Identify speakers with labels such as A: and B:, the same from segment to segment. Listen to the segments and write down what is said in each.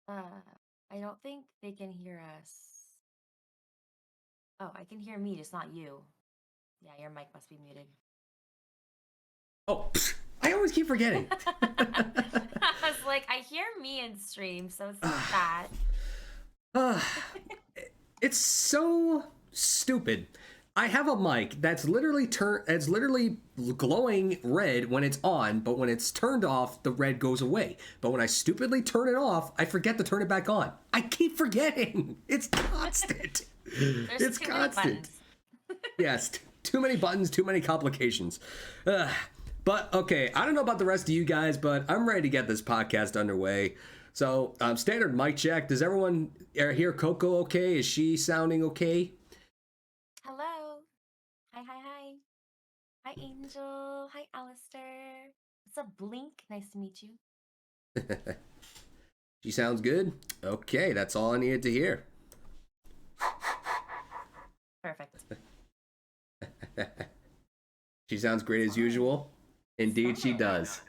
A: Uh, I don't think they can hear us. Oh, I can hear me, just not you. Yeah, your mic must be muted.
B: Oh, I always keep forgetting.
A: I was like, I hear me in stream, so it's not that.
B: Uh, it's so stupid. I have a mic that's literally glowing red when it's on, but when it's turned off, the red goes away. But when I stupidly turn it off, I forget to turn it back on. I keep forgetting. It's constant.
A: There's
B: It's
A: too many
B: constant.
A: buttons.
B: Yes, too many buttons, too many complications. Ugh. But okay, I don't know about the rest of you guys, but I'm ready to get this podcast underway. So, standard mic check. Does everyone hear Koko okay? Is she sounding okay?
A: Hello. Hi, hi, hi. Hi, Angel. Hi, Alistair. What's up, Blink? Nice to meet you.
B: She sounds good? Okay, that's all I needed to hear.
A: Perfect.
B: She sounds great as
A: Fine.
B: usual. Indeed, she
A: Fine.
B: does.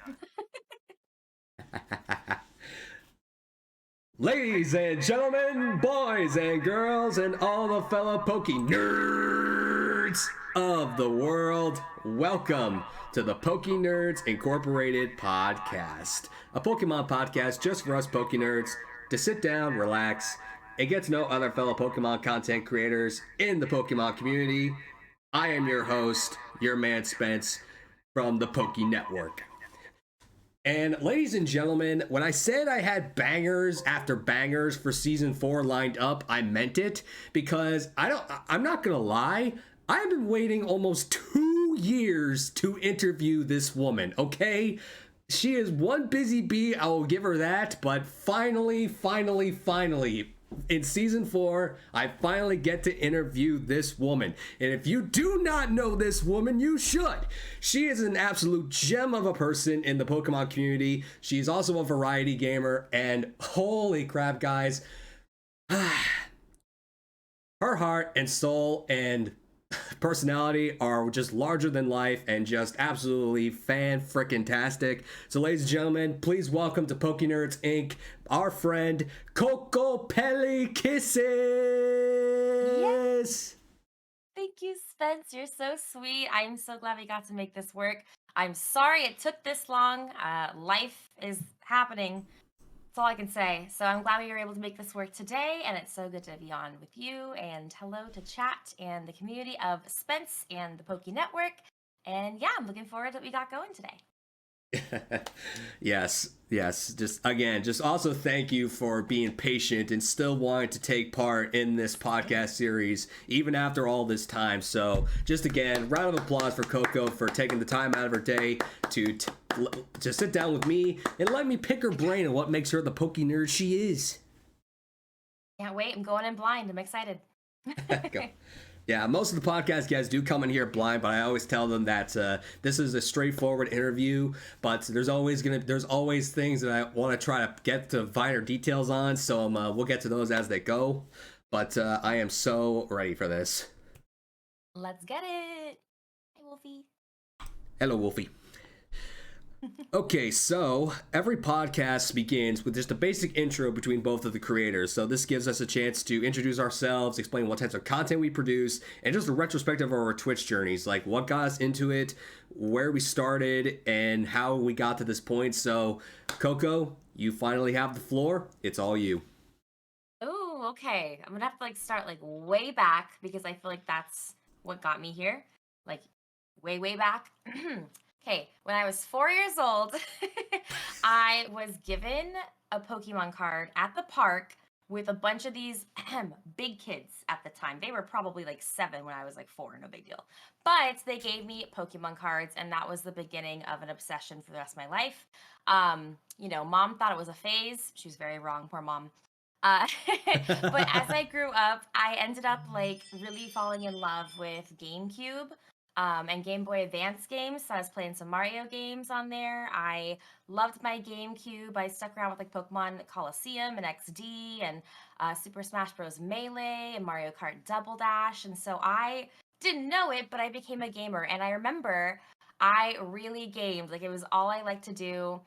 B: Ladies and gentlemen, boys and girls, and all the fellow PokeNERDS of the world, welcome to the PokeNERDS Incorporated podcast, a Pokemon podcast just for us PokeNERDS to sit down, relax, and get to know other fellow Pokemon content creators in the Pokemon community. I am your host, your man Spence, from the Poke Network. And ladies and gentlemen, when I said I had bangers after bangers for season 4 lined up, I meant it because I'm not going to lie, I've been waiting almost 2 years to interview this woman, okay? She is one busy bee, I will give her that, but finally, in season 4, I finally get to interview this woman. And if you do not know this woman, you should. She is an absolute gem of a person in the Pokemon community. She's also a variety gamer, and holy crap, guys. Her heart and soul and personality are just larger than life and just absolutely fan frickin' tastic. So, ladies and gentlemen, please welcome to PokeNERDS Inc. our friend
A: Yay!
B: KokopelliKisses.
A: Thank you, Spence. You're so sweet. I'm so glad we got to make this work. I'm sorry it took this long. Life is happening. That's all I can say. So I'm glad we were able to make this work today, and it's so good to be on with you. And hello to chat and the community of Spence and the Poke Network. And yeah, I'm looking forward to what we got going today.
B: Yes. Just again, just also thank you for being patient and still wanting to take part in this podcast series, even after all this time. So, just again, round of applause for Koko for taking the time out of her day to sit down with me and let me pick her brain on what makes her the Poke nerd she is.
A: Can't wait. I'm going in blind. I'm excited.
B: Go. Yeah, most of the podcast guests do come in here blind, but I always tell them that this is a straightforward interview. But there's always things that I want to try to get to finer details on. So we'll get to those as they go. But I am so ready for this.
A: Let's get it. Hey, Wolfie.
B: Hello, Wolfie. Okay, so every podcast begins with just a basic intro between both of the creators. So this gives us a chance to introduce ourselves, explain what types of content we produce, and just a retrospective of our Twitch journeys, like what got us into it, where we started, and how we got to this point. So, Koko, you finally have the floor. It's all you.
A: Oh, okay. I'm gonna have to start way back because I feel like that's what got me here. Like way back. Okay, when I was 4 years old, I was given a Pokemon card at the park with a bunch of these big kids at the time. They were probably like 7 when I was like 4, no big deal. But they gave me Pokemon cards, and that was the beginning of an obsession for the rest of my life. Mom thought it was a phase. She was very wrong, poor mom. Uh, but as I grew up, I ended up really falling in love with GameCube and Game Boy Advance games. So I was playing some Mario games on there. I loved my GameCube. I stuck around with Pokemon Coliseum and XD and Super Smash Bros. Melee and Mario Kart Double Dash. And so I didn't know it, but I became a gamer. And I remember I really gamed. It was all I liked to do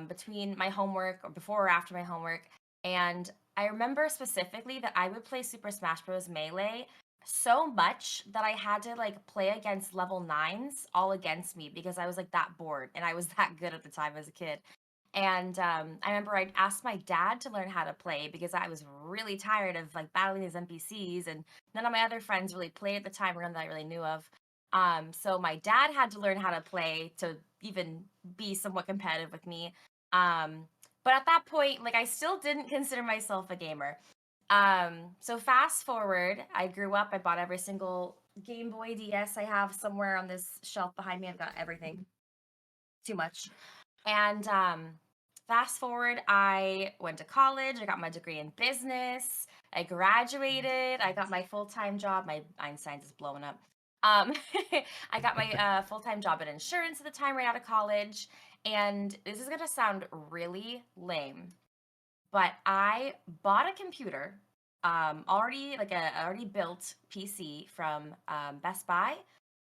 A: between my homework or before or after my homework. And I remember specifically that I would play Super Smash Bros. Melee so much that I had to like play against level 9s all against me because I was like that bored and I was that good at the time as a kid. And I remember I asked my dad to learn how to play because I was really tired of like battling these NPCs, and none of my other friends really played at the time, or none that I really knew of. So my dad had to learn how to play to even be somewhat competitive with me. Um, but at that point, like I still didn't consider myself a gamer. So fast forward, I grew up. I bought every single Game Boy DS I have somewhere on this shelf behind me. I've got everything. Too much. And fast forward, I went to college. I got my degree in business. I graduated. I got my full time job. My Einstein's is blowing up. Um, I got my full time job in insurance at the time, right out of college. And this is going to sound really lame, but I bought a computer, already like a already built PC from Best Buy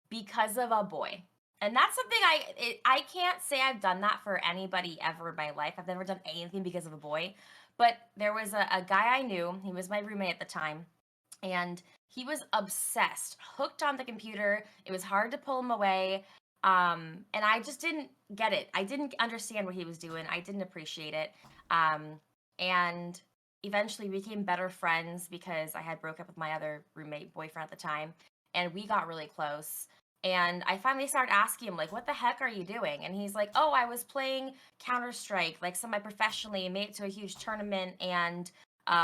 A: because of a boy. And that's something I can't say I've done that for anybody ever in my life. I've never done anything because of a boy. But there was a guy I knew. He was my roommate at the time, and he was obsessed, hooked on the computer. It was hard to pull him away. And I just didn't get it. I didn't understand what he was doing. I didn't appreciate it. Um, and eventually we became better friends because I had broke up with my other roommate boyfriend at the time, and we got really close. And I finally started asking him, like, what the heck are you doing? And he's like, oh, I was playing Counter-Strike, like semi-professionally, made it to a huge tournament, and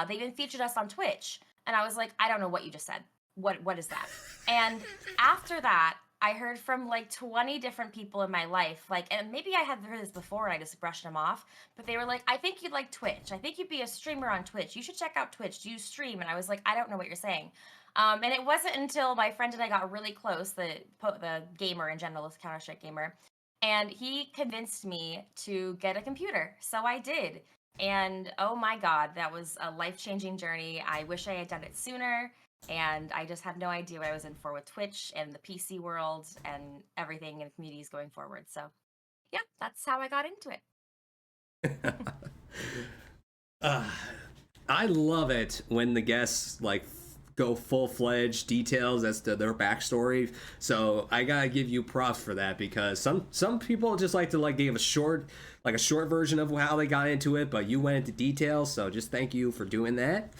A: they even featured us on Twitch. And I was like, I don't know what you just said. What is that? And after that, I heard from like 20 different people in my life, like, and maybe I had heard this before and I just brushed them off, but they were like, I think you'd like Twitch. I think you'd be a streamer on Twitch. You should check out Twitch. Do you stream? And I was like, I don't know what you're saying. And it wasn't until my friend and I got really close, the gamer in general, this Counter Strike gamer, and he convinced me to get a computer. So I did. And oh my God, that was a life changing journey. I wish I had done it sooner. And I just had no idea what I was in for with Twitch and the PC world and everything and communities going forward. So, yeah, that's how I got into it.
B: uh, I love it when the guests like go full-fledged details as to their backstory. So I gotta give you props for that, because some people just like to like give a short version of how they got into it, but you went into details. So just thank you for doing that.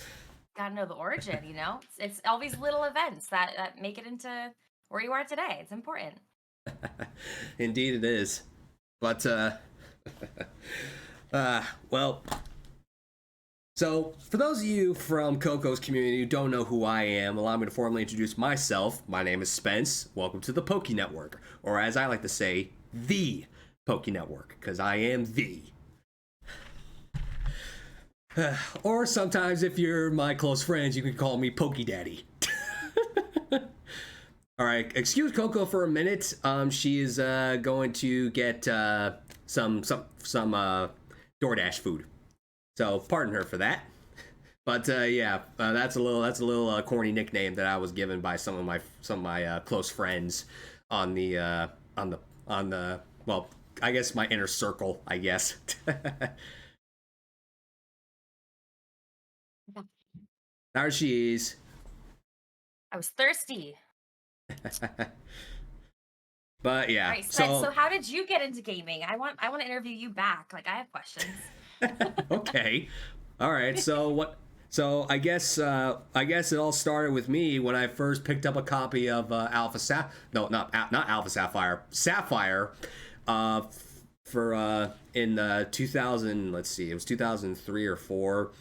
A: Gotta know the origin, you know? It's all these little events that make it into where you are today. It's important.
B: Indeed it is. But well, so for those of you from Coco's community who don't know who I am, allow me to formally introduce myself. My name is Spence. Welcome to the Poké Network, or as I like to say, the Poké Network, because I am the. Or sometimes, if you're my close friends, you can call me Pokey Daddy. All right, excuse Coco for a minute. She is going to get some DoorDash food, so pardon her for that. But yeah, that's a little corny nickname that I was given by some of my close friends on the well, I guess my inner circle, I guess. There she is.
A: I was thirsty.
B: But yeah.
A: Right, so how did you get into gaming? I want to interview you back. Like, I have questions.
B: Okay. All right. So I guess it all started with me when I first picked up a copy of not Alpha Sapphire, Sapphire, for in 2000. Let's see, it was 2003 or 4.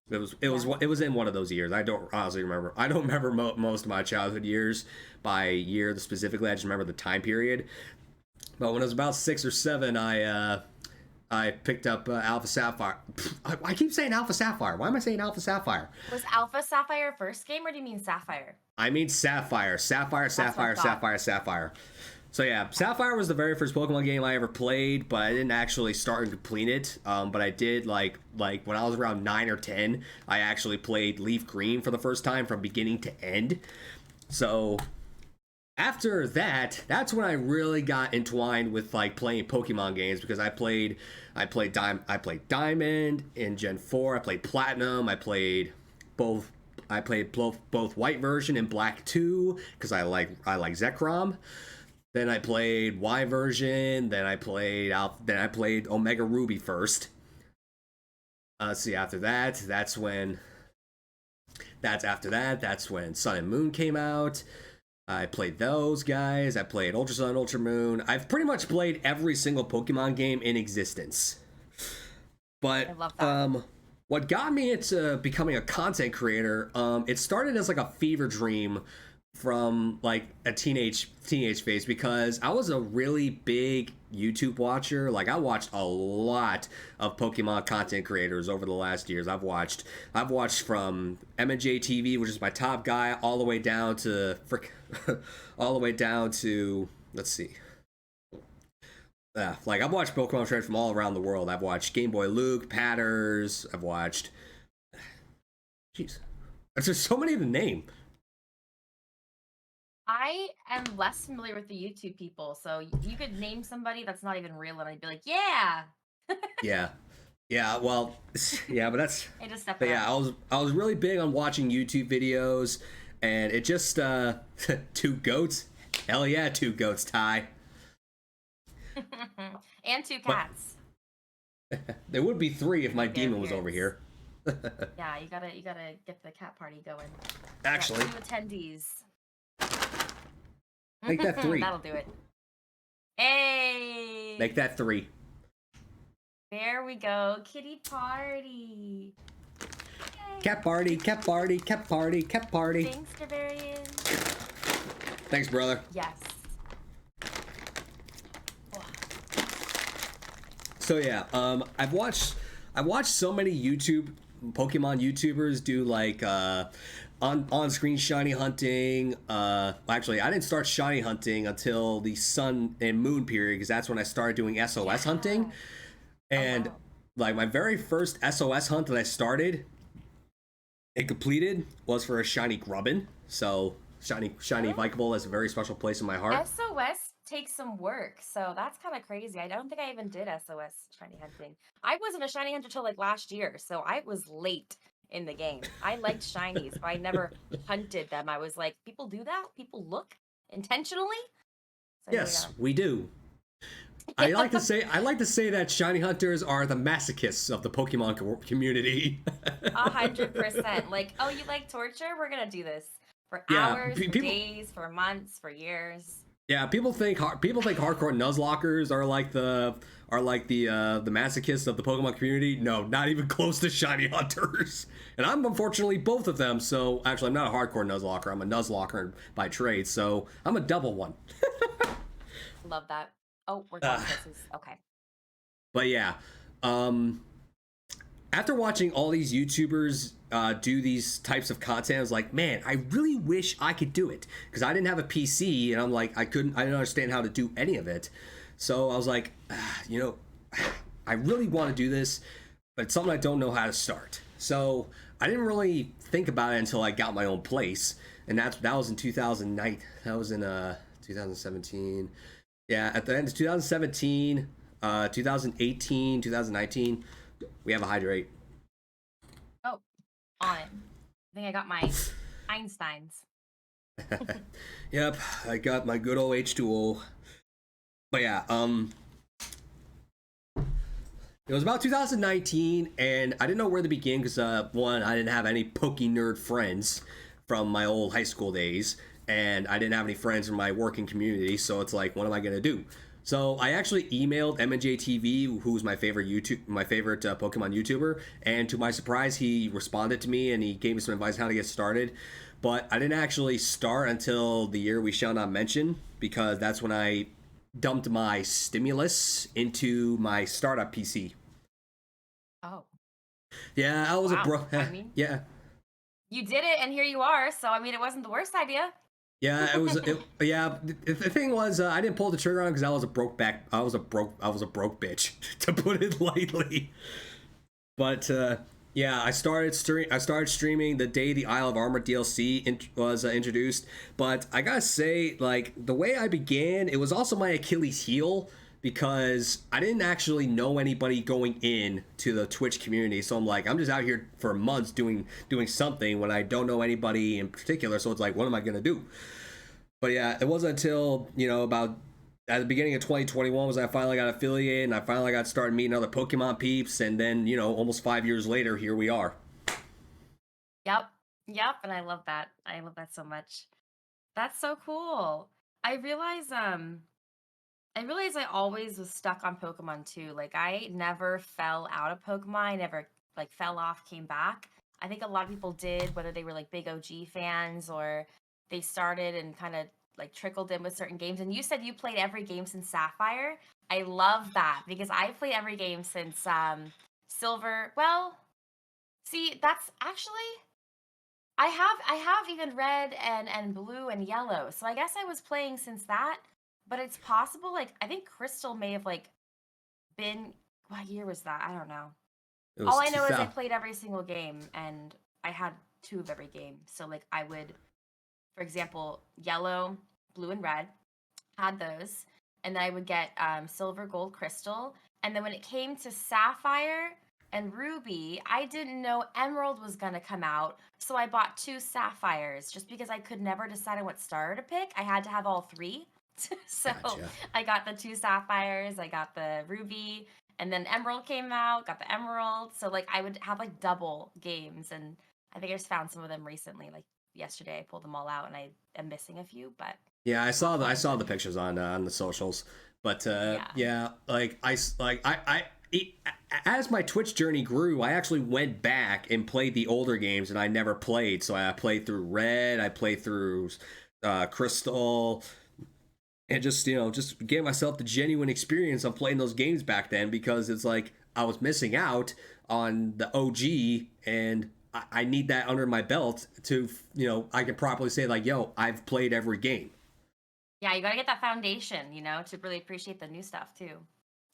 B: It was in one of those years. I don't honestly remember. I don't remember most of my childhood years by year specifically. I just remember the time period. But when I was about 6 or 7, I picked up Alpha Sapphire. I keep saying Alpha Sapphire. Why am I saying Alpha Sapphire?
A: Was Alpha Sapphire first game, or do you mean Sapphire?
B: I mean Sapphire. Sapphire. So yeah, Sapphire was the very first Pokemon game I ever played, but I didn't actually start and complete it. But I did like when I was around 9 or 10, I actually played Leaf Green for the first time from beginning to end. So after that, that's when I really got entwined with like playing Pokemon games because I played Diamond in Gen 4. I played Platinum. Both I played both White version and Black 2 because I like Zekrom. Then I played Y version. Then I played Omega Ruby first. Let's see. After that, that's when Sun and Moon came out. I played those guys. I played Ultra Sun, Ultra Moon. I've pretty much played every single Pokemon game in existence. But
A: I love that.
B: What got me into becoming a content creator, it started as like a fever dream from like a teenage phase because I was a really big YouTube watcher. Like I watched a lot of Pokemon content creators over the last years. I've watched from M&J TV, which is my top guy, all the way down to let's see. Like I've watched Pokemon trends from all around the world. I've watched Game Boy Luke, Patters. I've watched. Jeez, there's just so many to name.
A: I am less familiar with the YouTube people, so you could name somebody that's not even real, and I'd be like, yeah.
B: Yeah. Well, yeah, but that's.
A: I just stepped
B: But yeah, I was really big on watching YouTube videos, and it just two goats. Hell yeah, two goats, Ty.
A: And two cats.
B: There would be three if my
A: Very
B: demon was
A: good.
B: over here.
A: Yeah, you gotta get the cat party going.
B: Actually,
A: Got 2 attendees.
B: make that 3.
A: That'll do it. Hey!
B: Make that 3.
A: There we go. Kitty party. Yay.
B: Cat party, cat party, cat party, cat party.
A: Thanks, Javarian.
B: Thanks, brother.
A: Yes.
B: So yeah, I've watched so many Pokemon YouTubers do like on-screen shiny hunting. Actually, I didn't start shiny hunting until the Sun and Moon period because that's when I started doing SOS hunting. And like my very first SOS hunt that I started and completed was for a shiny Grubbin. So shiny Vikable has a very special place in my heart.
A: SOS takes some work, so that's kind of crazy. I don't think I even did SOS shiny hunting. I wasn't a shiny hunter till like last year, so I was late in the game. I liked shinies, but I never hunted them. I was like, people do that? People look intentionally? So
B: Yes, we do. I like to say that shiny hunters are the masochists of the Pokemon community.
A: 100%. Like, oh, you like torture? We're gonna do this for hours, for days, for months, for years.
B: Yeah, people think hardcore Nuzlockers are like the masochists of the Pokemon community. No, not even close to shiny hunters. And I'm unfortunately both of them. So actually, I'm not a hardcore Nuzlocker. I'm a Nuzlocker by trade. So I'm a double one.
A: Love that. Oh, we're going places. Okay.
B: But yeah, after watching all these YouTubers do these types of content, I was like, man, I really wish I could do it because I didn't have a PC and I'm like, I didn't understand how to do any of it. So I was like, I really want to do this, but it's something I don't know how to start. So I didn't really think about it until I got my own place, and that was in 2009. That was in 2017. Yeah, at the end of 2017, 2018, 2019, we have a hydrate.
A: Oh, on. I think I got my Einsteins.
B: Yep, I got my good old H2O. But yeah, it was about 2019, and I didn't know where to begin because one, I didn't have any PokeNerd friends from my old high school days, and I didn't have any friends in my working community. So it's like, what am I gonna do? So I actually emailed M&J TV, who's my favorite Pokemon YouTuber, and to my surprise, he responded to me and he gave me some advice on how to get started. But I didn't actually start until the year we shall not mention, because that's when I dumped my stimulus into my startup PC.
A: Oh.
B: Yeah, I was a bro.
A: I mean,
B: yeah.
A: You did it, and here you are. So I mean, it wasn't the worst idea.
B: Yeah, it was. Yeah, the thing was, I didn't pull the trigger on it because I was a broke bitch, to put it lightly. But Yeah, I started streaming the day the Isle of Armor DLC was introduced, but I gotta say, like the way I began, it was also my Achilles heel because I didn't actually know anybody going in to the Twitch community. So I'm like, I'm just out here for months doing something when I don't know anybody in particular. So it's like, what am I gonna do? But yeah, it wasn't until about at the beginning of 2021 was I finally got affiliated and I finally got started meeting other Pokemon peeps, and then almost 5 years later, here we are.
A: Yep. Yep. And I love that. I love that so much. That's so cool. I realize I realize I always was stuck on Pokemon too. Like I never fell out of Pokemon. I never like fell off, came back. I think a lot of people did, whether they were like big OG fans or they started and kind of like trickled in with certain games. And you said you played every game since Sapphire. I love that because I played every game since Silver. Well, see, that's actually I have even red and blue and yellow. So I guess I was playing since that, but it's possible like I think Crystal may have like been what year was that? I don't know.
B: It
A: All
B: was
A: I know is I
B: 2000.
A: played every single game and I had two of every game. So like I would, for example, yellow, blue and red, had those, and then I would get silver, gold, crystal, and then when it came to sapphire and ruby, I didn't know emerald was gonna come out, so I bought two sapphires just because I could never decide on what star to pick. I had to have all three. So
B: Gotcha.
A: I got the two sapphires, I got the ruby, and then emerald came out, got the emerald. So like I would have like double games, and I think I just found some of them recently, like yesterday I pulled them all out and I am missing a few, but
B: Yeah, I saw
A: fun.
B: the pictures on the socials, but
A: Yeah.
B: yeah, as my Twitch journey grew, I actually went back and played the older games, and I never played. So I played through Red, I played through Crystal, and just gave myself the genuine experience of playing those games back then, because it's like I was missing out on the OG, and I need that under my belt to I can properly say like, yo, I've played every game.
A: Yeah, you gotta get that foundation, to really appreciate the new stuff too.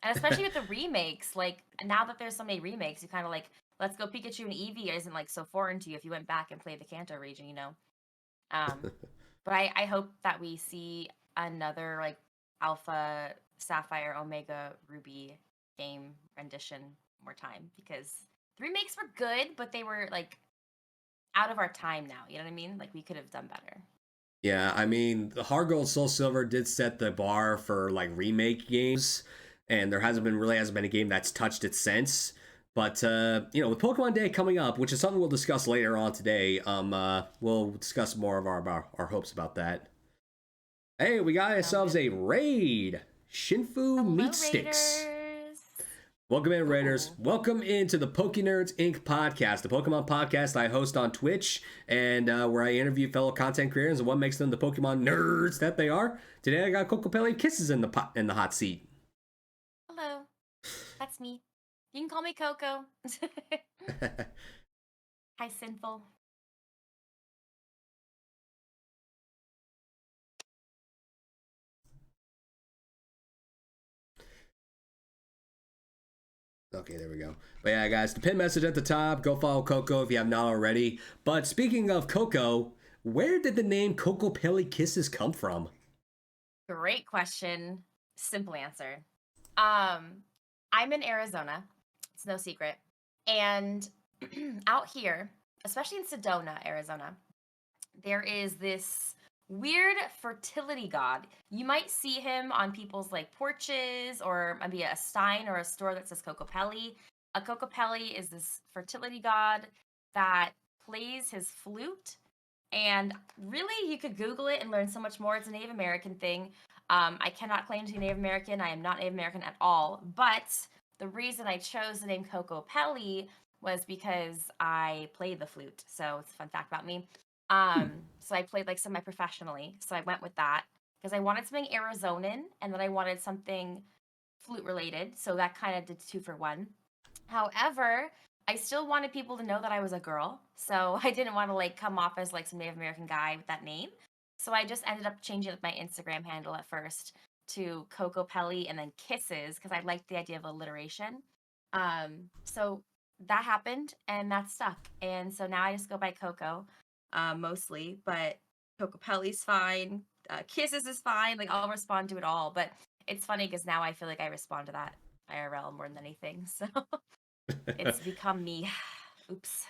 A: And especially with the remakes, like now that there's so many remakes, you kind of like, let's go Pikachu and Eevee isn't like so foreign to you if you went back and played the Kanto region. Um, but I hope that we see another like Alpha, Sapphire, Omega, Ruby game rendition more time because the remakes were good, but they were like out of our time now. You know what I mean? Like we could have done better.
B: Yeah, I mean, the Hard Gold Soul Silver did set the bar for like remake games, and there hasn't been a game that's touched it since. But with Pokemon Day coming up, which is something we'll discuss later on today, we'll discuss more of our hopes about that. Hey, we got
A: Sounds
B: ourselves
A: good.
B: a raid, Shinfu
A: Hello,
B: Meat Sticks.
A: Raiders.
B: Welcome in, Raiders.
A: Ooh.
B: Welcome into the PokeNERDS Inc. podcast, the Pokemon podcast I host on Twitch, and where I interview fellow content creators and what makes them the Pokemon nerds that they are. Today I got KokopelliKisses in the hot seat.
A: Hello. That's me. You can call me Koko. Hi, Sinful.
B: Okay, there we go. But yeah, guys, the pin message at the top. Go follow Koko if you have not already. But speaking of Koko, where did the name KokopelliKisses come from?
A: Great question. Simple answer. I'm in Arizona. It's no secret. And out here, especially in Sedona, Arizona, there is this weird fertility god. You might see him on people's like porches or maybe a sign or a store that says Kokopelli. A Kokopelli is this fertility god that plays his flute. And really, you could Google it and learn so much more. It's a Native American thing. I cannot claim to be Native American. I am not Native American at all. But the reason I chose the name Kokopelli was because I played the flute. So it's a fun fact about me. So I played like semi-professionally. So I went with that because I wanted something Arizonan and then I wanted something flute related. So that kind of did two for one. However, I still wanted people to know that I was a girl. So I didn't want to like come off as like some Native American guy with that name. So I just ended up changing my Instagram handle at first to Coco Pelli and then Kisses because I liked the idea of alliteration. So that happened and that stuck. And so now I just go by Koko, mostly, but KokopelliKisses fine. Kisses is fine. Like I'll respond to it all. But it's funny because now I feel like I respond to that IRL more than anything. So it's become me. Oops.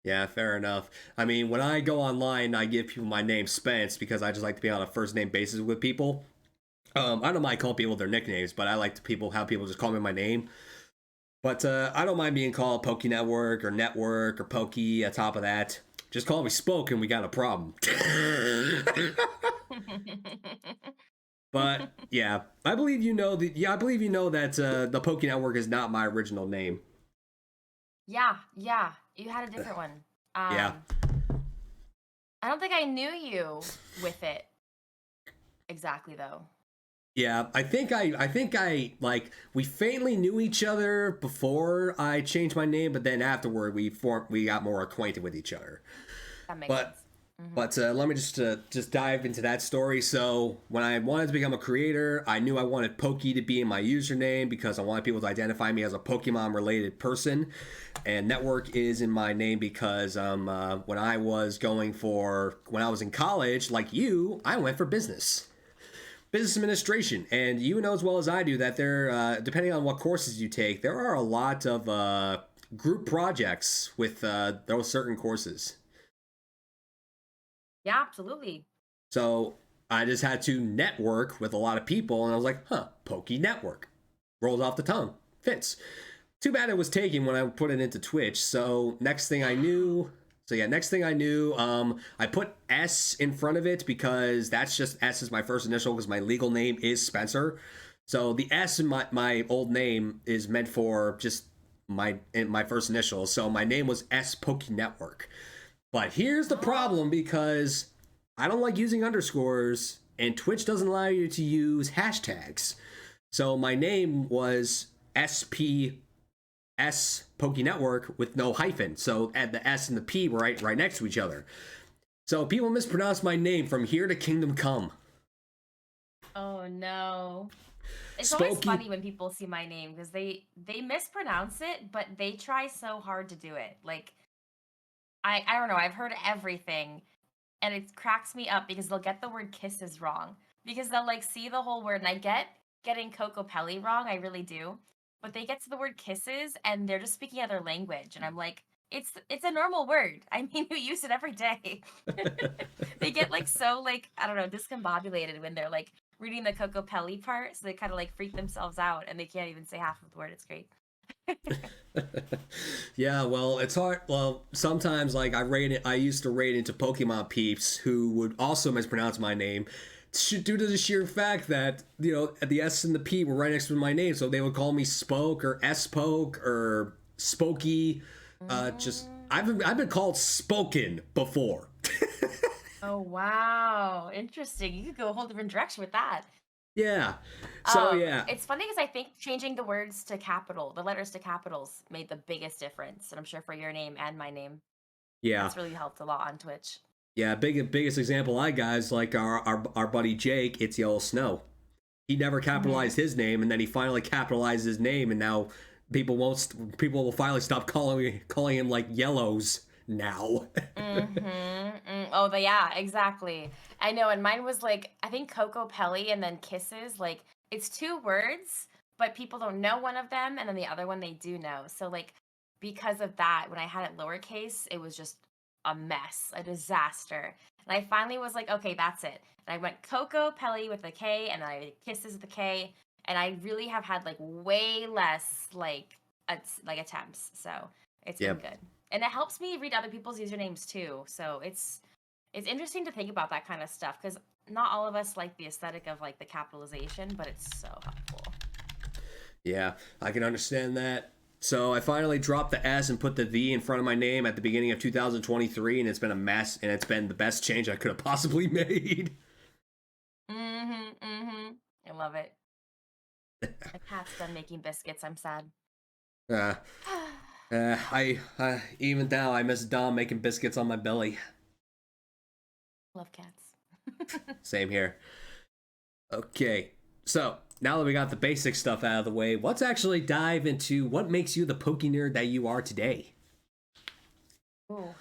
B: Yeah, fair enough. I mean, when I go online, I give people my name Spence because I just like to be on a first name basis with people. I don't mind calling people their nicknames, but I like to people have people just call me my name. But I don't mind being called PokeNetwork or Network or Pokey. On top of that, just call me Spoke and we got a problem. But yeah, I believe you know that. Yeah, I believe you know that the PokeNetwork is not my original name.
A: Yeah, yeah. You had a different one.
B: Yeah.
A: I don't think I knew you with it exactly though.
B: Yeah, I think I like we faintly knew each other before I changed my name, but then afterward we got more acquainted with each other.
A: That makes
B: But
A: sense. Mm-hmm.
B: but let me just dive into that story. So when I wanted to become a creator, I knew I wanted Pokey to be in my username because I wanted people to identify me as a Pokemon related person, and Network is in my name because when I was in college, like you, I went for business administration, and you know as well as I do that there, depending on what courses you take, there are a lot of group projects with those certain courses.
A: Yeah, absolutely.
B: So I just had to network with a lot of people, and I was like, huh, Pokey Network. Rolls off the tongue. Fits. Too bad it was taken when I put it into Twitch. So next thing I knew, I put S in front of it because that's just S is my first initial because my legal name is Spencer. So the S in my old name is meant for just my first initial. So my name was S Pokey Network. But here's the problem because I don't like using underscores and Twitch doesn't allow you to use hashtags. So my name was SP Poké Network with no hyphen. So add the S and the P right next to each other. So people mispronounce my name from here to Kingdom Come.
A: Oh no. It's
B: Spokey.
A: always funny when people see my name because they mispronounce it, but they try so hard to do it. Like I don't know, I've heard everything and it cracks me up because they'll get the word kisses wrong. Because they'll like see the whole word and I get getting Kokopelli wrong, I really do. But they get to the word kisses and they're just speaking other language and I'm like it's a normal word. I mean, we use it every day. They get like so like I don't know, discombobulated when they're like reading the Kokopelli part, so they kind of like freak themselves out and they can't even say half of the word. It's great.
B: Yeah, well, it's hard. Well, sometimes like I used to raid into Pokemon peeps who would also mispronounce my name due to the sheer fact that the S and the P were right next to my name, so they would call me Spoke or S-Poke or Spokey. Just I've been called Spoken before.
A: Oh wow, interesting. You could go a whole different direction with that.
B: Yeah. So yeah,
A: it's funny because I think changing the words to the letters to capitals, made the biggest difference, and I'm sure for your name and my name,
B: yeah.
A: that's really helped a lot on Twitch.
B: Yeah, biggest example I got is like our buddy Jake. It's Yellow Snow. He never capitalized his name, and then he finally capitalized his name, and now people will finally stop calling him like Yellows now.
A: Oh, yeah, exactly. I know, and mine was like I think Kokopelli and then Kisses. Like it's two words, but people don't know one of them, and then the other one they do know. So like because of that, when I had it lowercase, it was just a mess, a disaster. And I finally was like, okay, that's it. And I went Kokopelli with a K, and then I Kisses with a K, and I really have had like way less like attempts. So it's been good. And it helps me read other people's usernames too. So it's interesting to think about that kind of stuff because not all of us like the aesthetic of like the capitalization, but it's so helpful.
B: Yeah, I can understand that. So I finally dropped the S and put the V in front of my name at the beginning of 2023, and it's been a mess, and it's been the best change I could have possibly made.
A: I love it. My cat's done making biscuits. I'm sad.
B: I even now I miss Dom making biscuits on my belly.
A: Love cats.
B: Same here. Okay, so now that we got the basic stuff out of the way, let's actually dive into what makes you the Poke Nerd that you are today.
A: Ooh.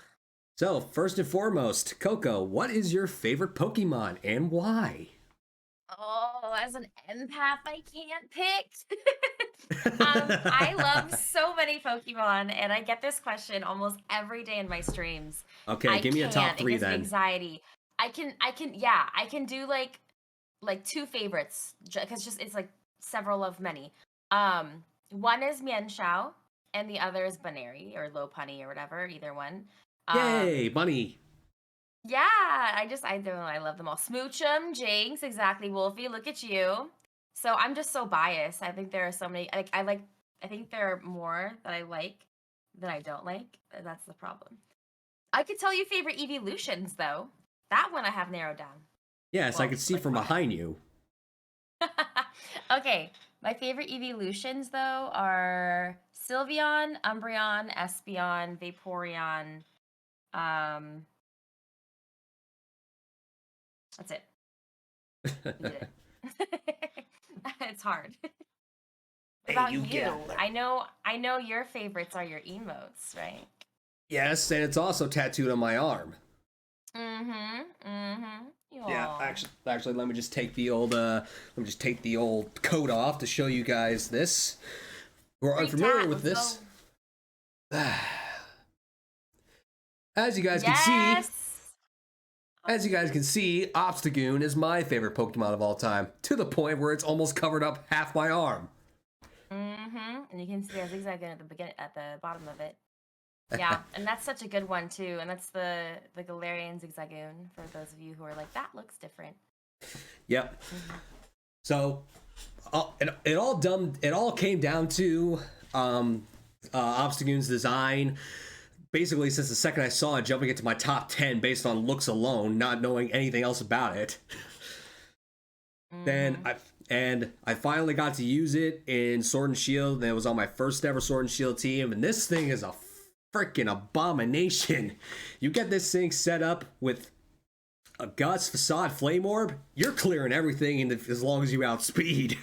B: So, first and foremost, Koko, what is your favorite Pokemon and why?
A: Oh, as an empath, I can't pick. I love so many Pokemon, and I get this question almost every day in my streams.
B: Okay, give me a top three
A: It gives me
B: then.
A: anxiety. I can do like two favorites because just it's like several of many. One is Mienshao, and the other is Baneri or Lopunny or whatever. Either one.
B: Yay, Bunny!
A: Yeah, I don't know. I love them all. Smoochum, Jinx, exactly. Wolfie, look at you. So I'm just so biased. I think there are so many. I think there are more that I like than I don't like. That's the problem. I could tell you favorite evolutions though. That one I have narrowed down.
B: Yes, I can see
A: like
B: from
A: 5.
B: behind you.
A: Okay, my favorite evolutions though are Sylveon, Umbreon, Espeon, Vaporeon. That's it. We did it. It's hard. What about you? I know your favorites are your emotes, right?
B: Yes, and it's also tattooed on my arm. Yeah,
A: Aw.
B: actually, let me just take the old coat off to show you guys this. Who are unfamiliar with this? As you guys can see, Obstagoon is my favorite Pokemon of all time, to the point where it's almost covered up half my arm.
A: And you can see a zigzag at the bottom of it. Yeah, and that's such a good one too. And that's the Galarian Zigzagoon for those of you who are like, that looks different.
B: Yep. So, it all came down to Obstagoon's design. Basically, since the second I saw it, jumping into my top 10 based on looks alone, not knowing anything else about it. Then I finally got to use it in Sword and Shield, and it was on my first ever Sword and Shield team, and this thing is a freaking abomination. You get this thing set up with a Guts, Facade, Flame Orb, you're clearing everything as long as you outspeed.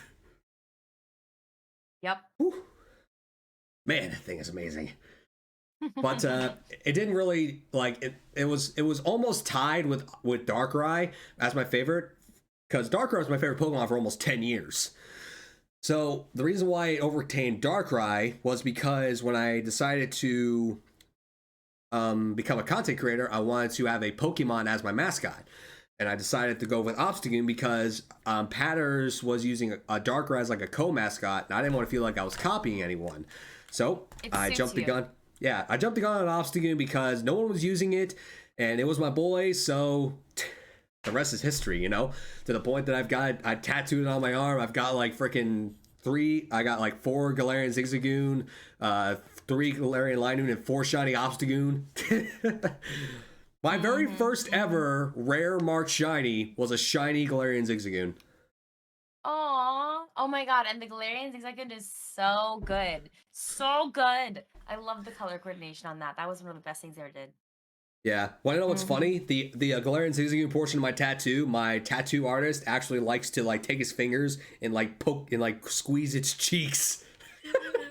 A: Yep.
B: Whew. Man, that thing is amazing. But it didn't really it was almost tied with Darkrai as my favorite, because Darkrai was my favorite Pokemon for almost 10 years. So the reason why it overcame Darkrai was because when I decided to become a content creator, I wanted to have a Pokemon as my mascot. And I decided to go with Obstagoon because Patters was using a Darkrai as like a co-mascot, and I didn't want to feel like I was copying anyone. So I jumped the gun. Yeah, I jumped the gun on Obstagoon because no one was using it, and it was my boy, so the rest is history, you know? To the point that I tattooed it on my arm. I've got like freaking 4 Galarian Zigzagoon, 3 Galarian Linoon, and 4 shiny Obstagoon. My very first ever rare marked shiny was a shiny Galarian Zigzagoon.
A: Aww. Oh my god, and the Galarian Zigzagoon is so good. So good. I love the color coordination on that. That was one of the best things they ever did.
B: Yeah. Want to know what's funny? The Galarian Zigzagoon portion of my tattoo artist actually likes to like take his fingers and like poke and like squeeze its cheeks.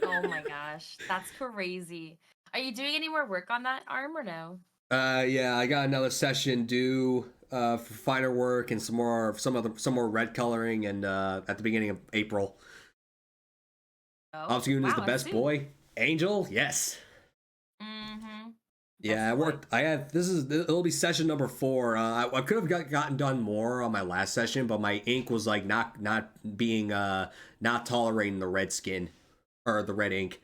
A: Oh my gosh, that's crazy. Are you doing any more work on that arm or no?
B: Yeah, I got another session due for finer work and some more red coloring, and at the beginning of April. Obstagoon is the best boy. Angel, yes. Yeah, I worked. It'll be session number 4. I could have gotten done more on my last session, but my ink was like not tolerating the red skin or the red ink.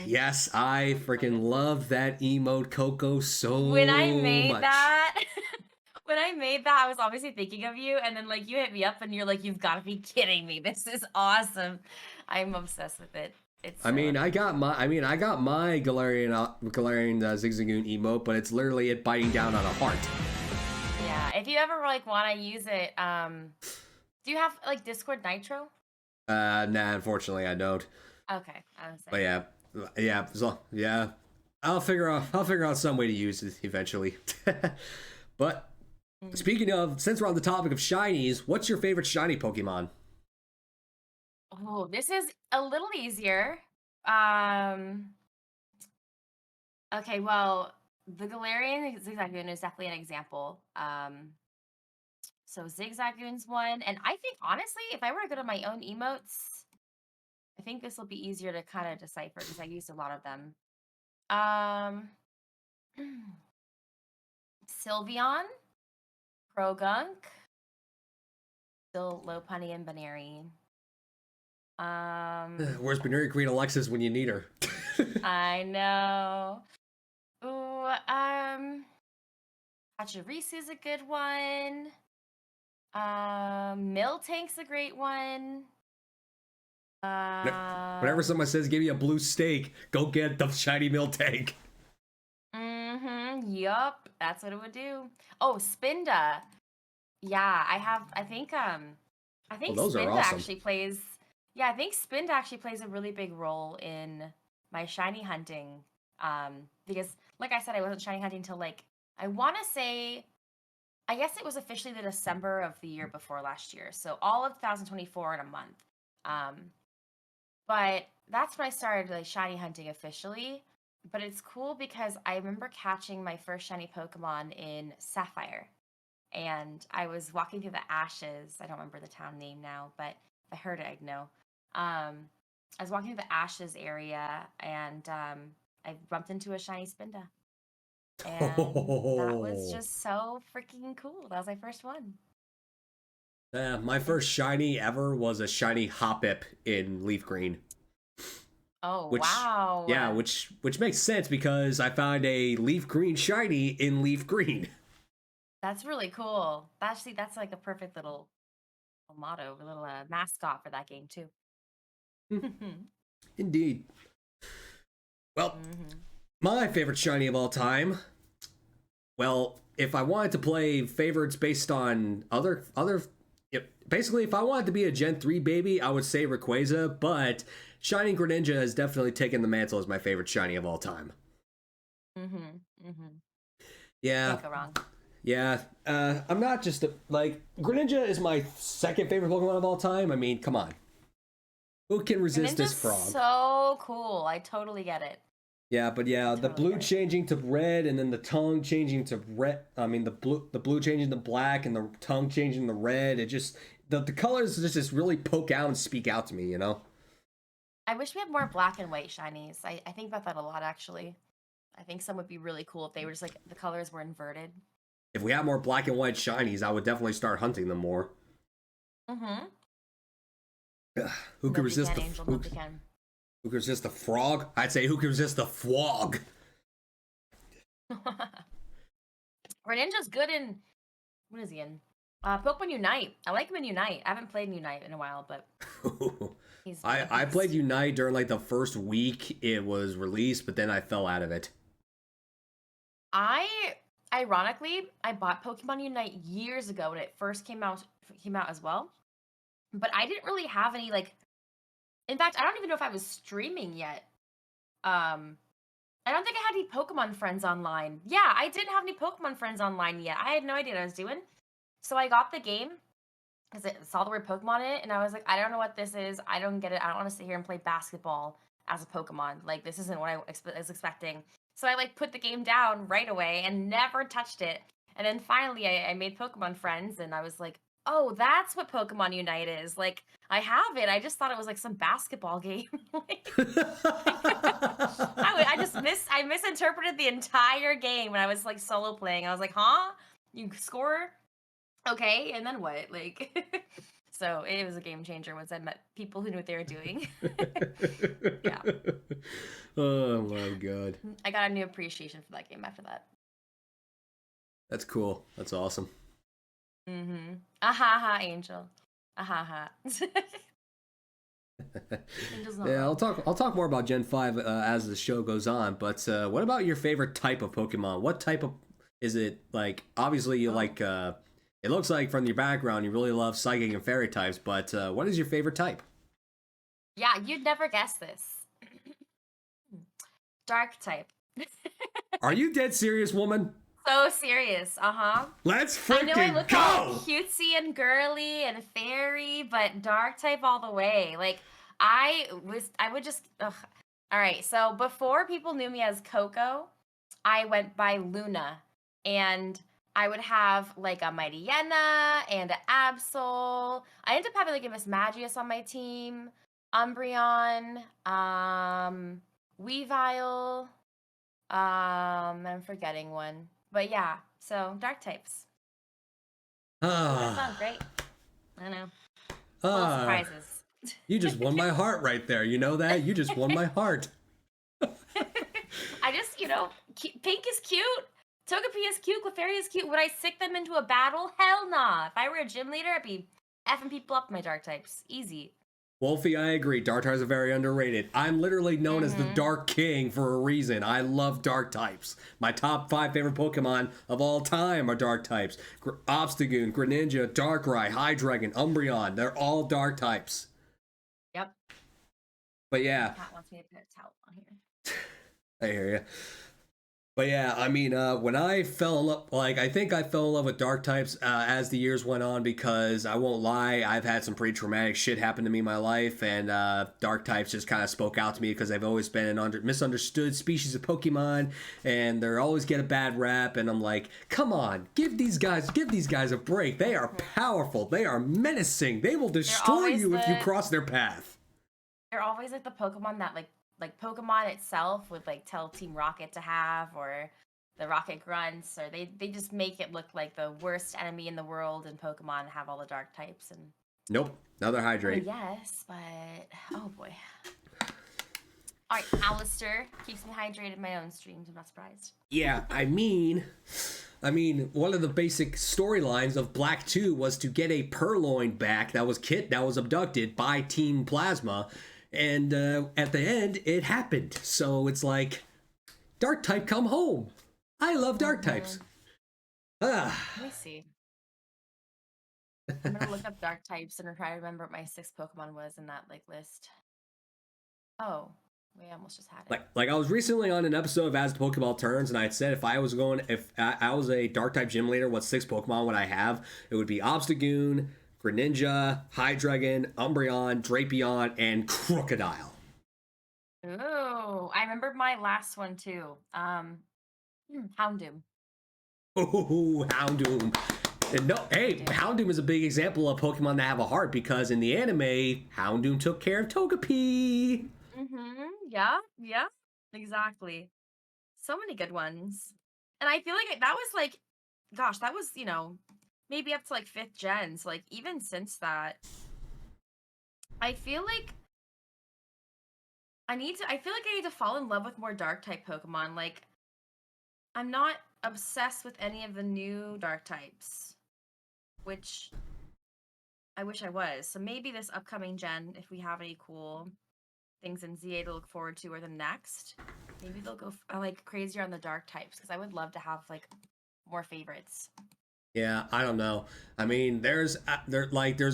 B: Yes, I freaking love that emote, Koko, so much.
A: When I made that, I was obviously thinking of you, and then like you hit me up, and you're like, "You've got to be kidding me! This is awesome! I'm obsessed with it."
B: I got my Galarian Zigzagoon emote, but it's literally it biting down on a heart.
A: Yeah, if you ever like want to use it, do you have like Discord Nitro?
B: Nah, unfortunately I don't.
A: Okay, I was
B: saying. But yeah. I'll figure out some way to use it eventually. But speaking of, since we're on the topic of shinies, what's your favorite shiny Pokemon?
A: Oh, this is a little easier. Um, okay, well, the Galarian Zigzagoon is definitely an example. So Zigzagoon's one, and I think honestly, if I were to go to my own emotes, I think this will be easier to kind of decipher because I used a lot of them. Um, Sylveon, Krogunk, still Lopunny and Baneri.
B: Where's Baneri Queen Alexis when you need her?
A: I know. Ooh, Pachirisu's a good one. Miltank's a great one.
B: Whenever someone says give you a blue steak, go get the shiny Miltank.
A: Yup, that's what it would do. Oh, Spinda. Yeah, I think
B: Those are
A: Spinda
B: awesome.
A: actually plays. Yeah, I think Spinda actually plays a really big role in my shiny hunting. Because like I said, I wasn't shiny hunting until like I want to say, I guess it was officially the December of the year before last year. So all of 2024 in a month. But that's when I started like shiny hunting officially. But it's cool because I remember catching my first shiny Pokemon in Sapphire. And I was walking through the ashes. I don't remember the town name now, but if I heard it, I'd know. I was walking through the ashes area and I bumped into a shiny Spinda. And that was just so freaking cool. That was my first one.
B: My first shiny ever was a shiny Hoppip in Leaf Green.
A: Oh,
B: Which,
A: wow.
B: yeah, which makes sense because I found a Leaf Green shiny in Leaf Green.
A: That's really cool. Actually, that's like a perfect little motto, a little mascot for that game too.
B: Indeed. Well, my favorite shiny of all time. Well, if I wanted to play favorites based on other, basically, if I wanted to be a Gen 3 baby, I would say Rayquaza, but Shining Greninja has definitely taken the mantle as my favorite shiny of all time. Yeah.
A: Can't go wrong.
B: Yeah, I'm not just like Greninja is my second favorite Pokemon of all time. I mean, come on, who can resist this frog?
A: So cool. I totally get it.
B: Yeah, but yeah, the blue changing to red, and then the tongue changing to red. I mean, the blue changing to black, and the tongue changing to red. It just the colors just really poke out and speak out to me. You know.
A: I wish we had more black and white shinies. I think about that a lot actually. I think some would be really cool if they were just like the colors were inverted.
B: If we had more black and white shinies, I would definitely start hunting them more. Who can resist the who can resist the frog? I'd say who can resist the frog.
A: Greninja's good in what is he in? Pokemon Unite. I like him in Unite. I haven't played in Unite in a while, but
B: I played Unite during like the first week it was released, but then I fell out of it.
A: Ironically, I bought Pokemon Unite years ago when it first came out as well. But I didn't really have any like in fact, I don't even know if I was streaming yet. I don't think I had any Pokemon friends online. Yeah, I didn't have any Pokemon friends online yet. I had no idea what I was doing. So I got the game because it saw the word Pokemon in it, and I was like, I don't know what this is. I don't get it. I don't want to sit here and play basketball as a Pokemon. Like, this isn't what I was expecting. So I, like, put the game down right away and never touched it. And then finally, I made Pokemon friends, and I was like, oh, that's what Pokemon Unite is. Like, I have it. I just thought it was, like, some basketball game. I misinterpreted the entire game when I was, like, solo playing. I was like, huh? You score? Okay, and then what? Like, so it was a game changer once I met people who knew what they were doing. Yeah.
B: Oh my god.
A: I got a new appreciation for that game after that.
B: That's cool. That's awesome.
A: Ahaha, Angel. Ahaha.
B: Yeah, I'll talk more about Gen 5 as the show goes on, but what about your favorite type of Pokemon? What type of is it like obviously you like it looks like from your background you really love psychic and fairy types, but what is your favorite type?
A: Yeah, you'd never guess this. Dark type.
B: Are you dead serious, woman?
A: So serious,
B: Let's freaking go!
A: I know I look all cutesy and girly and fairy, but dark type all the way. Like, I would just, ugh. All right. So before people knew me as Koko, I went by Luna, and I would have like a Mighty Yenna and a Absol. I ended up having like a Miss Magius on my team, Umbreon, Weavile, I'm forgetting one. But yeah, so dark types. That sounds
B: Ah,
A: great. I know. Full of
B: ah,
A: surprises.
B: you just won my heart right there. You know that? You just won my heart.
A: I just, Pink is cute. Togepi is cute. Clefairy is cute. Would I sick them into a battle? Hell nah. If I were a gym leader, I'd be effing people up my dark types. Easy.
B: Wolfie, I agree. Dark types are very underrated. I'm literally known as the
A: Mm-hmm.
B: Dark King for a reason. I love dark types. My top 5 favorite Pokemon of all time are dark types. Obstagoon, Greninja, Darkrai, Hydreigon, Umbreon. They're all dark types.
A: Yep.
B: But yeah,
A: Cat wants me to put a towel on here.
B: I hear you. But yeah, I mean, when I fell in love, like, I think I fell in love with dark types as the years went on because I won't lie, I've had some pretty traumatic shit happen to me in my life, and dark types just kind of spoke out to me because they've always been an misunderstood species of Pokemon, and they always get a bad rap, and I'm like, come on, give these guys a break. They are powerful. They are menacing. They will destroy you if you cross their path.
A: They're always like the Pokemon that like Pokemon itself would like tell Team Rocket to have, or the Rocket Grunts, or they just make it look like the worst enemy in the world in Pokemon have all the dark types. And
B: Nope, another Hydrate.
A: yes, but oh boy. All right, Alistair keeps me hydrated in my own streams. I'm not surprised.
B: Yeah, I mean, one of the basic storylines of Black 2 was to get a Purloin back that was abducted by Team Plasma, and at the end, it happened. So it's like, Dark type, come home. I love Dark types.
A: Let me see. I'm gonna look up dark types and try to remember what my 6th Pokemon was in that like list. Oh, we almost just had it.
B: Like I was recently on an episode of As the Pokeball Turns, and I had said if I was a Dark type gym leader, what 6 Pokemon would I have? It would be Obstagoon, Greninja, Hydreigon, Umbreon, Drapion, and Crocodile.
A: Oh, I remember my last one too. Houndoom.
B: Oh, Houndoom. And no, hey, Houndoom is a big example of Pokemon that have a heart because in the anime, Houndoom took care of Togepi.
A: Yeah, exactly. So many good ones. And I feel like that was like, gosh, that was, maybe up to like 5th gen. So like even since that, I feel like I feel like I need to fall in love with more dark type Pokemon. Like, I'm not obsessed with any of the new dark types, which I wish I was. So maybe this upcoming gen, if we have any cool things in ZA to look forward to, or the next, maybe they'll go like crazier on the dark types, because I would love to have like more favorites.
B: Yeah, I don't know. I mean, there's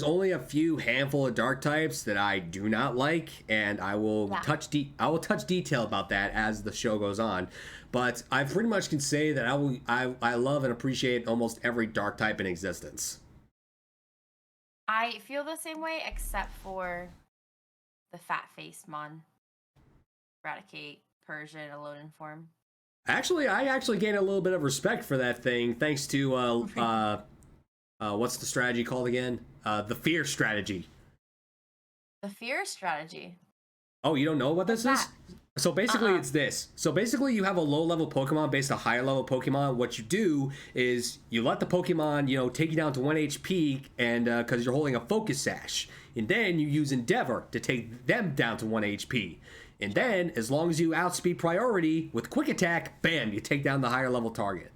B: only a few handful of dark types that I do not like, and I will touch detail about that as the show goes on. But I pretty much can say that I love and appreciate almost every dark type in existence.
A: I feel the same way, except for the fat-faced Mon. Eradicate, Persian, Alolan form.
B: Actually, I actually gained a little bit of respect for that thing thanks to what's the strategy called again? The fear strategy.
A: The fear strategy.
B: Oh, you don't know what this is? So basically, it's this. So basically, you have a low-level Pokemon based on a higher-level Pokemon. What you do is you let the Pokemon, take you down to 1 HP, and because you're holding a Focus Sash, and then you use Endeavor to take them down to 1 HP. And then, as long as you outspeed priority with Quick Attack, bam, you take down the higher-level target.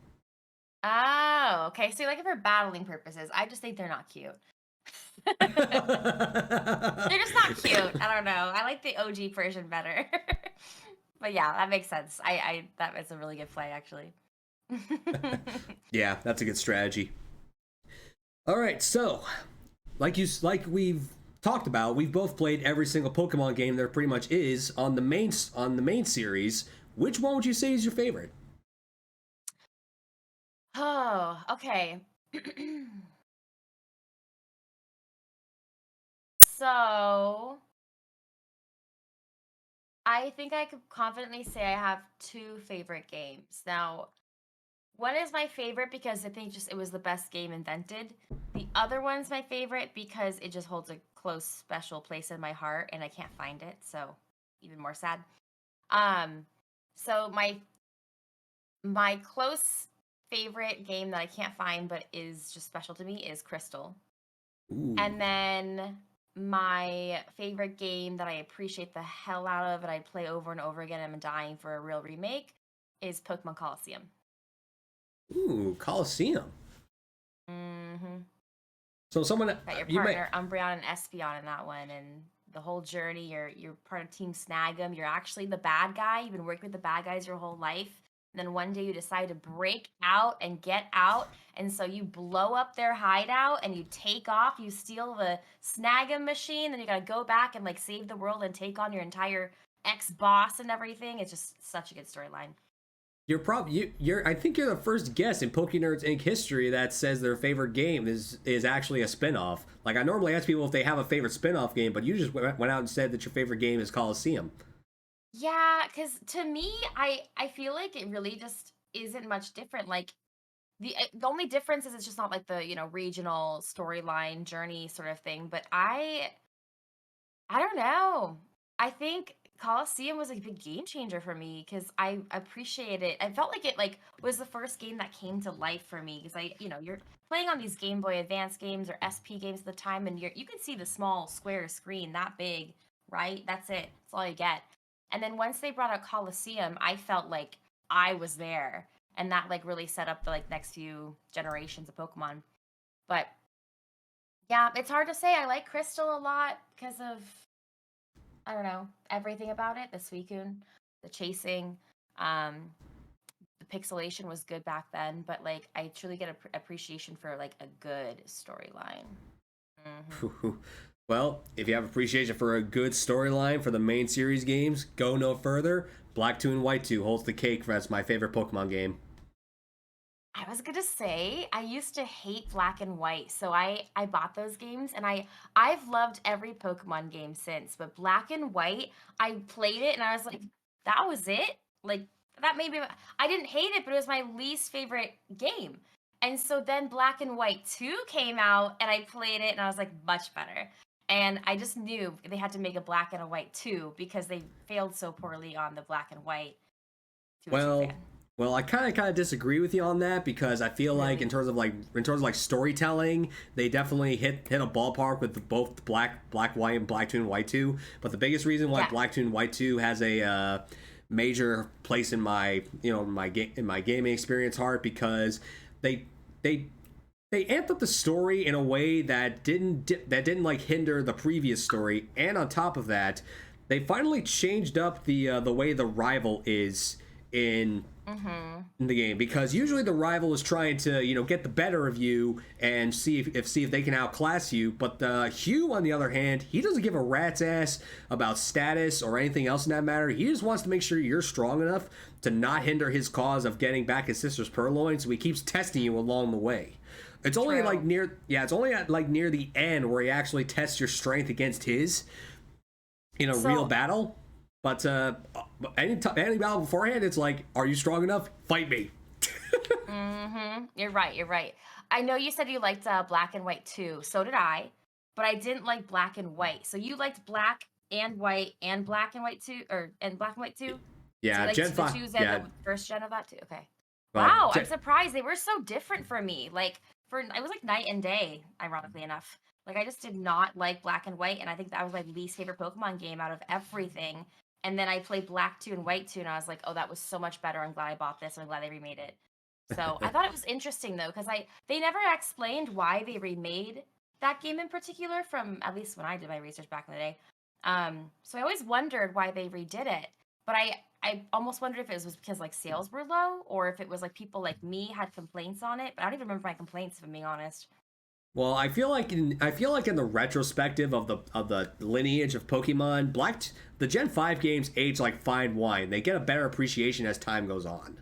A: Oh, okay. So, like, for battling purposes, I just think they're not cute. They're just not cute. I don't know. I like the OG version better. But yeah, that makes sense. That is a really good play, actually.
B: Yeah, that's a good strategy. All right, so like we've talked about, we've both played every single Pokemon game there pretty much is on the main series. Which one would you say is your favorite?
A: Oh, okay. So I think I could confidently say I have two favorite games. Now, one is my favorite because I think just it was the best game invented. The other one's my favorite because it just holds a close, special place in my heart, and I can't find it, so even more sad. Um, so my close favorite game that I can't find but is just special to me is Crystal.
B: Ooh.
A: And then my favorite game that I appreciate the hell out of and I play over and over again, I'm dying for a real remake, is Pokemon Coliseum.
B: Ooh, Coliseum.
A: Mm-hmm.
B: So someone
A: Got your
B: you may
A: partner Umbreon and Espeon in that one, and the whole journey. You're part of Team Snag'em. You're actually the bad guy. You've been working with the bad guys your whole life. And then one day you decide to break out and get out, and so you blow up their hideout and you take off. You steal the Snag'em machine. Then you gotta go back and like save the world and take on your entire ex boss and everything. It's just such a good storyline.
B: you're I think you're the first guest in PokeNERDS Inc. history that says their favorite game is actually a spin-off. Like I normally ask people if they have a favorite spin-off game, but you just went out and said that your favorite game is Coliseum.
A: Yeah, because to me, I feel like it really just isn't much different. Like the only difference is it's just not like the regional storyline journey sort of thing. But I don't know. I think Coliseum was a big game changer for me because I appreciate it. I felt like it like was the first game that came to life for me because you're playing on these Game Boy Advance games or SP games at the time, and you can see the small square screen that big, right? That's it. That's all you get. And then once they brought out Coliseum, I felt like I was there, and that like really set up the like next few generations of Pokemon. But yeah, it's hard to say. I like Crystal a lot because of I don't know, everything about it. The Suicune, the chasing, um, the pixelation was good back then, but like I truly get appreciation for like a good storyline. Hmm.
B: Well, if you have appreciation for a good storyline for the main series games, go no further. Black 2 and White 2 holds the cake as my favorite Pokemon game.
A: I was gonna say I used to hate Black and White, so I bought those games and I've loved every Pokemon game since. But Black and White, I played it and I was like, that was it. Like that made me. I didn't hate it, but it was my least favorite game. And so then Black and White 2 came out and I played it and I was like, much better. And I just knew they had to make a Black and a White 2 because they failed so poorly on the Black and White. Too much of a
B: Well,
A: fan.
B: I kind of disagree with you on that because I feel like
A: Really?
B: in terms of like storytelling, they definitely hit a ballpark with both Black White and Black 2 and White 2. But the biggest reason why
A: Yeah.
B: Black 2 and White 2 has a major place in my in my gaming experience heart because they they they amped up the story in a way that didn't like hinder the previous story, and on top of that, they finally changed up the way the rival is in
A: Mm-hmm.
B: the game because usually the rival is trying to get the better of you and see if they can outclass you. But Hugh, on the other hand, he doesn't give a rat's ass about status or anything else in that matter. He just wants to make sure you're strong enough to not hinder his cause of getting back his sister's purloin. So he keeps testing you along the way. It's only like
A: True.
B: it's only at like near the end where he actually tests your strength against his in a real
A: So,
B: battle. But any battle beforehand, it's like, are you strong enough? Fight me.
A: you're right. You're right. I know you said you liked Black and White too. So did I, but I didn't like Black and White. So you liked Black and White and Black and White too, or and Black and White too. So you
B: Yeah,
A: liked
B: Gen
A: the
B: 5.
A: twos and
B: Yeah,
A: the first gen of that too. Okay.
B: well,
A: Wow, I'm surprised they were so different for me. Like for it was like night and day, ironically enough. Like I just did not like Black and White, and I think that was my least favorite Pokemon game out of everything. And then I played Black 2 and White 2, and I was like, oh, that was so much better. I'm glad I bought this. I'm glad they remade it. So I thought it was interesting though, because they never explained why they remade that game in particular from at least when I did my research back in the day. So I always wondered why they redid it. But I almost wondered if it was because like sales were low or if it was like people like me had complaints on it. But I don't even remember my complaints if I'm being honest.
B: well, I feel like in the retrospective of the lineage of Pokemon, the Gen 5 games age like fine wine. They get a better appreciation as time goes on.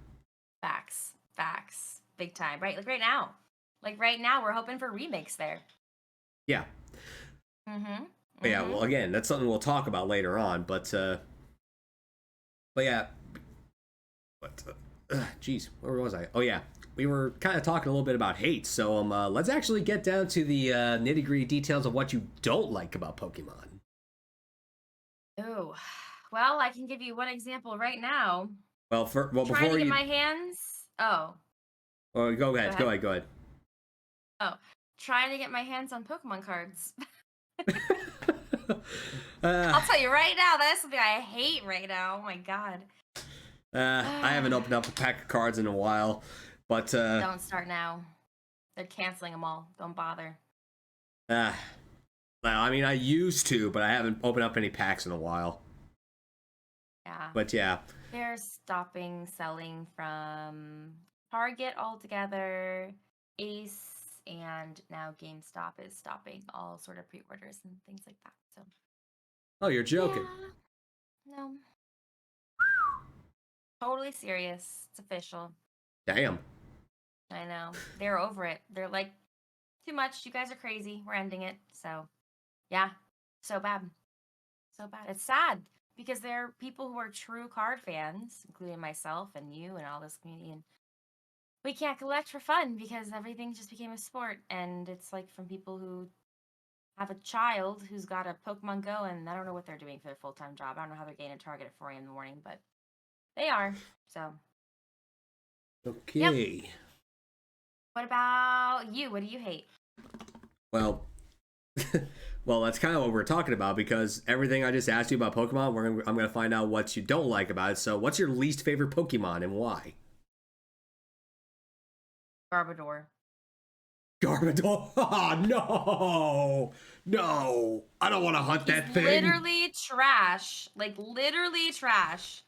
A: Facts. Facts. Big time. Right? Like right now. Like right now we're hoping for remakes there.
B: Yeah.
A: Mm-hmm.
B: But yeah, well,
A: Mm-hmm.
B: again, that's something we'll talk about later on. But But yeah, but geez, where was I? Oh yeah, we were kind of talking a little bit about hate. So let's actually get down to the nitty gritty details of what you don't like about Pokemon.
A: Oh, well, I can give you one example right now.
B: Well,
A: Trying to
B: before
A: get
B: you,
A: my hands. Oh,
B: oh,
A: go ahead.
B: go ahead.
A: Oh, trying to get my hands on Pokemon cards.
B: uh,
A: I'll tell you right now, that's something I hate right now. Oh my god.
B: I haven't opened up a pack of cards in a while, but
A: Don't start now. They're canceling them all. Don't bother.
B: well, I mean, I used to, but I haven't opened up any packs in a while.
A: Yeah.
B: But yeah.
A: They're stopping selling from Target altogether, Ace, and now GameStop is stopping all sort of pre-orders and things like that. So.
B: Oh, you're joking.
A: Yeah. No. Totally serious. It's official.
B: Damn.
A: I know. They're over it. They're like, too much. You guys are crazy. We're ending it. So, yeah. So bad. So bad. It's sad because there are people who are true card fans, including myself and you and all this community. And we can't collect for fun because everything just became a sport. And it's like from people who have a child who's got a Pokemon Go and I don't know what they're doing for their full-time job. I don't know how they're getting a Target at 4 a.m. in the morning, but they are. So.
B: Okay.
A: Yep. What about you? What do you hate?
B: Well, well, that's kind of what we're talking about because everything I just asked you about Pokemon, I'm gonna find out what you don't like about it. So, what's your least favorite Pokemon and why?
A: Garbodor.
B: Garbodor. Oh, no, I don't want to hunt that thing.
A: Literally trash. Like literally trash.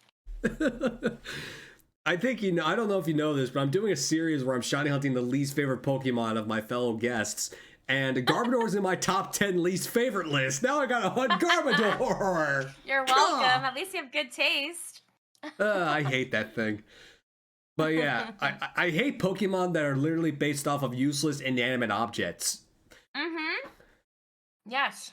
B: I think you know. I don't know if you know this, but I'm doing a series where I'm shiny hunting the least favorite Pokemon of my fellow guests, and Garbodor's in my top 10 least favorite list. Now I gotta hunt Garbodor.
A: You're welcome. At least you have good taste.
B: I hate that thing. But yeah, I hate Pokemon that are literally based off of useless inanimate objects.
A: Mm-hmm. Yes.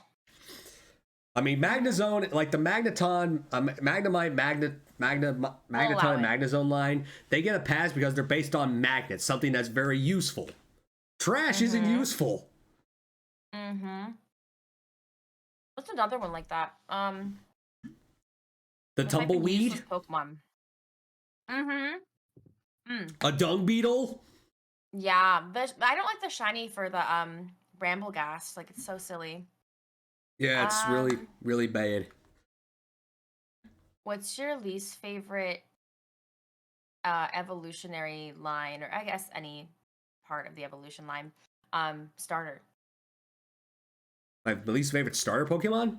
B: I mean, Magnezone, like the Magneton, Magnemite, Magneton, and Magnezone line, they get a pass because they're based on magnets, something that's very useful. Trash isn't useful.
A: Mm-hmm. What's another one like that?
B: The Tumbleweed?
A: Pokemon. Mm-hmm.
B: A Dung Beetle?
A: Yeah. I don't like the shiny for the Brambleghast. Like, it's so silly.
B: Yeah, it's really bad.
A: What's your least favorite evolutionary line, or I guess any part of the evolution line, starter?
B: My least favorite starter Pokemon?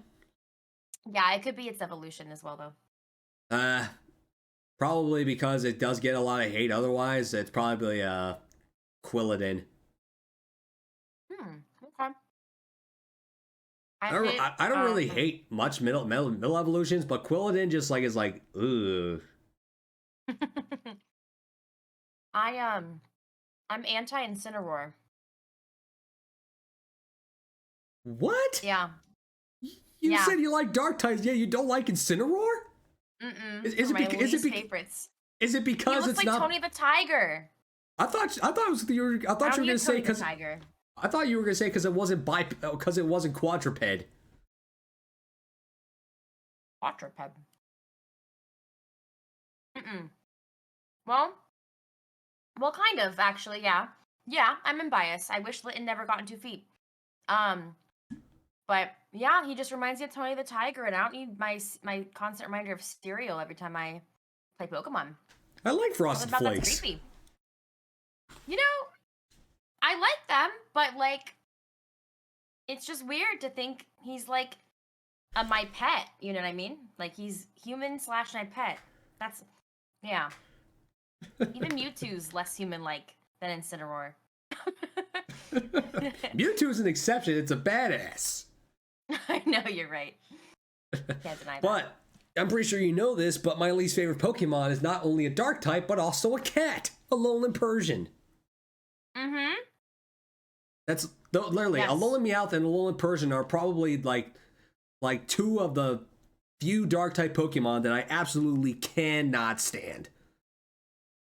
A: Yeah, it could be its evolution as well, though.
B: Probably because it does get a lot of hate. Otherwise, it's probably Quilladin.
A: Okay.
B: I don't really hate much middle evolutions, but Quilladin just like is like, ugh.
A: I'm anti-Incineroar.
B: What?
A: Yeah.
B: You said you like Dark types, yeah, you don't like Incineroar? Is it
A: favorites?
B: Is it because
A: he looks
B: it's
A: like
B: not
A: Tony the Tiger?
B: I thought you were gonna say because I thought you were gonna say because it wasn't quadruped.
A: Quadruped. Well, kind of actually, yeah. Yeah, I'm unbiased. I wish Litten never got 2 feet. But yeah, he just reminds me of Tony the Tiger, and I don't need my constant reminder of cereal every time I play Pokemon.
B: I like Frosted Flakes.
A: That's creepy. You know, I like them, but like, it's just weird to think he's like my pet. You know what I mean? Like he's human / my pet. That's yeah. Even Mewtwo's less human-like than Incineroar.
B: Mewtwo's an exception. It's a badass.
A: I know, you're right. Can't deny that.
B: But I'm pretty sure you know this, but my least favorite Pokemon is not only a dark type, but also a cat. A Alolan Persian.
A: Mm-hmm.
B: That's literally, yes. Alolan Meowth and Alolan Persian are probably like 2 of the few dark type Pokemon that I absolutely cannot stand.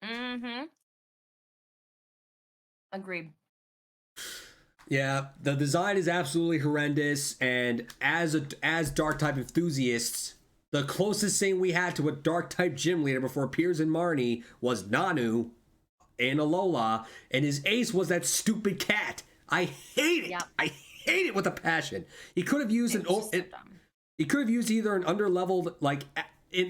A: Mm-hmm. Agreed.
B: Yeah, the design is absolutely horrendous, and as dark type enthusiasts, the closest thing we had to a dark type gym leader before Piers and Marnie was Nanu in Alola, and his ace was that stupid cat. I hate it.
A: Yep.
B: I hate it with a passion. He could have used
A: It's just so dumb.
B: he could have used either an underleveled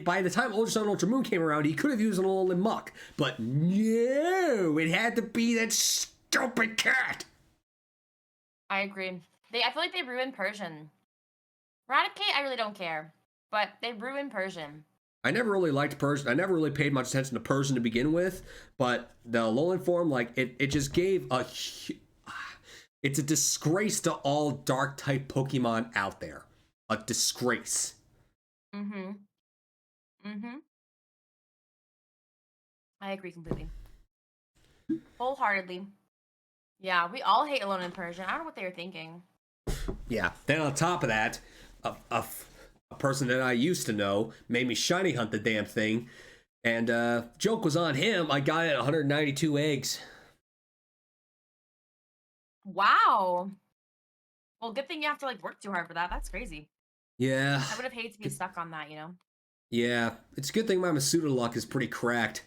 B: by the time Ultra Sun Ultra Moon came around, he could have used an Alolan Muck, but no, it had to be that stupid cat.
A: I agree. I feel like they ruined Persian. Raticate, I really don't care, but they ruined Persian.
B: I never really liked Persian. I never really paid much attention to Persian to begin with, but the Alolan form, like, it just gave it's a disgrace to all dark type Pokemon out there. A disgrace.
A: Mm-hmm. Mm-hmm. I agree completely. Wholeheartedly. Yeah, we all hate Alone in Persian. I don't know what they were thinking.
B: Yeah. Then on top of that, a person that I used to know made me shiny hunt the damn thing, and joke was on him. I got it at 192 eggs.
A: Wow. Well, good thing you have to like work too hard for that. That's crazy.
B: Yeah.
A: I would have hated to be stuck on that, you know?
B: Yeah. It's a good thing my Masuda luck is pretty cracked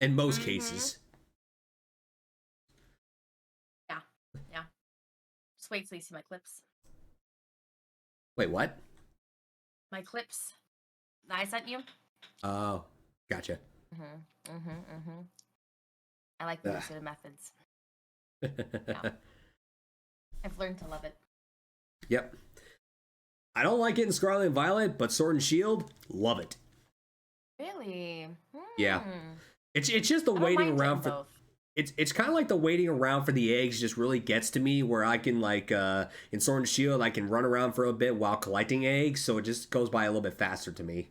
B: in most
A: Mm-hmm.
B: cases.
A: Yeah. Yeah. Just wait till you see my clips.
B: Wait, what?
A: My clips that I sent you.
B: Oh, gotcha.
A: Mm-hmm. Mm-hmm. Mm-hmm. I like the Masuda methods. Yeah. I've learned to love it.
B: Yep. I don't like it in Scarlet and Violet, but Sword and Shield, love it.
A: Really?
B: Yeah. It's just the
A: I don't
B: waiting
A: mind it
B: around
A: in
B: for
A: both.
B: it's kind of like the waiting around for the eggs just really gets to me, where I can like in Sword and Shield I can run around for a bit while collecting eggs, so it just goes by a little bit faster to me.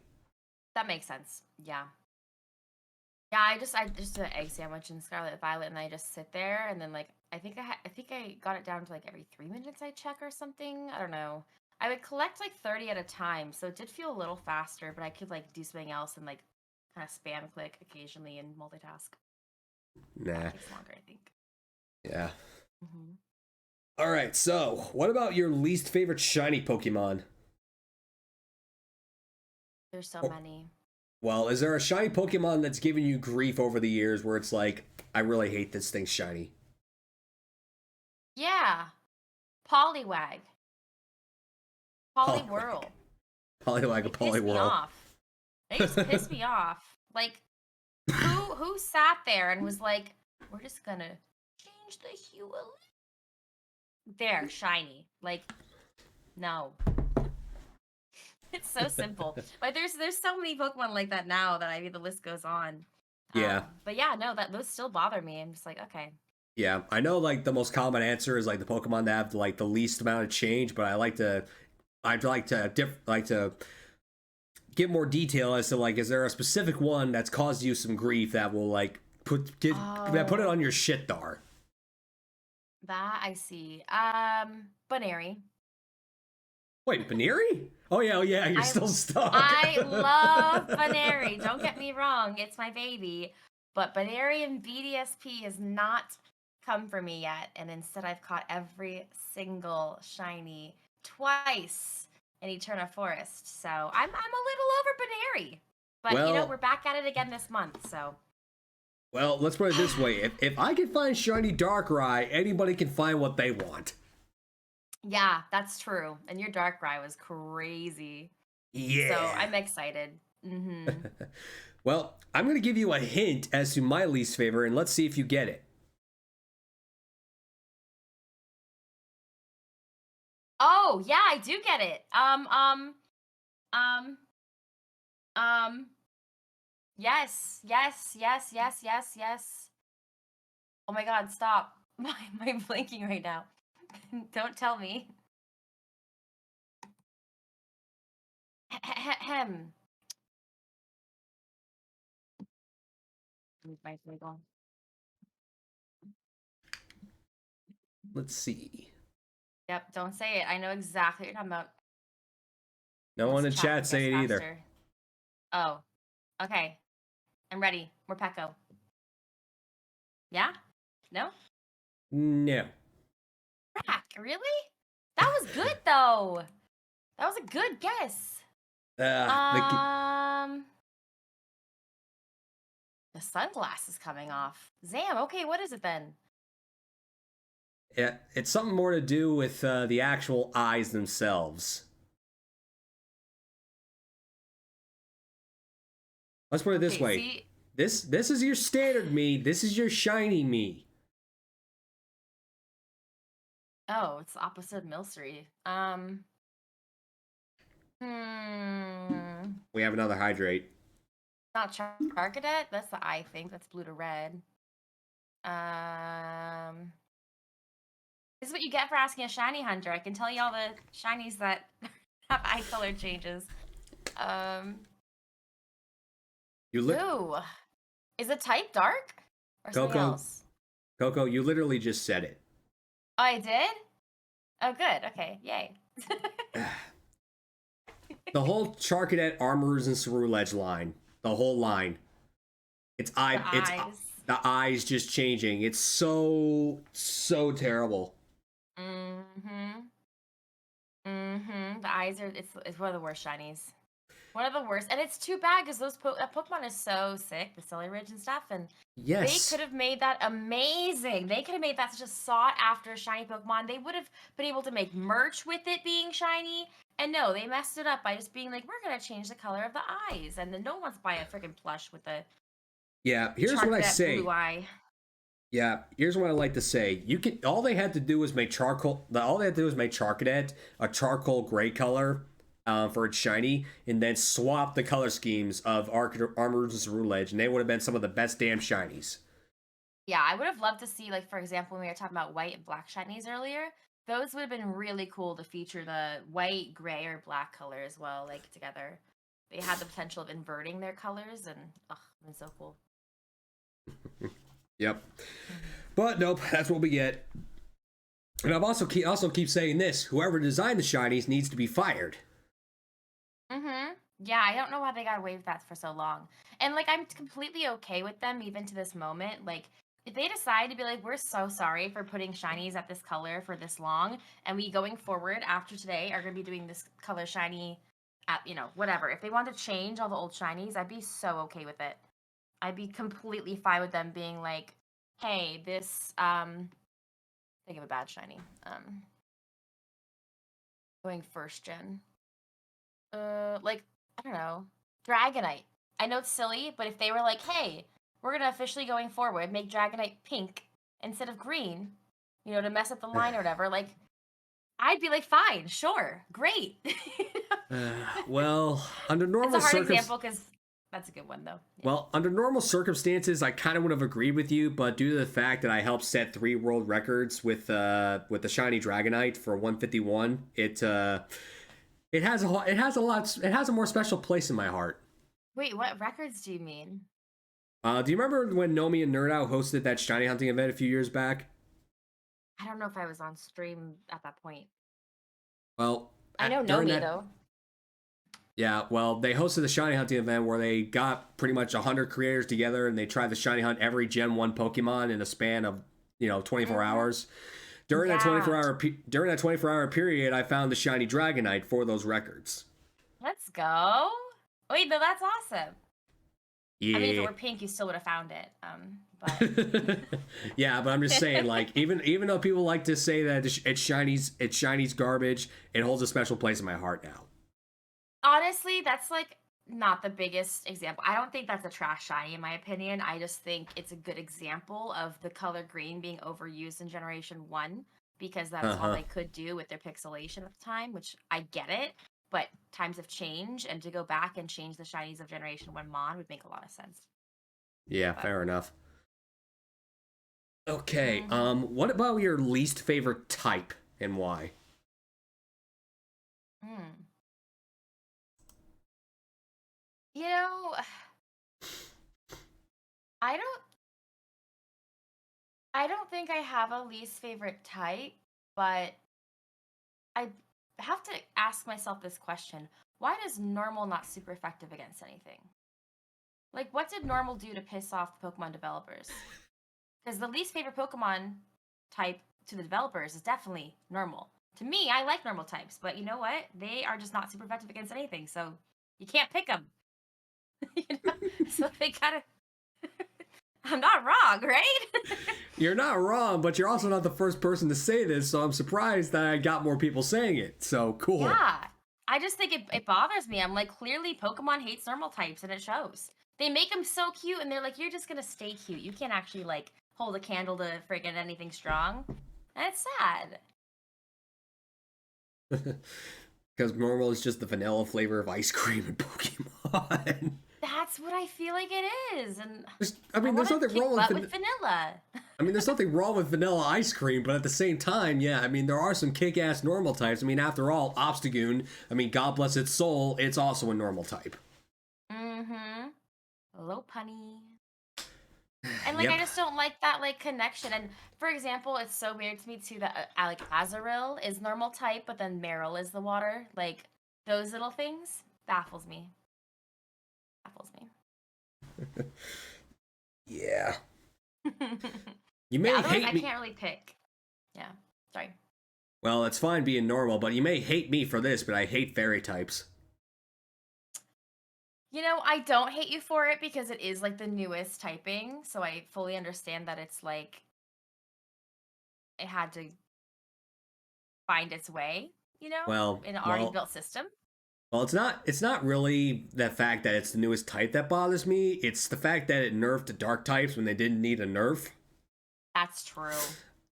A: That makes sense. Yeah. Yeah, I just did an egg sandwich in Scarlet Violet, and I just sit there, and then like I think I got it down to like every 3 minutes I check or something. I don't know. I would collect like 30 at a time, so it did feel a little faster, but I could like do something else and like kind of spam click occasionally and multitask.
B: Nah.
A: That takes longer, I think.
B: Yeah.
A: Mm-hmm.
B: All right. So, what about your least favorite shiny Pokemon?
A: There's so
B: Oh.
A: many.
B: Well, is there a shiny Pokemon that's given you grief over the years where it's like, I really hate this thing shiny?
A: Yeah, Poliwag, Poliwhirl.
B: Poliwag,
A: They
B: a
A: piss me
B: Poliwhirl.
A: off. They just piss me off. Like, who sat there and was like, we're just gonna change the hue a little. There, shiny. Like, no. It's so simple. But there's so many Pokemon like that now that I mean the list goes on.
B: Yeah.
A: But yeah, no, that those still bother me. I'm just like, okay.
B: Yeah, I know like the most common answer is like the Pokemon that have like the least amount of change, but I'd like to get more detail as to like, is there a specific one that's caused you some grief that will like put it on your shit dar?
A: That I see. Baneri.
B: Wait, Baneri? Oh yeah, you're still stuck.
A: I love Baneri. Don't get me wrong, it's my baby. But Baneri and BDSP has not come for me yet, and instead I've caught every single shiny twice in Eterna Forest. So I'm a little over Baneri. But you know,
B: Well-
A: we're back at it again this month, so
B: Well, let's put it this way: if I can find shiny Darkrai, anybody can find what they want.
A: yeah, that's true. And your Darkrai was crazy.
B: Yeah.
A: So I'm excited. Mm-hmm.
B: Well, I'm going to give you a hint as to my least favorite, and let's see if you get it.
A: Oh, yeah, I do get it. Um, yes, yes, yes, yes, yes, yes. Oh my God, stop. I'm blinking right now. Don't tell me. Ahem. Move my wig on.
B: Let's see.
A: Yep, don't say it. I know exactly what you're talking about.
B: No one in chat say it either.
A: Faster. Oh, okay. I'm ready. More Pecco. Yeah? No?
B: No.
A: Crack, really? That was good though. That was a good guess. The sunglasses coming off. Zam, okay, what is it then?
B: Yeah, it's something more to do with the actual eyes themselves. Let's put it this way.
A: See?
B: This is your standard me. This is your shiny me.
A: Oh, it's the opposite of Milcery.
B: We have another hydrate.
A: Not Charcadet. That's the eye thing. That's blue to red. This is what you get for asking a shiny hunter. I can tell you all the shinies that have eye color changes. Ooh. Is it type dark? Or something else?
B: Koko, you literally just said it.
A: Oh, I did? Oh, good. Okay. Yay.
B: The whole Charcadet Armorers and Ceruledge line. The whole line. It's the eyes just changing. It's so terrible.
A: The eyes are it's one of the worst shinies. One of the worst. And it's too bad because that Pokemon is so sick, the Ridge and stuff, and
B: yes,
A: they could have made that amazing. They could have made that such a sought after shiny Pokemon. They would have been able to make merch with it being shiny. And no, they messed it up by just being like, we're gonna change the color of the eyes. And then no one wants to buy a freaking plush with the
B: here's what I say.
A: Blue eye.
B: Yeah, here's what I like to say. All they had to do was make Charcadet a charcoal gray color for its shiny, and then swap the color schemes of Armorers and Ceruledge, and they would have been some of the best damn shinies.
A: Yeah, I would have loved to see, like, for example, when we were talking about white and black shinies earlier, those would have been really cool to feature the white, gray, or black color as well, like, together. They had the potential of inverting their colors, and, ugh, it's been so cool.
B: Yep. But nope, that's what we get. And I've also keep saying this: whoever designed the shinies needs to be fired.
A: Yeah, I don't know why they got away with that for so long. And like, I'm completely okay with them even to this moment. Like, if they decide to be like, we're so sorry for putting shinies at this color for this long, and we going forward after today are gonna be doing this color shiny at, whatever. If they want to change all the old shinies, I'd be so okay with it. I'd be completely fine with them being like, hey, this think of a bad shiny. Going first gen. Like, I don't know, Dragonite. I know it's silly, but if they were like, hey, we're gonna officially going forward make Dragonite pink instead of green, to mess up the line or whatever, like, I'd be like, fine, sure, great.
B: Well, under normal
A: it's a hard example because that's a good one though.
B: Yeah. Well, under normal circumstances, I kind of would have agreed with you, but due to the fact that I helped set 3 world records with the shiny Dragonite for 151, it has a more special place in my heart.
A: Wait, what records do you mean?
B: Do you remember when Nomi and NERDS hosted that shiny hunting event a few years back?
A: I don't know if I was on stream at that point.
B: Well,
A: I know Nomi though.
B: Yeah, well, they hosted the shiny hunting event where they got pretty much 100 creators together and they tried to shiny hunt every Gen 1 Pokemon in a span of, 24 hours. During that 24-hour period, I found the shiny Dragonite for those records.
A: Let's go. Wait, no, that's awesome.
B: Yeah.
A: I mean, if it were pink, you still would have found it. But
B: yeah, but I'm just saying, like, even though people like to say that it's shiny's garbage, it holds a special place in my heart now.
A: Honestly, that's like not the biggest example. I don't think that's a trash shiny in my opinion. I just think it's a good example of the color green being overused in Generation 1 because that's all they could do with their pixelation at the time, which I get it, but times have changed, and to go back and change the shinies of Generation 1 Mon would make a lot of sense.
B: Yeah, fair enough. Okay, what about your least favorite type and why?
A: I don't think I have a least favorite type, but I have to ask myself this question. why does normal not super effective against anything? Like, what did normal do to piss off the Pokemon developers? Because the least favorite Pokemon type to the developers is definitely normal. To me, I like normal types, but you know what? They are just not super effective against anything, so you can't pick them. You know? So they gotta. I'm not wrong, right?
B: You're not wrong, but you're also not the first person to say this, so I'm surprised that I got more people saying it. So cool.
A: Yeah. I just think it bothers me. I'm like, clearly Pokemon hates normal types, and it shows. They make them so cute, and they're like, you're just gonna stay cute. You can't actually, like, hold a candle to friggin' anything strong. And it's sad.
B: Because normal is just the vanilla flavor of ice cream in Pokemon.
A: That's what I feel like it is. And
B: I mean, there's nothing wrong
A: with vanilla.
B: I mean, there's nothing wrong with vanilla ice cream, but at the same time, yeah, I mean, there are some kick-ass normal types. I mean, after all, Obstagoon, I mean, God bless its soul, it's also a normal type.
A: Mm-hmm. Lopunny. And, like,
B: Yep.
A: I just don't like that, like, connection. And, for example, it's so weird to me, too, that, like, Azurill is normal type, but then Meryl is the water. Like, those little things baffles me. Baffles me.
B: Yeah. You may
A: Yeah, otherwise,
B: hate
A: I
B: me.
A: can't really pick. Yeah, sorry.
B: Well, it's fine being normal, but you may hate me for this, but I hate fairy types.
A: You know, I don't hate you for it because it is, like, the newest typing, so I fully understand that it's, like, it had to find its way, you know,
B: Well,
A: in an already
B: well,
A: built system.
B: well, it's not really the fact that it's the newest type that bothers me. It's the fact that it nerfed the dark types when they didn't need a nerf.
A: That's true.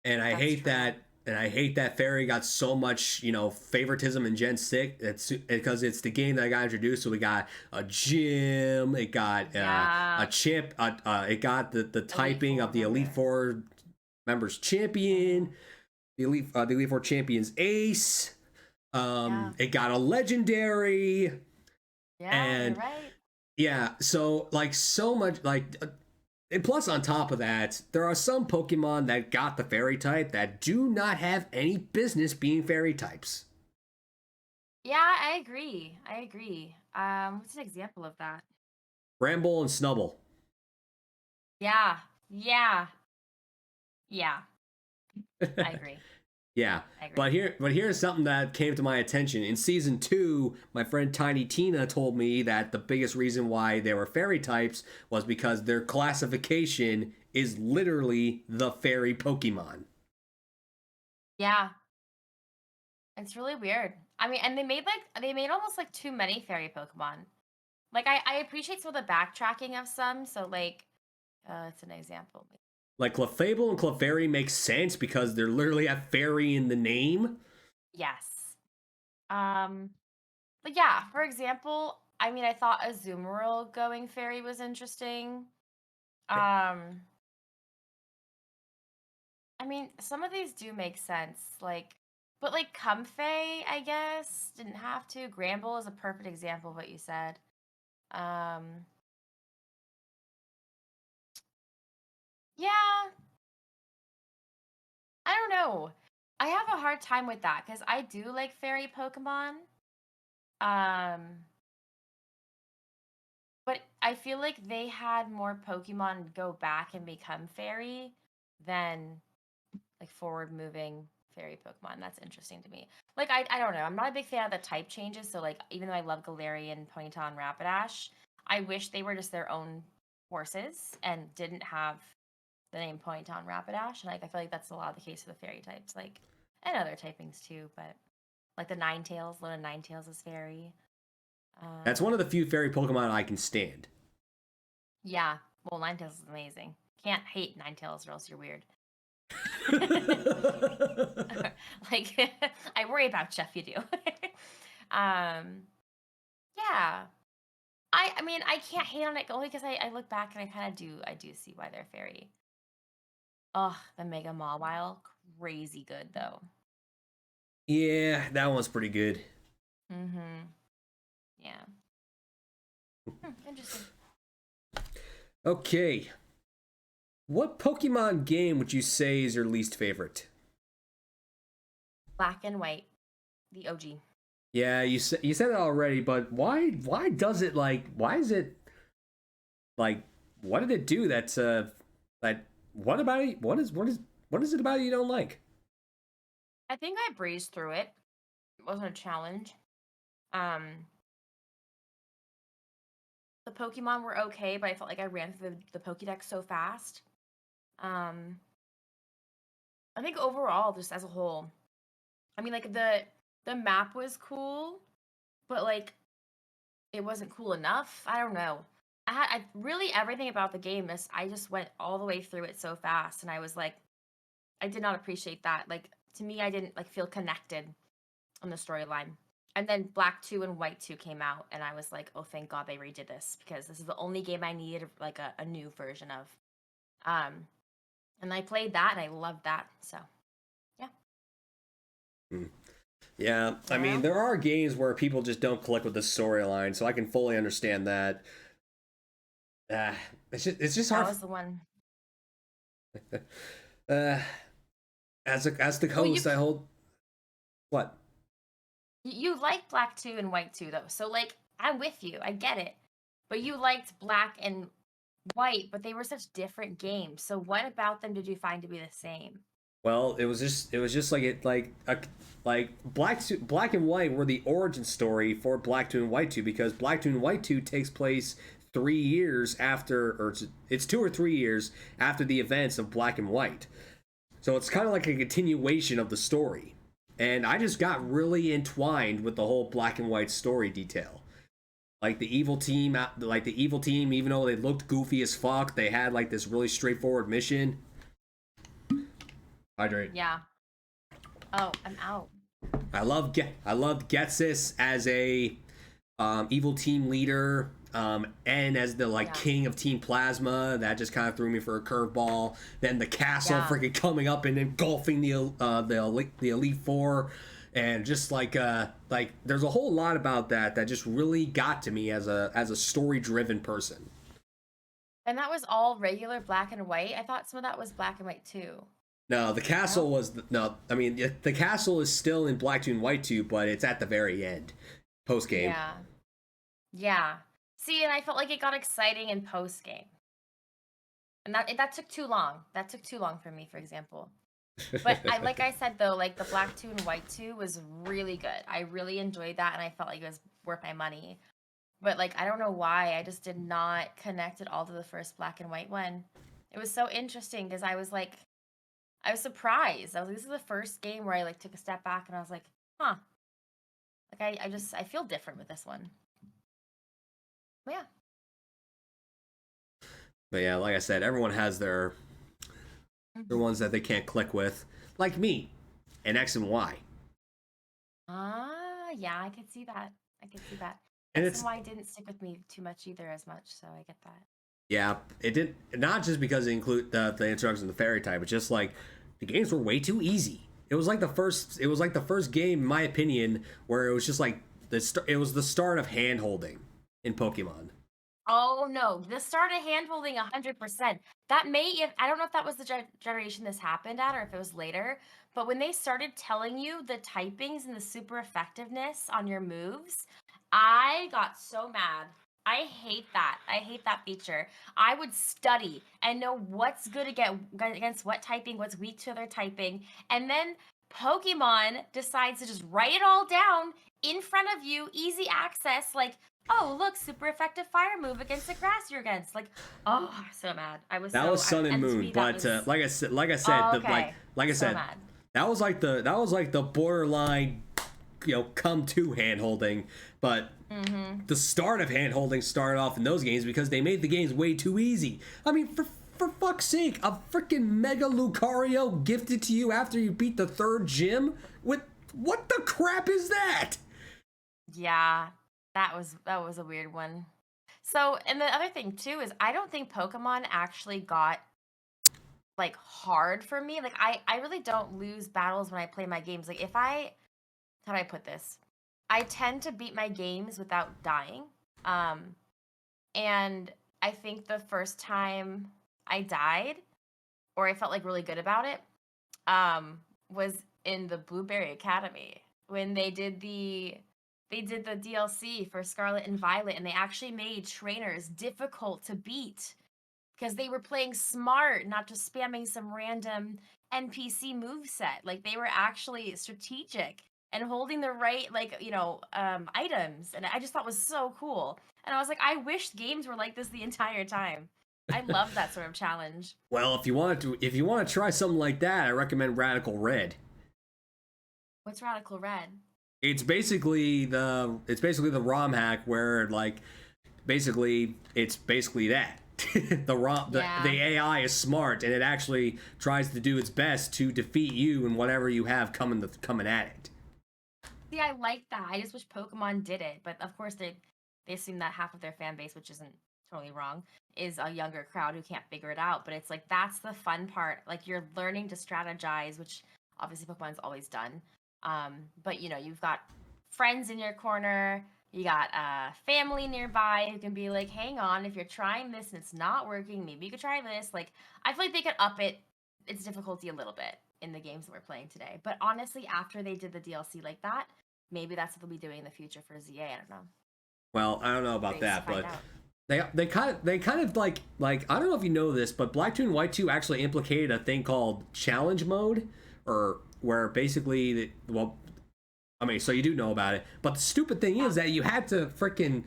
B: And I
A: That's
B: hate
A: true.
B: that. And I hate that Fairy got so much, favoritism in Gen 6. It's because it's the game that I got introduced. So we got a gym, it got
A: Yeah.
B: a chip, it got the typing
A: Four
B: of the Elite
A: member.
B: Four members champion, the Elite Four champions ace.
A: Yeah.
B: It got a legendary,
A: Yeah,
B: and
A: you're right.
B: yeah, so like so much like. And plus, on top of that, there are some Pokemon that got the fairy type that do not have any business being fairy types.
A: Yeah, I agree. I agree. What's an example of that?
B: Bramble and Snubble.
A: Yeah. Yeah. Yeah. I agree.
B: Yeah,
A: I agree.
B: but here's something that came to my attention in season 2. My friend Tiny Tina told me that the biggest reason why they were fairy types was because their classification is literally the fairy Pokemon.
A: Yeah. It's really weird. I mean, and they made almost like too many fairy Pokemon. Like I appreciate some of the backtracking of some, so like it's an example.
B: Like Clefable and Clefairy make sense because they're literally have fairy in the name.
A: Yes. Um but yeah, for example, I mean I thought Azumarill going fairy was interesting. Um I mean, some of these do make sense, like, but like Comfey, I guess, didn't have to. Gramble is a perfect example of what you said. Um, yeah, I don't know. I have a hard time with that because I do like fairy Pokemon. Um, but I feel like they had more Pokemon go back and become fairy than like forward moving fairy Pokemon. That's interesting to me. Like I don't know. I'm not a big fan of the type changes. So like even though I love Galarian, Ponyta, and Rapidash, I wish they were just their own horses and didn't have the name Ponyta and Rapidash. And like I feel like that's a lot of the case for the fairy types, like and other typings too. But like the Ninetales, Lona Ninetales is fairy.
B: That's one of the few fairy Pokemon I can stand.
A: Yeah. Well, Ninetales is amazing. Can't hate Ninetales or else you're weird. Like I worry about you if you do. Yeah. I mean I can't hate on it only because I look back and I do see why they're fairy. Oh, the Mega Mawile, crazy good though.
B: Yeah, that one's pretty good.
A: Mm-hmm. Yeah. Interesting.
B: Okay. What Pokemon game would you say is your least favorite?
A: Black and white, the OG.
B: Yeah, you said it already, but why does it like why is it like what did it do that's that what about it what is it about it you don't like?
A: I think I breezed through it. It wasn't a challenge. Um, the Pokemon were okay, but I felt like I ran through the Pokédex so fast. Um, I think overall, just as a whole, I mean, like the map was cool, but like it wasn't cool enough. I don't know. I really everything about the game is I just went all the way through it so fast, and I was like, I did not appreciate that. Like to me, I didn't like feel connected on the storyline. And then Black 2 and White 2 came out, and I was like, oh, thank God they redid this because this is the only game I needed like a new version of. Um, and I played that, and I loved that. So yeah,
B: Hmm. Yeah, I mean,
A: yeah,
B: there are games where people just don't click with the storyline, so I can fully understand that. Uh, it's just
A: that
B: hard.
A: was the one.
B: Uh, as the
A: Well, you
B: host, I hold what?
A: you like Black 2 and White 2 though, so like I'm with you. I get it, but you liked Black and White, but they were such different games. So what about them did you find to be the same?
B: Well, it was just like it like Black and White were the origin story for Black 2 and White 2 because Black 2 and White 2 takes place 3 years after, or it's 2 or 3 years after the events of Black and White. So it's kind of like a continuation of the story. And I just got really entwined with the whole Black and White story detail. Like the evil team, even though they looked goofy as fuck, they had like this really straightforward mission. Hydrate.
A: Yeah. Oh, I'm out.
B: I loved Getsis as a evil team leader, and as the like
A: Yeah.
B: king of Team Plasma. That just kind of threw me for a curveball. Then the castle
A: Yeah.
B: freaking coming up and engulfing the Elite Four, and just like there's a whole lot about that just really got to me as a story driven person.
A: And that was all regular black and white. I thought some of that was black and white too.
B: No, the castle
A: No?
B: was no. I mean, the castle is still in Black 2 and White 2, but it's at the very end, post game.
A: Yeah. Yeah. See, and I felt like it got exciting in post game. And that took too long. That took too long for me, for example. But I like I said though, like the black 2 and white 2 was really good. I really enjoyed that and I felt like it was worth my money. But like I don't know why, I just did not connect at all to the first black and white one. It was so interesting because I was surprised. I was like, this is the first game where I like took a step back and I was like, huh. Like I feel different with this one. But yeah.
B: But yeah, like I said, everyone has their ones that they can't click with, like me, and X and Y.
A: Ah, yeah, I could see that. I could see that.
B: And
A: X and
B: it's
A: Y didn't stick with me too much either as much, so I get that.
B: yeah, it did not just because it include the introduction of the fairy type, but just like the games were way too easy. It was like the first game, in my opinion, where it was just like it was the start of hand holding in Pokemon.
A: Oh no, this started handholding 100%. That may, if I don't know if that was the generation this happened at or if it was later, but when they started telling you the typings and the super effectiveness on your moves, I got so mad. I hate that. I hate that feature. I would study and know what's good against what typing, what's weak to other typing, and then Pokemon decides to just write it all down in front of you, easy access, like oh, look, super effective fire move against the grass you're against. Like, oh, so mad.
B: That was Sun and
A: and to
B: Moon,
A: me that
B: but
A: was
B: like I said,
A: oh, okay.
B: like I
A: So
B: said,
A: mad.
B: that was like the borderline, come to hand holding, but
A: Mm-hmm.
B: the start of hand holding started off in those games because they made the games way too easy. I mean, for fuck's sake, a freaking Mega Lucario gifted to you after you beat the third gym? With what the crap is that?
A: Yeah, that was a weird one. So, and the other thing too is I don't think Pokemon actually got like hard for me. Like I really don't lose battles when I play my games. Like if I how do I put this? I tend to beat my games without dying. Um and I think the first time I died or I felt like really good about it was in the Blueberry Academy when they did they did the DLC for Scarlet and Violet, and they actually made trainers difficult to beat because they were playing smart, not just spamming some random NPC moveset. Like they were actually strategic and holding the right, like, items. And I just thought was so cool. And I was like, I wish games were like this the entire time. I love that sort of challenge.
B: Well, if you want to try something like that, I recommend Radical Red.
A: What's Radical Red?
B: It's basically the ROM hack where like it's basically that. The AI is smart and it actually tries to do its best to defeat you and whatever you have coming at it.
A: See, I like that. I just wish Pokemon did it, but of course they assume that half of their fan base, which isn't totally wrong, is a younger crowd who can't figure it out. But it's like that's the fun part. Like you're learning to strategize, which obviously Pokemon's always done. But you've got friends in your corner, you got family nearby who can be like, hang on, if you're trying this and it's not working, maybe you could try this. Like I feel like they could up its difficulty a little bit in the games that we're playing today. But honestly, after they did the DLC like that, maybe that's what they'll be doing in the future for ZA. I don't know.
B: Well, I don't know about that, but
A: out.
B: they kind of like I don't know if you know this, but Black 2 and White 2 actually implicated a thing called challenge mode, or where basically so you do know about it, but the stupid thing is that you had to freaking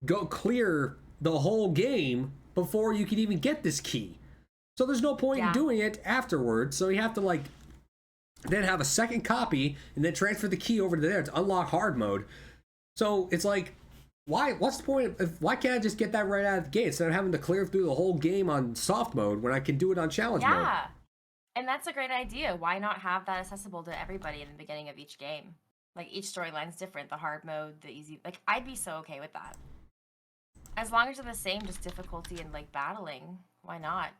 B: go clear the whole game before you could even get this key. So there's no point in doing it afterwards. So you have to then have a second copy and then transfer the key over to there to unlock hard mode. So it's like, what's the point why can't I just get that right out of the gate instead of having to clear through the whole game on soft mode when I can do it on challenge mode?
A: Yeah. And that's a great idea. Why not have that accessible to everybody in the beginning of each game? Like each storyline's different. The hard mode, the easy. Like I'd be so okay with that. As long as they're the same, just difficulty and like battling. Why not?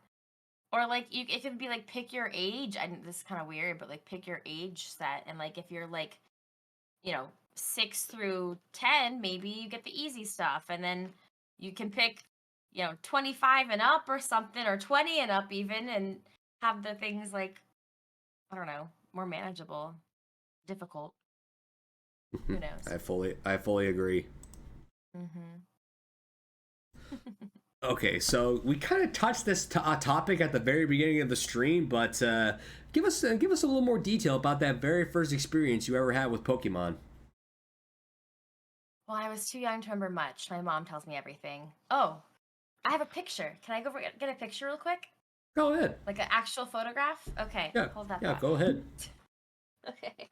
A: Or like it could be like pick your age. And this is kind of weird, but like pick your age set. And like if you're like, 6 through 10, maybe you get the easy stuff, and then you can pick 25 and up or something, or 20 and up even, and have the things like, I don't know, more manageable. Difficult. Who knows?
B: I fully agree. Okay, so we kind of touched this topic at the very beginning of the stream, but give us a little more detail about that very first experience you ever had with Pokemon.
A: Well, I was too young to remember much. My mom tells me everything. Oh, I have a picture. Can I go get a picture real quick?
B: Go ahead.
A: Like an actual photograph? Okay.
B: Yeah.
A: Hold that.
B: Yeah. Go ahead.
A: Okay.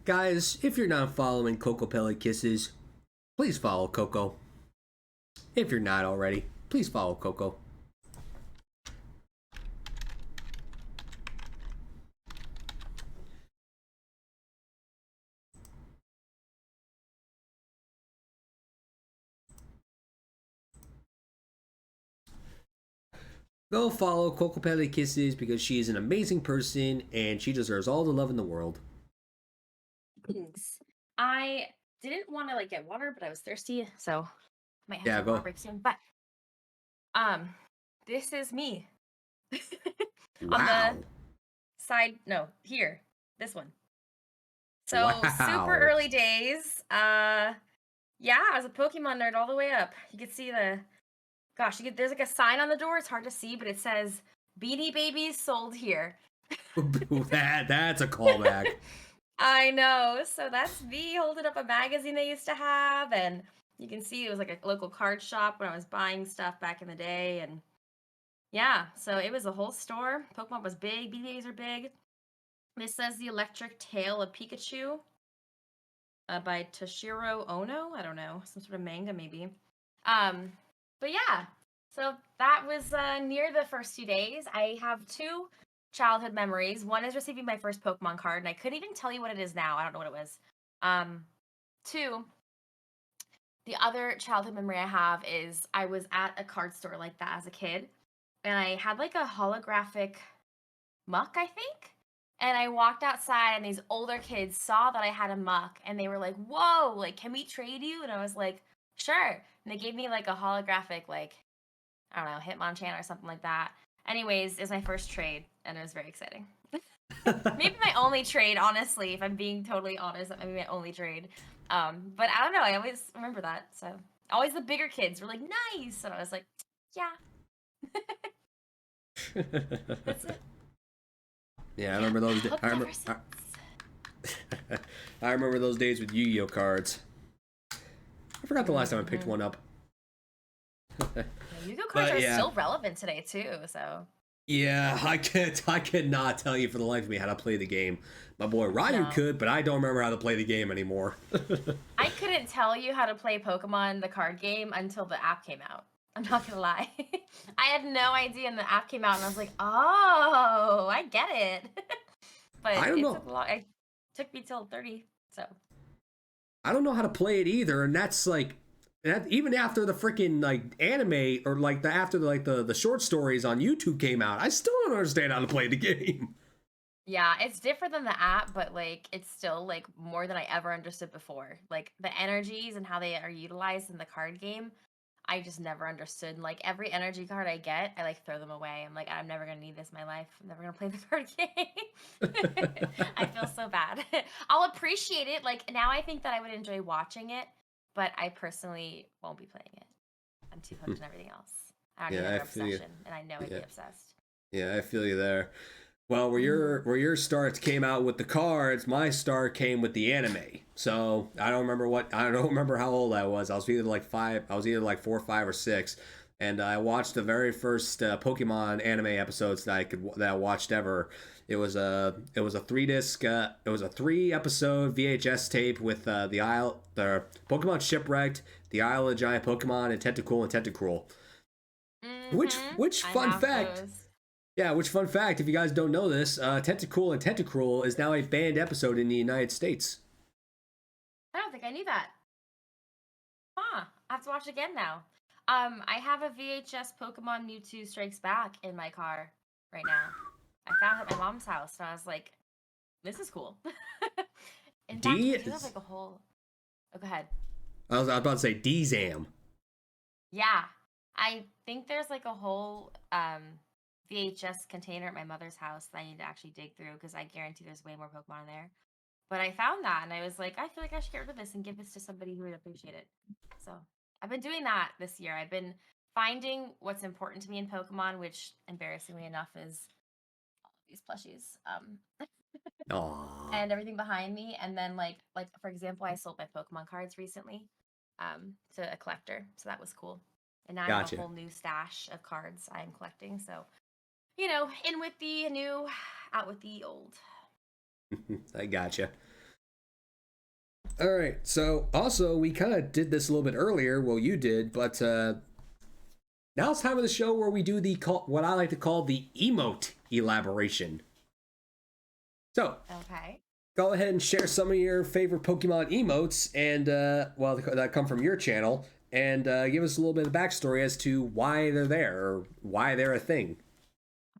B: Guys, if you're not following KokopelliKisses, please follow Koko. If you're not already, please follow Koko. Go follow KokopelliKisses because she is an amazing person and she deserves all the love in the world.
A: Thanks. I didn't want to get water, but I was thirsty, so I might have to go break soon. But this is me.
B: Wow.
A: On the side, no, here, this one. So super early days. Yeah, I was a Pokemon nerd all the way up. You can see there's like a sign on the door. It's hard to see, but it says Beanie Babies sold here.
B: That's a callback.
A: I know. So that's me holding up a magazine they used to have, and you can see it was like a local card shop when I was buying stuff back in the day, and yeah, so it was a whole store. Pokemon was big, BBAs are big. This says The Electric Tale of Pikachu by Toshiro Ono. I don't know, some sort of manga maybe. But yeah, so that was near the first few days. I have 2 childhood memories. One is receiving my first Pokemon card, and I couldn't even tell you what it is now. I don't know what it was. 2, the other childhood memory I have is I was at a card store like that as a kid, and I had like a holographic muck, I think. And I walked outside, and these older kids saw that I had a muck, and they were like, "Whoa, like, can we trade you?" And I was like, "Sure." And they gave me like a holographic I don't know, Hitmonchan or something like that. Anyways, it was my first trade, and it was very exciting. Maybe my only trade, honestly, if I'm being totally honest, that might be my only trade. But I don't know, I always remember that. So always the bigger kids were like, nice. And I was like, yeah. That's it.
B: Yeah, I remember those days. I remember those days with Yu-Gi-Oh cards. I forgot the last time I picked one up.
A: Yu-Gi-Oh cards are still relevant today too, so.
B: Yeah, I cannot tell you for the life of me how to play the game. My boy Ryu could, but I don't remember how to play the game anymore.
A: I couldn't tell you how to play Pokemon the card game until the app came out. I'm not gonna lie. I had no idea, and the app came out, and I was like, "Oh, I get it." But
B: I don't know.
A: It took me till 30, so.
B: I don't know how to play it either, and that's like, even after the freaking like anime or like the short stories on YouTube came out, I still don't understand how to play the game.
A: Yeah, it's different than the app, but like it's still like more than I ever understood before. Like the energies and how they are utilized in the card game, I just never understood. Like every energy card I get, I like throw them away. I'm like, I'm never gonna need this in my life. I'm never gonna play the card game. I feel so bad. I'll appreciate it. Like now I think that I would enjoy watching it, but I personally won't be playing it. I'm too hooked on everything else. I don't need another obsession, and I know I'd be obsessed.
B: Yeah, I feel you there. Well, where your starts came out with the cards, my start came with the anime. So I don't remember how old I was. I was either like 4, 5, or 6, and I watched the very first Pokemon anime episodes that I watched ever. It was a 3-episode VHS tape with the Pokemon Shipwrecked, the Isle of Giant Pokemon, and Tentacruel. Which fun fact?
A: Those.
B: Yeah, which fun fact, if you guys don't know this, Tentacruel is now a banned episode in the United States.
A: I don't think I knew that. Huh. I have to watch it again now. I have a VHS Pokemon Mewtwo Strikes Back in my car right now. I found it at my mom's house, and I was like, this is cool. In fact, we do have like a whole... Oh, go ahead.
B: I was about to say DZAM.
A: Yeah. I think there's like a whole... VHS container at my mother's house that I need to actually dig through because I guarantee there's way more Pokemon in there. But I found that and I was like, I feel like I should get rid of this and give this to somebody who would appreciate it. So I've been doing that this year. I've been finding what's important to me in Pokemon, which embarrassingly enough is all of these plushies. And everything behind me. And then like for example, I sold my Pokemon cards recently to a collector. So that was cool. And now I have a whole new stash of cards I'm collecting. So you know, in with the new, out with the old.
B: I gotcha. All right. So also, we kind of did this a little bit earlier. Well, you did, but now it's time of the show where we do what I like to call the emote elaboration. So,
A: okay,
B: go ahead and share some of your favorite Pokemon emotes, and that come from your channel, and give us a little bit of backstory as to why they're there or why they're a thing.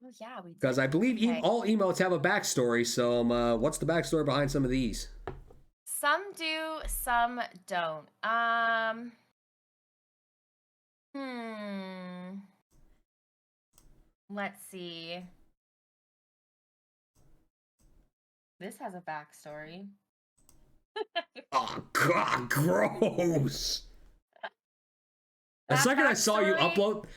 A: Oh, yeah, we did.
B: Because I believe all emotes have a backstory, so what's the backstory behind some of these?
A: Some do, some don't. Let's see. This has a backstory.
B: Oh, God, gross. The second I saw you upload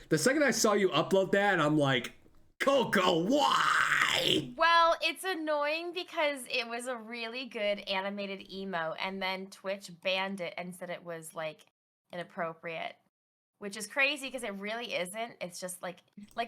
B: that, I'm like, Koko, why?
A: Well, it's annoying because it was a really good animated emo, and then Twitch banned it and said it was like inappropriate, which is crazy because it really isn't. It's just like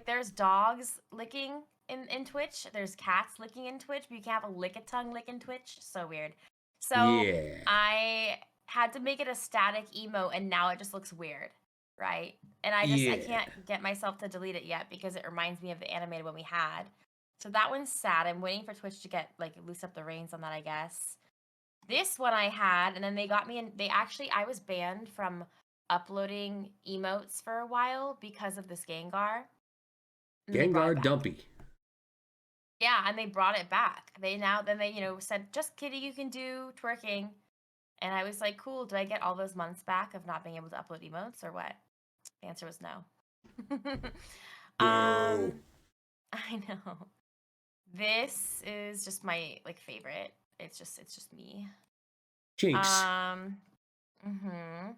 A: there's dogs licking in Twitch, there's cats licking in Twitch, but you can't have a lick-a-tongue lick in Twitch. So weird. So yeah. I had to make it a static emo, and now it just looks weird. Right? And I can't get myself to delete it yet because it reminds me of the animated one we had. So that one's sad. I'm waiting for Twitch to get loose up the reins on that, I guess. This one I had, and then they got me and I was banned from uploading emotes for a while because of this Gengar.
B: Gengar Dumpy.
A: Yeah, and they brought it back. They said, just kidding, you can do twerking. And I was like, cool, do I get all those months back of not being able to upload emotes or what? The answer was no.
B: Boo.
A: I know. This is just my like favorite. It's just me.
B: Jinx.
A: Um, mhm.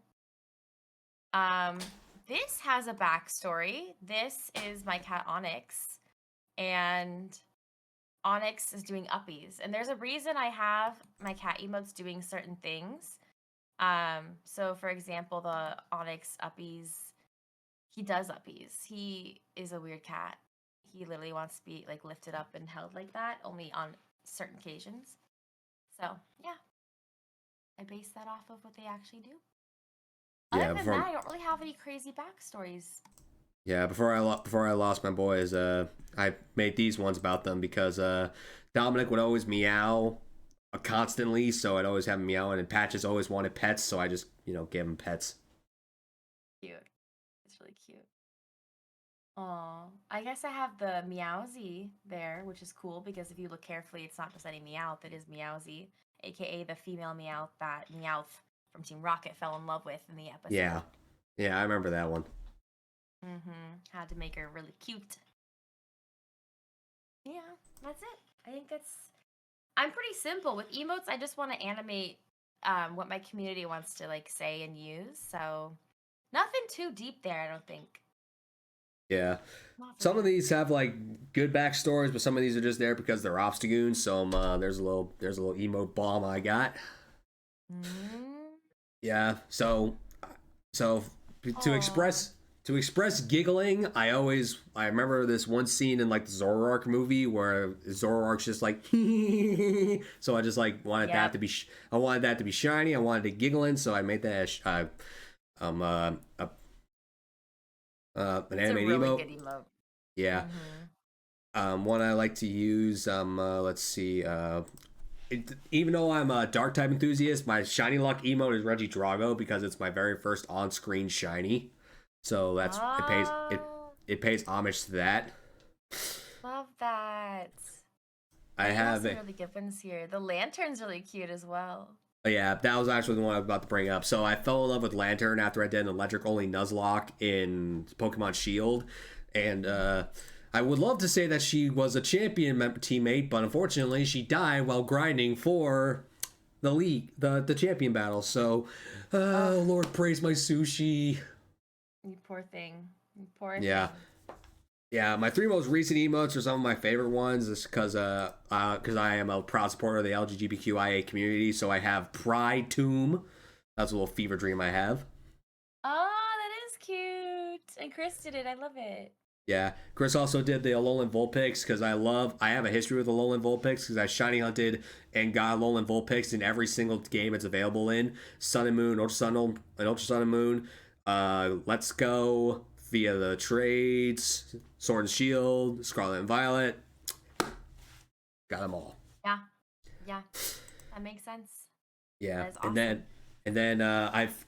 A: Um, this has a backstory. This is my cat Onyx, and Onyx is doing uppies. And there's a reason I have my cat emotes doing certain things. So for example, the Onyx uppies, he does uppies. He is a weird cat. He literally wants to be like lifted up and held like that, only on certain occasions. So yeah, I base that off of what they actually do. Other
B: Yeah,
A: than that, I don't really have any crazy backstories.
B: before I lost my boys, I made these ones about them because Dominic would always meow constantly, so I'd always have him meowing, and Patches always wanted pets, so I just gave him pets.
A: Cute. It's really cute. Oh, I guess I have the Meowsy there, which is cool because if you look carefully, it's not just any Meowth, it is Meowsy, aka the female Meowth that Meowth from Team Rocket fell in love with in the
B: Yeah,
A: episode.
B: yeah, I remember that one.
A: Had to make her really cute. Yeah, that's it. I think I'm pretty simple with emotes. I just want to animate what my community wants to like say and use. So nothing too deep there, I don't think.
B: Yeah.
A: Not for
B: Some of
A: me.
B: these have like good backstories, but some of these are just there because they're obstagoons. So there's a little emote bomb I got.
A: Mm.
B: Yeah. So to
A: Oh,
B: express giggling, I remember this one scene in like the Zoroark movie where Zoroark's just like so I just like wanted that
A: yep.
B: to be I wanted that to be shiny. I wanted it giggling, so I made that um uh, uh, an
A: It's a
B: animated
A: really
B: emote.
A: good emote.
B: Yeah.
A: Mm-hmm.
B: One I like to use. Let's see. Even though I'm a dark type enthusiast, my shiny luck emote is Reggie Drago because it's my very first on-screen shiny. So
A: Oh,
B: it pays homage to that.
A: love that.
B: I
A: Yeah, you have
B: have
A: some
B: it.
A: really good ones here. The lantern's really cute as well.
B: Yeah, that was actually the one I was about to bring up. So I fell in love with Lantern after I did an electric only Nuzlocke in Pokemon Shield, and I would love to say that she was a champion teammate, but unfortunately she died while grinding for the league, the champion battle. So,
A: Oh,
B: Lord praise my sushi.
A: you poor thing. You poor
B: Yeah,
A: thing.
B: yeah. My three most recent emotes are some of my favorite ones, just because I am a proud supporter of the LGBTQIA community. So I have Pride Tomb. That's a little fever dream I have.
A: Oh, that is cute. And Chris did it. I love it.
B: Yeah, Chris also did the Alolan Vulpix because I have a history with Alolan Vulpix because I shiny hunted and got Alolan Vulpix in every single game it's available in Sun and Moon, Ultra Sun and Moon. Let's Go via the trades, Sword and Shield, Scarlet and Violet. Got them all.
A: Yeah. Yeah. That makes sense.
B: Yeah,
A: That is
B: and
A: awesome.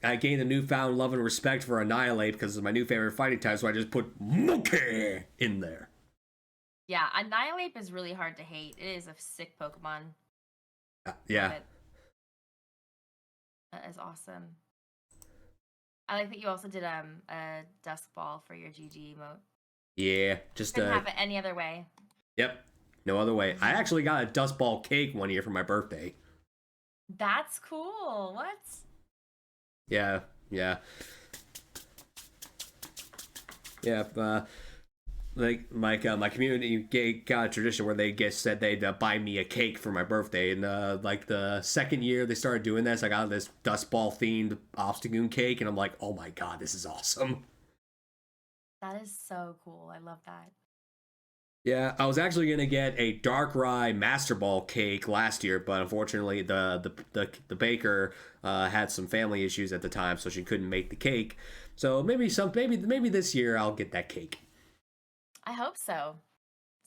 B: I gained a newfound love and respect for Annihilate because it's my new favorite fighting type. So I just put Poké in there.
A: Yeah, Annihilate is really hard to hate. It is a sick Pokemon. Love
B: Yeah,
A: it. That is awesome. I like that you also did a dusk ball for your GG emote.
B: yeah. Just
A: Couldn't have it any other way.
B: Yep. No other way. I
A: Mhm.
B: actually got a dust ball cake one year for my birthday.
A: That's cool. What?
B: Yeah, yeah, yeah. My community got a tradition where they said they'd buy me a cake for my birthday, and like the second year they started doing this, I got this dust ball themed Obstagoon cake, and I'm like, oh my god, this is awesome.
A: That is so cool. I love that.
B: Yeah, I was actually gonna get a Darkrai Master Ball cake last year, but unfortunately the baker had some family issues at the time, so she couldn't make the cake. So maybe this year I'll get that cake.
A: I hope so.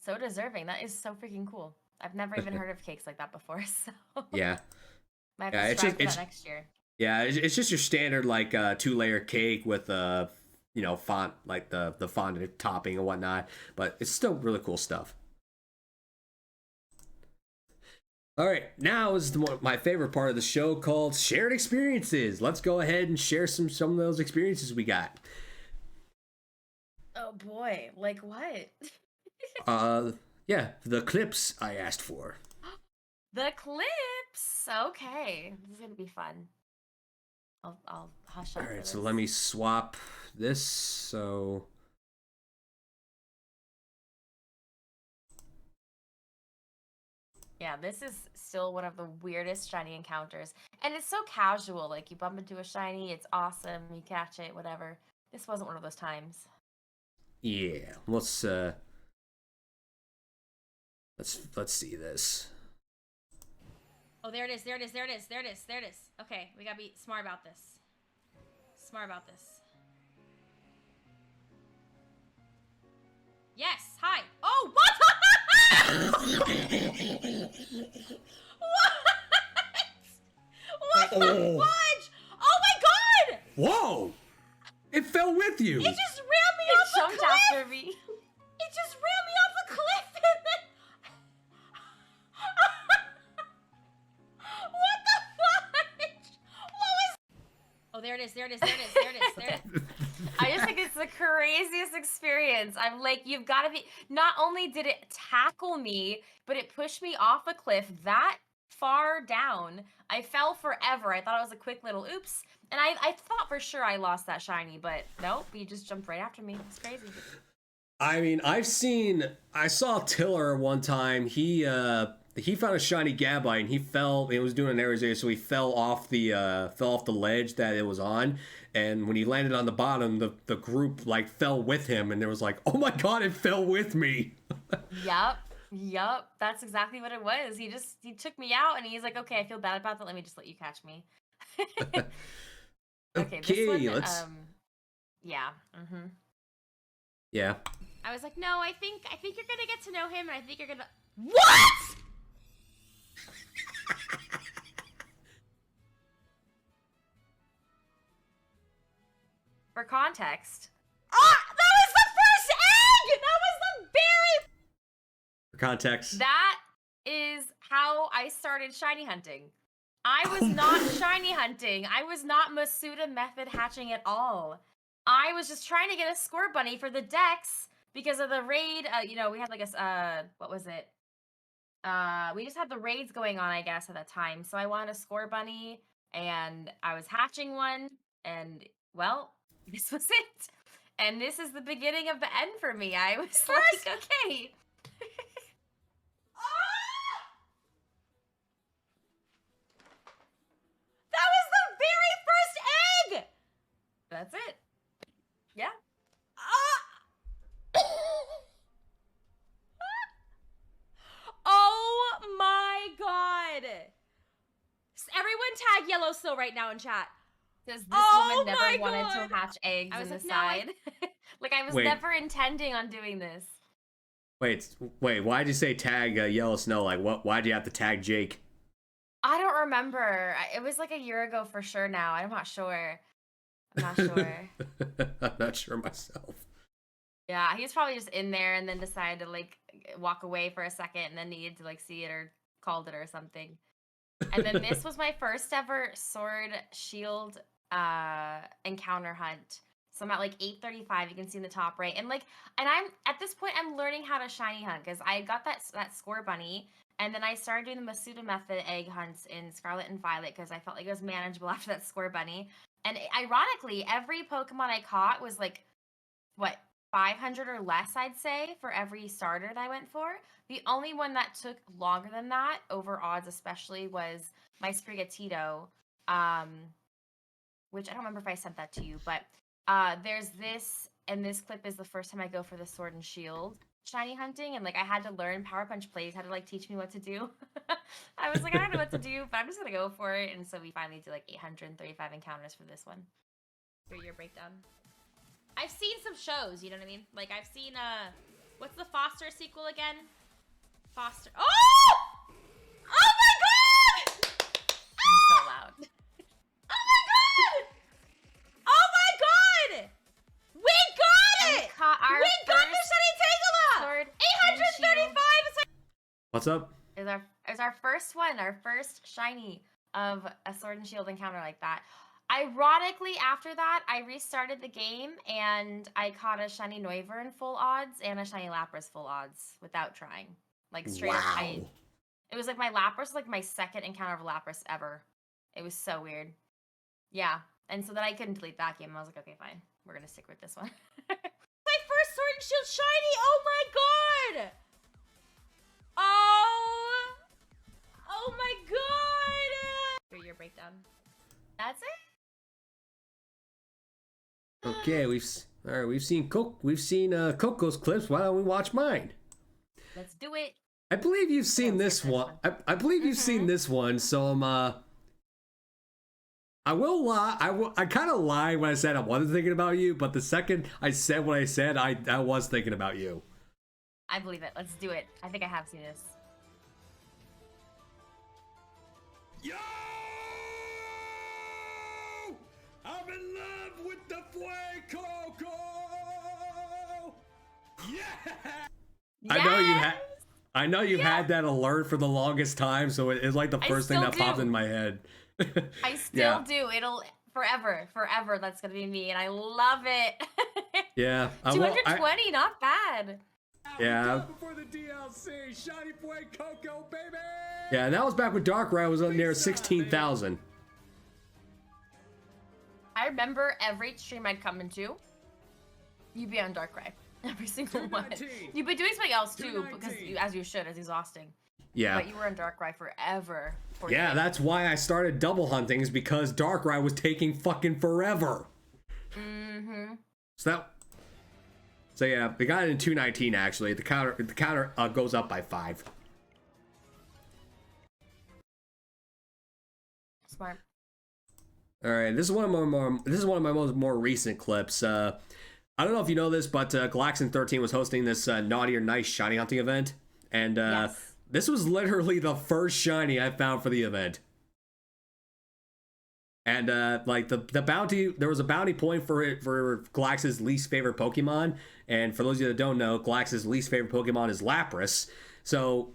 A: So deserving. That is so freaking cool. I've never even heard of cakes like that before, so
B: Yeah,
A: might have to
B: yeah.
A: strive for that next year.
B: It's just your standard like two-layer cake with font like the fondant topping and whatnot, but it's still really cool stuff. All right, now is my favorite part of the show called shared experiences. Let's go ahead and share some of those experiences we got.
A: boy, like what?
B: Yeah, the clips I asked for.
A: The clips. Okay, this is gonna be fun. I'll hush up
B: All
A: for
B: right,
A: this.
B: so let me swap this. So
A: yeah, this is still one of the weirdest shiny encounters, and it's so casual. Like you bump into a shiny, it's awesome. You catch it, whatever. This wasn't one of those times.
B: yeah, let's see this.
A: Oh, there it is. There it is. There it is. There it is. There it is. Okay, we gotta be smart about this. Smart about this. Yes. Hi. Oh, what? What? What the fudge? Oh my god!
B: Whoa! It fell with you.
A: It just ran me off the cliff. After me. It just ran me off the cliff and then. What the fudge? What was? Oh, there it is. There it is. There it is. There it is. There it is. I just think it's the craziest experience. I'm like, you've got to be. Not only did it tackle me, but it pushed me off a cliff that far down. I fell forever. I thought it was a quick little oops. And I thought for sure I lost that shiny, but nope, you just jumped right after me. It's crazy.
B: I mean, I saw Tiller one time. He found a shiny Gabite and he fell. It was doing an area, so he fell off the ledge that it was on. And when he landed on the bottom, the group like fell with him, and there was like, oh my god, it fell with me.
A: Yup. That's exactly what it was. He took me out, and he's like, okay, I feel bad about that. Let me just let you catch me. Okay, this one,
B: let's.
A: Yeah.
B: Yeah.
A: I was like, no, I think you're gonna get to know him, and I think you're gonna. What? For context. Ah, that was the first egg. That was the very.
B: For context.
A: That is how I started shiny hunting. I was not shiny hunting. I was not Masuda method hatching at all. I was just trying to get a score bunny for the decks because of the raid. We had like a what was it? We just had the raids going on, I guess, at that time. So I wanted a score bunny, and I was hatching one, and well, this was it. And this is the beginning of the end for me. I was like, okay. That was the very first egg! That's it. Yeah. Oh my god. Everyone tag yellow still right now in chat. Because this woman never wanted to hatch eggs in the side. Like, I was never intending on doing this.
B: Wait, why'd you say tag Yellow Snow? Like, why'd you have to tag Jake?
A: I don't remember. It was like a year ago for sure now. I'm not sure. I'm
B: not sure myself.
A: Yeah, he was probably just in there and then decided to like walk away for a second and then needed to like see it or called it or something. And then this was my first ever sword shield encounter hunt. So I'm at like 835, you can see in the top right. And I'm at this point I'm learning how to shiny hunt because I got that score bunny, and then I started doing the Masuda method egg hunts in Scarlet and Violet because I felt like it was manageable after that score bunny. And ironically, every Pokemon I caught was like, what, 500 or less, I'd say, for every starter that I went for. The only one that took longer than that, over odds especially, was my Sprigatito, which I don't remember if I sent that to you, but there's this, and this clip is the first time I go for the Sword and Shield shiny hunting, and like I had to learn Power Punch plays, had to like teach me what to do. I was like, I don't know what to do, but I'm just gonna go for it. And so we finally did like 835 encounters for this one. Here's your breakdown. I've seen some shows, you know what I mean? Like I've seen what's the Foster sequel again? Foster. Oh! Oh my god! I'm so loud. Oh my god! Oh my god! We got it! We got the shiny Tangela! 835!
B: What's up?
A: Is our first one, our first shiny of a Sword and Shield encounter like that. Ironically, after that, I restarted the game and I caught a shiny Noivern in full odds and a shiny Lapras full odds without trying. Like straight up,
B: Wow.
A: it was like my Lapras, like my second encounter of Lapras ever. It was so weird. Yeah, and so then I couldn't delete that game. I was like, okay, fine, we're gonna stick with this one. My first Sword and Shield shiny. Oh my god. Oh my god. Your breakdown. That's it.
B: Okay, we've seen Coco's clips. Why don't we watch mine?
A: Let's do it.
B: I believe you've seen this one. I believe you've seen this one. So I will lie. I kind of lied when I said I wasn't thinking about you, but the second I said what I said, I was thinking about you.
A: I believe it. Let's do it. I think I have seen this.
B: Yo! I'm in love with the Koko! Yeah!
A: Yes!
B: I know you had that alert for the longest time, so it's like the first thing that popped in my head.
A: I still do. It'll forever. That's gonna be me, and I love it.
B: Yeah.
A: 220, not bad.
B: Yeah.
C: Before the DLC, shiny boy Koko, baby.
B: Yeah, that was back when Darkrai was up near 16,000.
A: I remember every stream I'd come into, you'd be on Darkrai. Every single one. You've been doing something else too, because as you should, it's exhausting.
B: Yeah.
A: But you were on Darkrai forever.
B: Yeah, that's why I started double hunting, is because Darkrai was taking fucking forever.
A: Mm-hmm.
B: So yeah, we got it in 219 actually. The counter goes up by 5.
A: Smart.
B: All right, this is one of my more recent clips. I don't know if you know this, but Galaxin 13 was hosting this Naughty or Nice shiny hunting event, and
A: Yes.
B: this was literally the first shiny I found for the event. And like the bounty, there was a bounty point for it for Galax's least favorite Pokemon. And for those of you that don't know, Galax's least favorite Pokemon is Lapras. So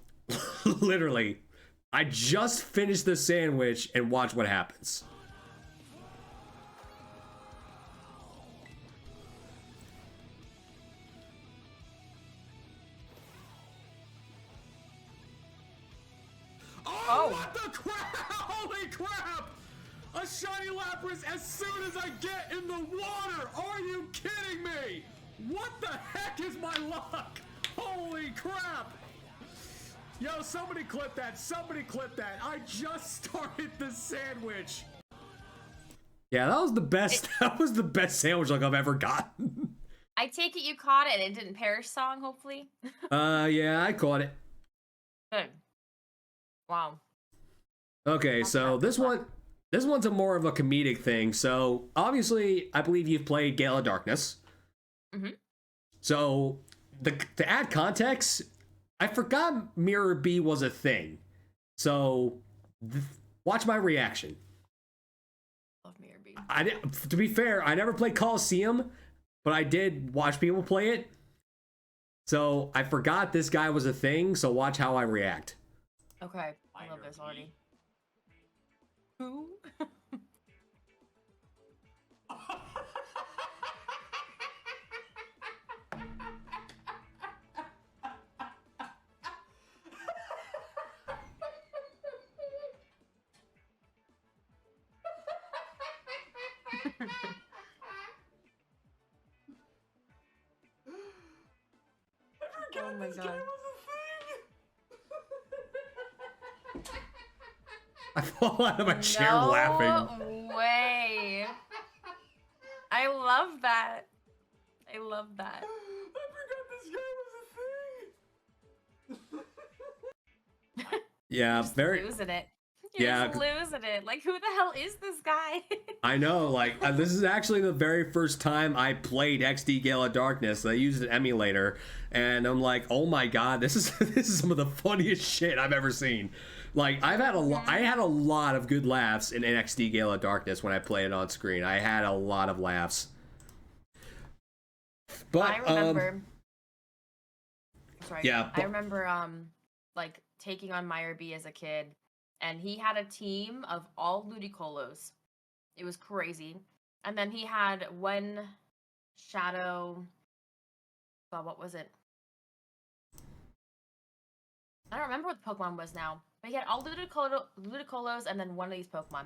B: literally, I just finished the sandwich and watch what happens.
C: Oh, what the crap! Holy crap! A shiny Lapras as soon as I get in the water! Are you kidding me? What the heck is my luck? Holy crap! Yo, somebody clip that. Somebody clip that. I just started the sandwich.
B: Yeah, that was the best. That was the best sandwich like I've ever gotten.
A: I take it you caught it and it didn't perish song, hopefully.
B: Yeah, I caught it.
A: Good. Wow.
B: Okay, so this one's a more of a comedic thing. So obviously, I believe you've played Gale of Darkness.
A: Mm-hmm.
B: So to add context, I forgot Mirror B was a thing. So watch my reaction.
A: Love Mirror B.
B: To be fair, I never played Coliseum, but I did watch people play it. So I forgot this guy was a thing. So watch how I react.
A: Okay, I love this already. Who? Oh my god.
B: I fall out of my chair laughing.
A: No way. I love that. I love that.
C: I forgot this guy was a thing.
B: Yeah,
A: Just
B: very.
A: losing it. You're just losing it. Like, who the hell is this guy?
B: I know, like, this is actually the very first time I played XD Gale of Darkness. I used an emulator, and I'm like, oh my god, this is some of the funniest shit I've ever seen. Like, I had a lot of good laughs in XD Gale of Darkness when I played it on screen. I had a lot of laughs. But
A: I remember. Sorry.
B: Yeah.
A: I remember, like, taking on Meyer B as a kid, and he had a team of all Ludicolo's. It was crazy. And then he had one shadow. Well, what was it? I don't remember what the Pokemon was now. But he had all Ludicolo, and then one of these Pokemon.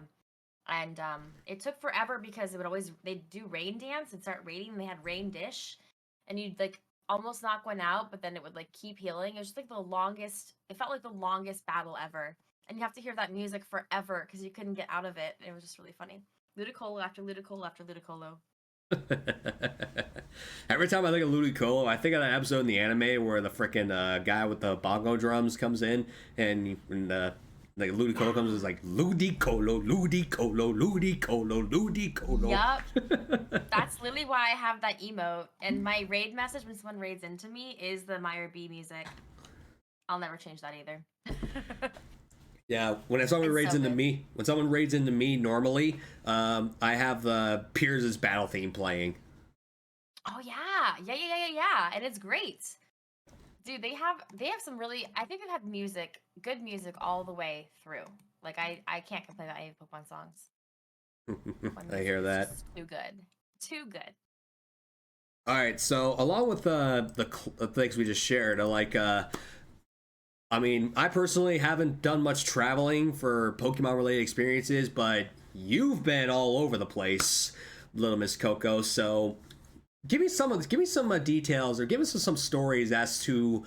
A: And it took forever because it would always, they'd do rain dance and start raining, and they had rain dish. And you'd like almost knock one out, but then it would like keep healing. It was just like the longest, it felt like the longest battle ever. And you have to hear that music forever because you couldn't get out of it. It was just really funny. Ludicolo after Ludicolo after Ludicolo.
B: Every time I think of Ludicolo, I think of that episode in the anime where the freaking guy with the bongo drums comes in and like Ludicolo comes and is like Ludicolo, Ludicolo, Ludicolo, Ludicolo.
A: Yup. That's literally why I have that emote. And my raid message when someone raids into me is the Meyer B music. I'll never change that either.
B: Yeah, when someone raids into me, normally, I have Piers' battle theme playing.
A: Oh yeah, and it's great, dude. They have some really. I think they've had good music all the way through. Like I can't complain about any Pokemon songs.
B: I hear that.
A: Too good.
B: All right, so along with the things we just shared, I mean, I personally haven't done much traveling for Pokemon-related experiences, but you've been all over the place, little Miss Koko. So, give me some details, or give us some stories as to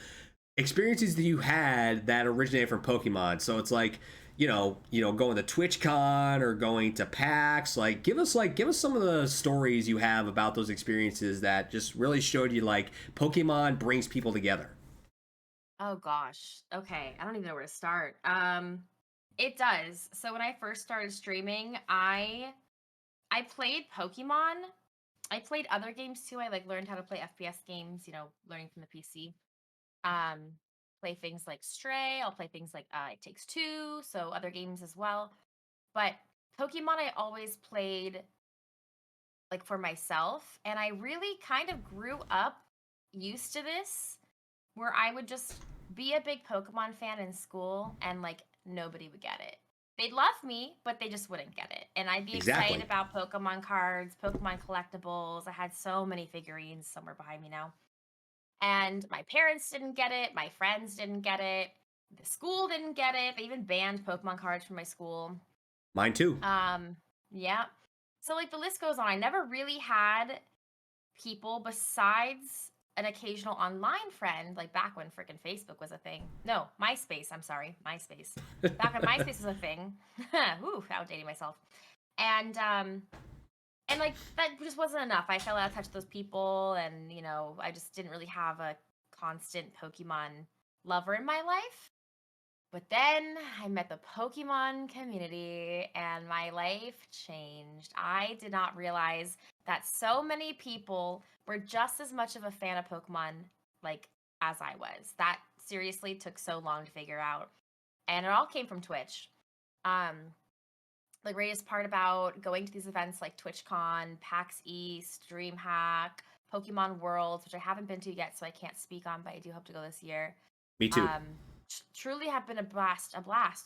B: experiences that you had that originated from Pokemon. So it's like, going to TwitchCon or going to PAX. Like, give us some of the stories you have about those experiences that just really showed you like Pokemon brings people together.
A: Oh gosh. Okay. I don't even know where to start. It does. So when I first started streaming, I played Pokemon. I played other games too. I like learned how to play FPS games, learning from the PC. Play things like Stray. I'll play things like It Takes Two, so other games as well. But Pokemon I always played like for myself, and I really kind of grew up used to this where I would just be a big Pokemon fan in school and like nobody would get it. They'd love me, but they just wouldn't get it. And I'd be excited about Pokemon cards, Pokemon collectibles. I had so many figurines somewhere behind me now. And my parents didn't get it. My friends didn't get it. The school didn't get it. They even banned Pokemon cards from my school.
B: Mine too.
A: Yeah. So like the list goes on. I never really had people besides an occasional online friend, like back when freaking Facebook was a thing. No, MySpace. I'm sorry, MySpace. Back when MySpace was a thing. Ooh, outdating myself. And like that just wasn't enough. I fell out of touch with those people, and I just didn't really have a constant Pokemon lover in my life. But then I met the Pokemon community and my life changed. I did not realize that so many people were just as much of a fan of Pokemon like as I was. That seriously took so long to figure out. And it all came from Twitch. The greatest part about going to these events like TwitchCon, PAX East, DreamHack, Pokemon Worlds, which I haven't been to yet, so I can't speak on, but I do hope to go this year.
B: Me too.
A: Truly have been a blast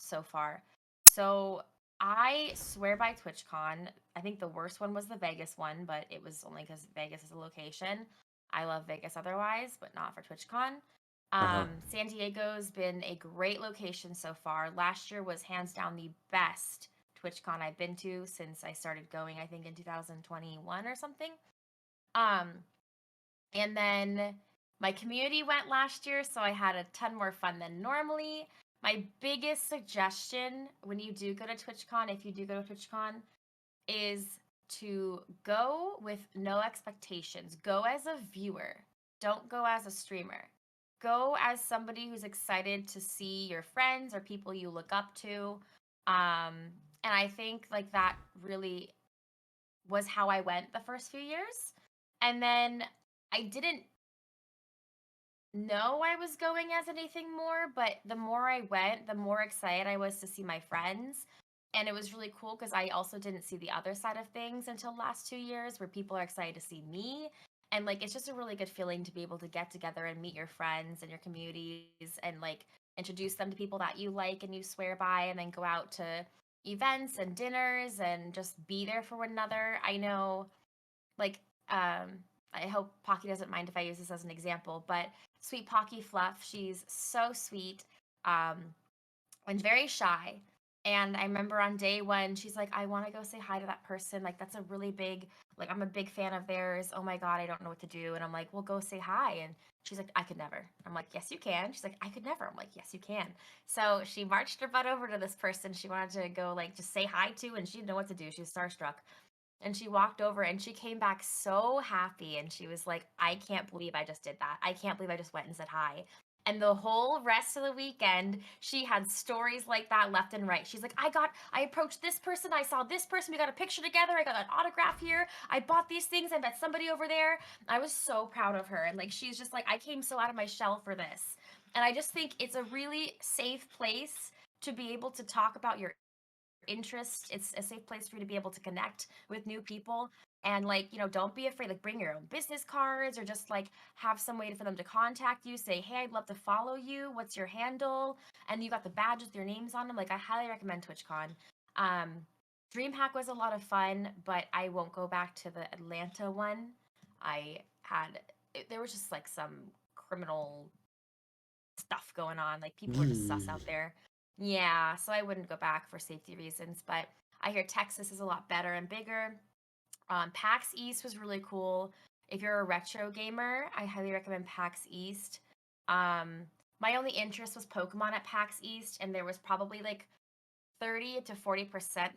A: so far. So I swear by TwitchCon. I think the worst one was the Vegas one, but it was only because Vegas is a location. I love Vegas otherwise, but not for TwitchCon. San Diego's been a great location so far. Last year was hands down the best TwitchCon I've been to since I started going, I think in 2021 or something. And then my community went last year, so I had a ton more fun than normally. My biggest suggestion when you do go to TwitchCon, if you do go to TwitchCon, is to go with no expectations. Go as a viewer. Don't go as a streamer. Go as somebody who's excited to see your friends or people you look up to. And I think like that really was how I went the first few years. And then I didn't know I was going as anything more, but the more I went, the more excited I was to see my friends. And it was really cool because I also didn't see the other side of things until the last 2 years where people are excited to see me. And like, it's just a really good feeling to be able to get together and meet your friends and your communities and like introduce them to people that you like and you swear by, and then go out to, events and dinners and just be there for one another. I know, like, I hope Pocky doesn't mind if I use this as an example, but sweet Pocky Fluff, she's so sweet, and very shy. And I remember on day one, she's like, I want to go say hi to that person. Like, that's a really big, like, I'm a big fan of theirs. Oh my God, I don't know what to do. And I'm like, well, go say hi. And she's like, I could never. I'm like, yes, you can. She's like, I could never. I'm like, yes, you can. So she marched her butt over to this person she wanted to go, like, just say hi to, and she didn't know what to do. She was starstruck. And she walked over and she came back so happy. And she was like, I can't believe I just did that. I can't believe I just went and said hi. And the whole rest of the weekend, she had stories like that left and right. She's like, I approached this person. I saw this person. We got a picture together. I got an autograph here. I bought these things. I met somebody over there. I was so proud of her. And like, she's just like, I came so out of my shell for this. And I just think it's a really safe place to be able to talk about your interest. It's a safe place for you to be able to connect with new people. And like, don't be afraid. Like, bring your own business cards, or just like have some way for them to contact you. Say, hey, I'd love to follow you. What's your handle? And you got the badges with your names on them. Like, I highly recommend TwitchCon. DreamHack was a lot of fun, but I won't go back to the Atlanta one. There was just like some criminal stuff going on. Like, people were just sus out there. Yeah, so I wouldn't go back for safety reasons, but I hear Texas is a lot better and bigger. PAX East was really cool. If you're a retro gamer, I highly recommend PAX East. My only interest was Pokemon at PAX East, and there was probably like 30 to 40%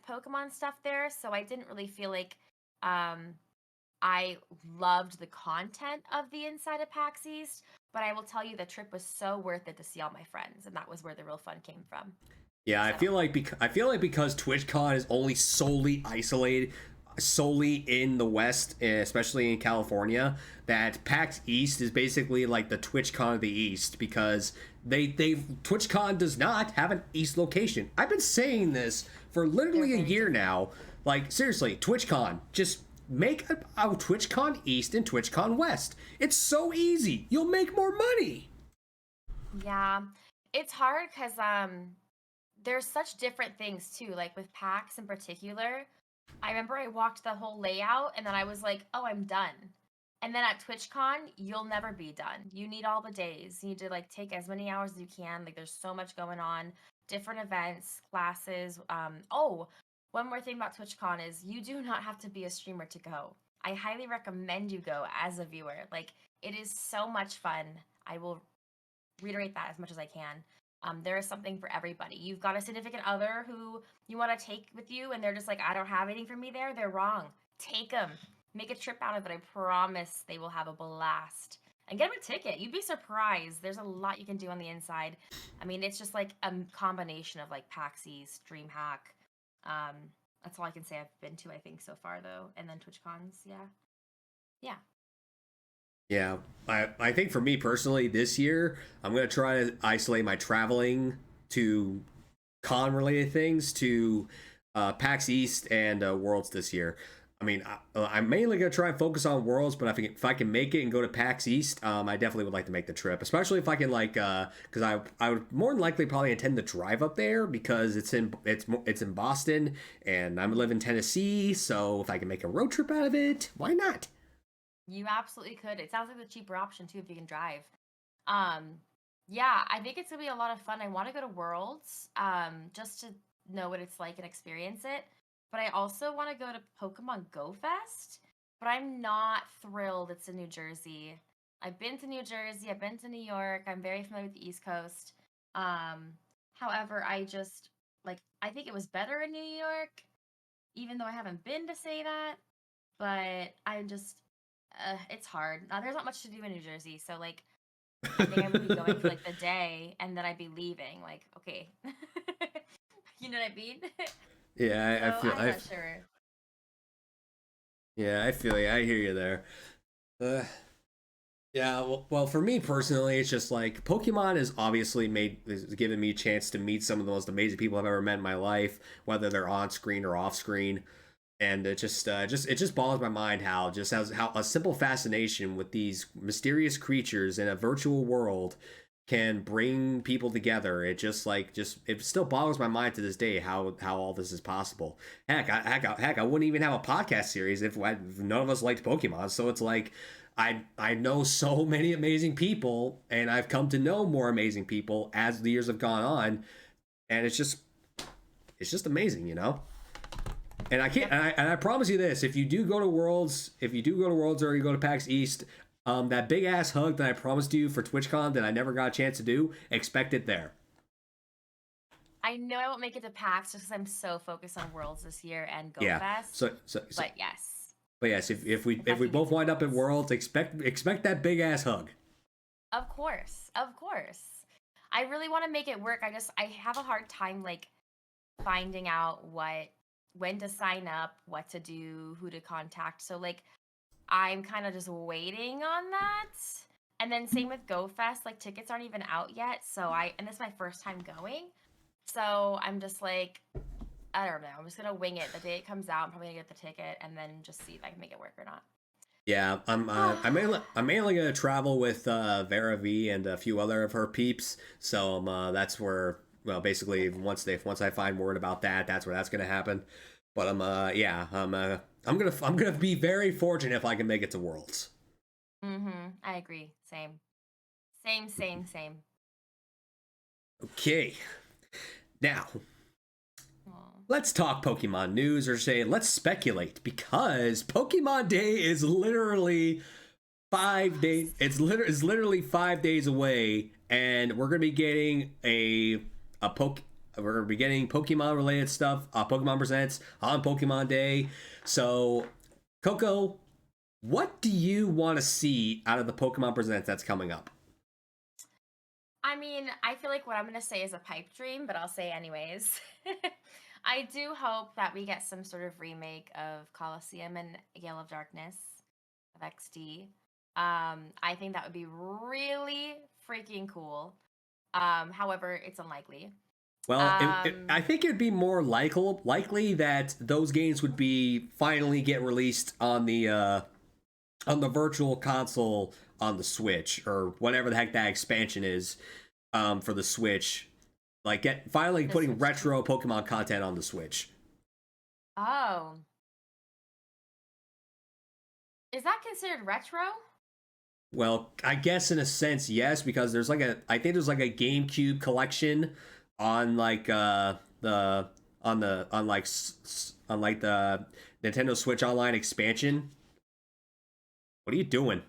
A: Pokemon stuff there, so I didn't really feel like I loved the content of the inside of PAX East, but I will tell you the trip was so worth it to see all my friends, and that was where the real fun came from.
B: Yeah, I feel like because TwitchCon is only solely isolated, solely in the West, especially in California, that PAX East is basically like the TwitchCon of the East, because they TwitchCon does not have an East location. I've been saying this for literally a year now. Like, seriously, TwitchCon, just make a TwitchCon East and TwitchCon West. It's so easy. You'll make more money.
A: Yeah, it's hard because there's such different things too. Like with PAX in particular, I remember I walked the whole layout and then I was like, oh, I'm done. And then at TwitchCon, you'll never be done. You need all the days. You need to like take as many hours as you can. Like, there's so much going on, different events, classes. One more thing about TwitchCon is you do not have to be a streamer to go. I highly recommend you go as a viewer. Like, it is so much fun. I will reiterate that as much as I can. There is something for everybody. You've got a significant other who you want to take with you, and they're just like, I don't have anything for me there. They're wrong. Take them. Make a trip out of it. I promise they will have a blast. And get them a ticket. You'd be surprised. There's a lot you can do on the inside. I mean, it's just like a combination of like PAX East, DreamHack. That's all I can say I've been to, I think, so far, though. And then TwitchCons, yeah.
B: Yeah, I think for me personally, this year, I'm going to try to isolate my traveling to con-related things to PAX East and Worlds this year. I mean, I'm mainly going to try and focus on Worlds, but if I can make it and go to PAX East, I definitely would like to make the trip, especially if I can, like, because I would more than likely probably intend to drive up there, because it's in Boston, and I live in Tennessee, so if I can make a road trip out of it, why not?
A: You absolutely could. It sounds like the cheaper option too if you can drive. Yeah, I think it's gonna be a lot of fun. I want to go to Worlds, just to know what it's like and experience it. But I also want to go to Pokemon Go Fest. But I'm not thrilled it's in New Jersey. I've been to New Jersey. I've been to New York. I'm very familiar with the East Coast. However, I think it was better in New York, even though I haven't been to say that. But I'm just it's hard. There's not much to do in New Jersey, so like I think I would be going for like the day, and then I'd be leaving. Like, okay, you know what I mean?
B: Yeah,
A: So I'm not sure.
B: Yeah, I feel you. I hear you there. Yeah, well, for me personally, it's just like Pokemon has given me a chance to meet some of the most amazing people I've ever met in my life, whether they're on screen or off screen. And it just boggles my mind how a simple fascination with these mysterious creatures in a virtual world can bring people together. It just it still boggles my mind to this day how all this is possible. Heck, I wouldn't even have a podcast series if none of us liked Pokemon. So it's like I know so many amazing people, and I've come to know more amazing people as the years have gone on, and it's just amazing, you know. And I promise you this: if you do go to Worlds, or you go to PAX East, that big ass hug that I promised you for TwitchCon that I never got a chance to do, expect it there.
A: I know I won't make it to PAX just because I'm so focused on Worlds this year and Go
B: Yeah.
A: Fest.
B: So
A: but yes.
B: But yes, if we both wind up at Worlds, expect that big ass hug.
A: Of course. I really want to make it work. I have a hard time like finding out when to sign up, what to do, who to contact. So like I'm kind of just waiting on that. And then same with Go Fest, like tickets aren't even out yet. And this is my first time going. So I'm just like, I don't know. I'm just gonna wing it. The day it comes out, I'm probably gonna get the ticket and then just see if I can make it work or not.
B: Yeah, I'm mainly gonna travel with Vera V and a few other of her peeps. So that's where, well, basically once I find word about that, that's where that's gonna happen. But I'm gonna be very fortunate if I can make it to Worlds.
A: I agree. Same.
B: Okay. Now, let's talk Pokemon news, or say let's speculate, because Pokemon Day is literally 5 days. It's literally 5 days away, and we're gonna be getting we're gonna be getting Pokemon related stuff. Pokemon Presents on Pokemon Day. So, Koko, what do you want to see out of the Pokemon Presents that's coming up?
A: I mean, I feel like what I'm going to say is a pipe dream, but I'll say anyways. I do hope that we get some sort of remake of Colosseum and Gale of Darkness of XD. I think that would be really freaking cool. However, it's unlikely.
B: Well, I think it'd be more likely that those games would be finally get released on the virtual console on the Switch, or whatever the heck that expansion is for the Switch. Like finally putting retro Pokemon content on the Switch.
A: Oh. Is that considered retro?
B: Well, I guess in a sense, yes, because there's like I think there's like a GameCube collection on like the Nintendo Switch Online expansion. What are you doing?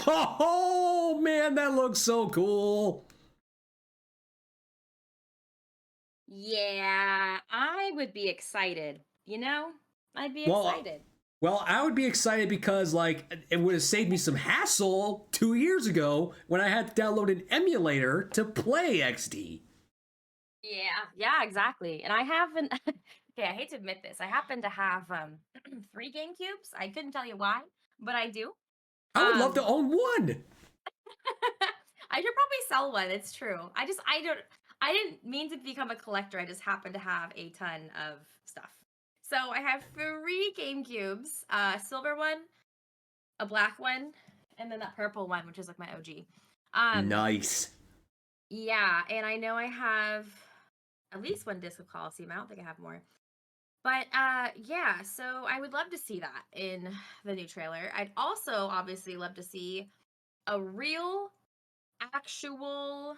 B: Oh man, that looks so cool.
A: Yeah, I would be excited. You know, I'd be excited.
B: Well, I would be excited because like it would have saved me some hassle 2 years ago when I had to download an emulator to play XD.
A: Yeah, exactly. And I haven't. Okay, I hate to admit this. I happen to have 3 GameCubes. I couldn't tell you why, but I do.
B: I would love to own one.
A: I should probably sell one. It's true. I didn't mean to become a collector. I just happen to have a ton of stuff. So I have 3 GameCubes, a silver one, a black one, and then that purple one, which is like my OG.
B: Nice.
A: Yeah, and I know I have at least 1 disc of Colosseum. I don't think I have more. But yeah, so I would love to see that in the new trailer. I'd also obviously love to see a real, actual,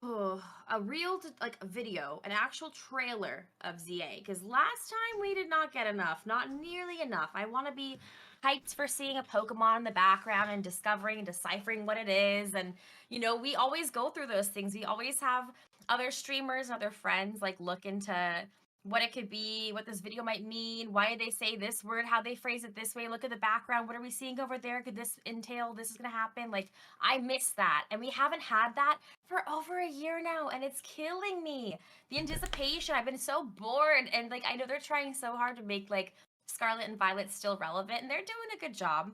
A: like a video, an actual trailer of ZA. Because last time we did not get enough, not nearly enough. I want to be hyped for seeing a Pokemon in the background and discovering and deciphering what it is. And, you know, we always go through those things. We always have other streamers and other friends like look into what it could be, what this video might mean, why did they say this word, how they phrase it this way, look at the background, what are we seeing over there, could this entail this is gonna happen? Like, I miss that, and we haven't had that for over a year now, and it's killing me. The anticipation, I've been so bored, and like I know they're trying so hard to make like Scarlet and Violet still relevant, and they're doing a good job.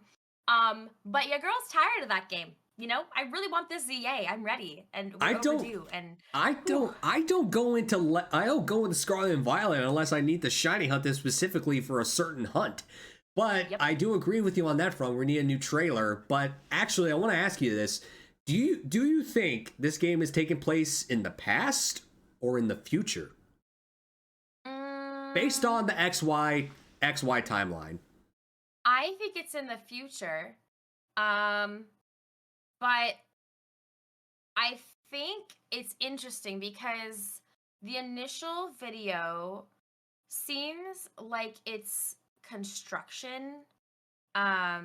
A: But your girl's tired of that game. You know, I really want this ZA. I'm ready, and we're overdue. And
B: I don't go into Scarlet and Violet unless I need to shiny hunt this specifically for a certain hunt. But
A: Yep.
B: I do agree with you on that front. We need a new trailer. But actually, I want to ask you this: do you think this game is taking place in the past or in the future, based on the XY timeline?
A: I think it's in the future. But I think it's interesting because the initial video seems like it's construction, I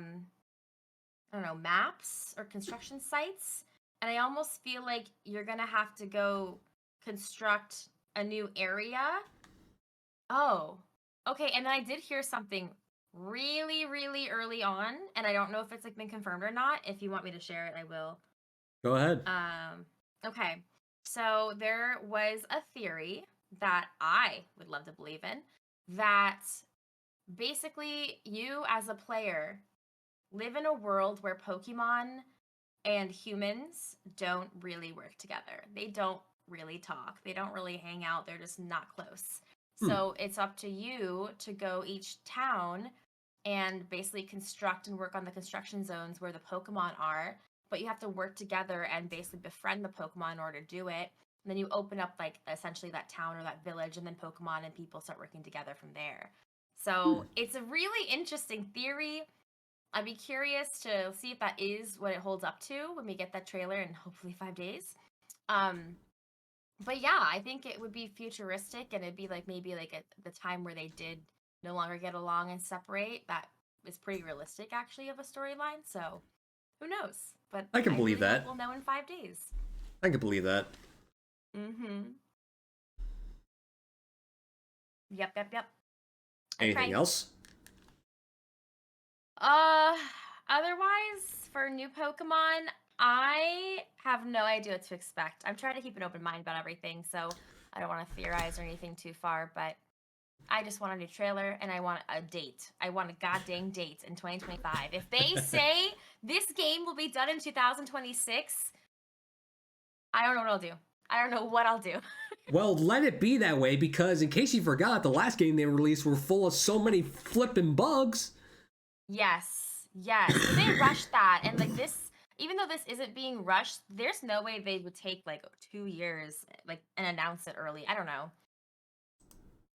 A: don't know, maps or construction sites. And I almost feel like you're gonna have to go construct a new area. Oh, okay. And then I did hear something really, really early on, and I don't know if it's like been confirmed or not. If you want me to share it, I will.
B: Go ahead.
A: Okay. So there was a theory that I would love to believe in that basically you as a player live in a world where Pokemon and humans don't really work together. They don't really talk. They don't really hang out. They're just not close. So it's up to you to go each town and basically construct and work on the construction zones where the Pokemon are. But you have to work together and basically befriend the Pokemon in order to do it. And then you open up like essentially that town or that village, and then Pokemon and people start working together from there. So it's a really interesting theory. I'd be curious to see if that is what it holds up to when we get that trailer in hopefully 5 days. But yeah, I think it would be futuristic, and it'd be like maybe like at the time where they did no longer get along and separate. That is pretty realistic, actually, of a storyline. So who knows? But
B: I can believe
A: really
B: that.
A: hope we'll know in 5 days.
B: I can believe that.
A: Yep.
B: Anything
A: Okay.
B: else?
A: Otherwise, for new Pokemon, I have no idea what to expect. I'm trying to keep an open mind about everything, so I don't want to theorize or anything too far, but I just want a new trailer and I want a date. I want a goddamn date in 2025. If they say this game will be done in 2026, I don't know what I'll do. I don't know what I'll do.
B: Well, let it be that way, because in case you forgot, the last game they released were full of so many flipping bugs.
A: Yes. But they rushed that, and like this, even though this isn't being rushed, there's no way they would take like 2 years like and announce it early. I don't know.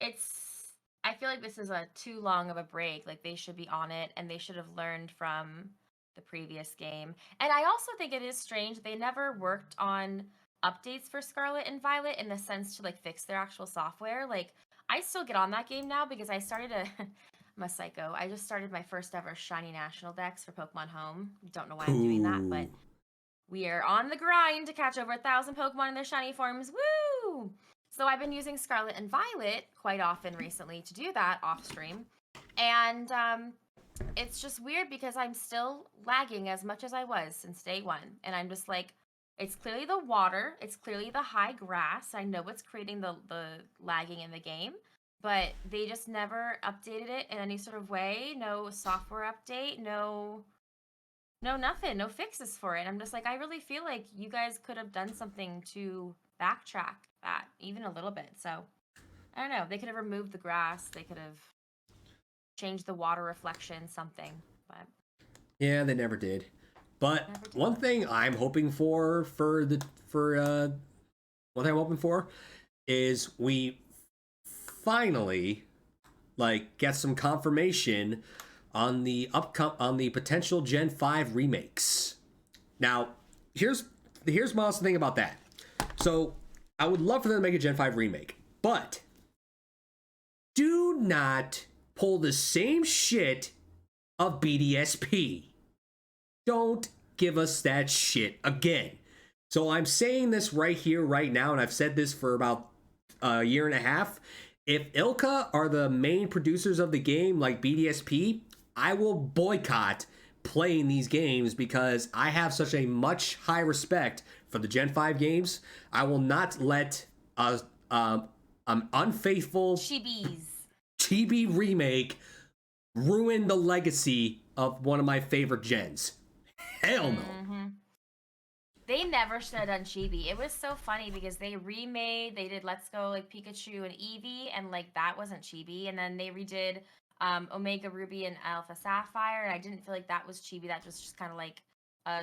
A: I feel like this is a too long of a break. Like they should be on it, and they should have learned from the previous game. And I also think it is strange they never worked on updates for Scarlet and Violet in the sense to like fix their actual software. Like I still get on that game now because I started a I'm a psycho. I just started my first ever shiny national dex for Pokemon Home. Don't know why I'm doing that, but we are on the grind to catch over 1,000 Pokemon in their shiny forms. Woo! So I've been using Scarlet and Violet quite often recently to do that off stream. And it's just weird because I'm still lagging as much as I was since day one. And I'm just like, it's clearly the water. It's clearly the high grass. I know what's creating the lagging in the game. But they just never updated it in any sort of way. No software update. No nothing. No fixes for it. I'm just like, I really feel like you guys could have done something to backtrack that even a little bit. So I don't know. They could have removed the grass. They could have changed the water reflection, something. But
B: yeah, they never did. But one thing I'm hoping for is we finally like get some confirmation on the potential Gen 5 remakes. Now, here's my also thing about that. So I would love for them to make a Gen 5 remake, but do not pull the same shit of BDSP. Don't give us that shit again. So I'm saying this right here, right now, and I've said this for about a year and a half. If Ilka are the main producers of the game, like BDSP, I will boycott playing these games because I have such a much high respect for the Gen 5 games. I will not let an unfaithful chibi remake ruin the legacy of one of my favorite gens. Hell no.
A: They never should have done Chibi. It was so funny because they did Let's Go like Pikachu and Eevee, and like that wasn't Chibi. And then they redid Omega Ruby and Alpha Sapphire, and I didn't feel like that was chibi. That was just kind of like a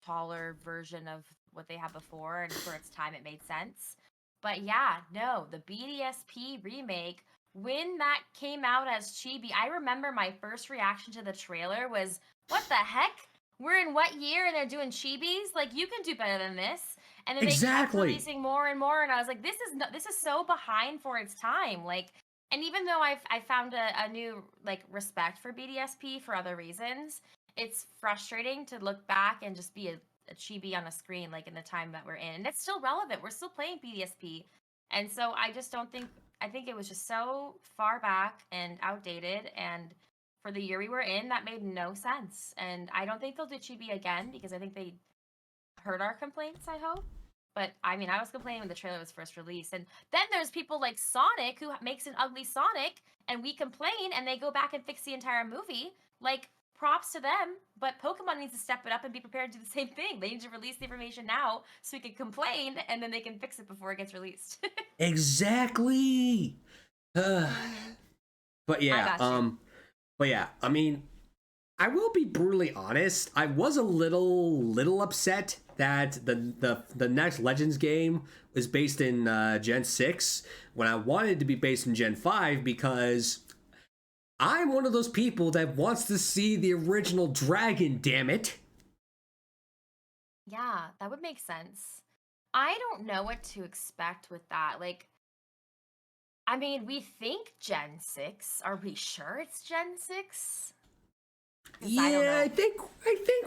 A: taller version of what they had before, and for its time, it made sense. But yeah, no, the BDSP remake, when that came out as chibi, I remember my first reaction to the trailer was, what the heck? We're in what year and they're doing chibis? Like, you can do better than this. And then they kept
B: Exactly.
A: releasing more and more, and I was like, this is so behind for its time. Like, and even though I found a new like respect for BDSP for other reasons, it's frustrating to look back and just be a chibi on a screen like in the time that we're in. And it's still relevant. We're still playing BDSP. And so I just don't think I think it was just so far back and outdated, and for the year we were in, that made no sense. And I don't think they'll do chibi again because I think they heard our complaints, I hope. But I mean, I was complaining when the trailer was first released. And then there's people like Sonic who makes an ugly Sonic, and we complain and they go back and fix the entire movie. Like, props to them. But Pokemon needs to step it up and be prepared to do the same thing. They need to release the information now so we can complain, and then they can fix it before it gets released.
B: Exactly.
A: Mhm.
B: But yeah,
A: got you.
B: but yeah, I mean, I will be brutally honest. I was a little upset that the next Legends game is based in Gen 6 when I wanted it to be based in Gen 5, because I'm one of those people that wants to see the original dragon, damn it.
A: Yeah, that would make sense. I don't know what to expect with that. Like, I mean, we think Gen 6. Are we sure it's Gen 6? Because I don't
B: Yeah,
A: know.
B: I think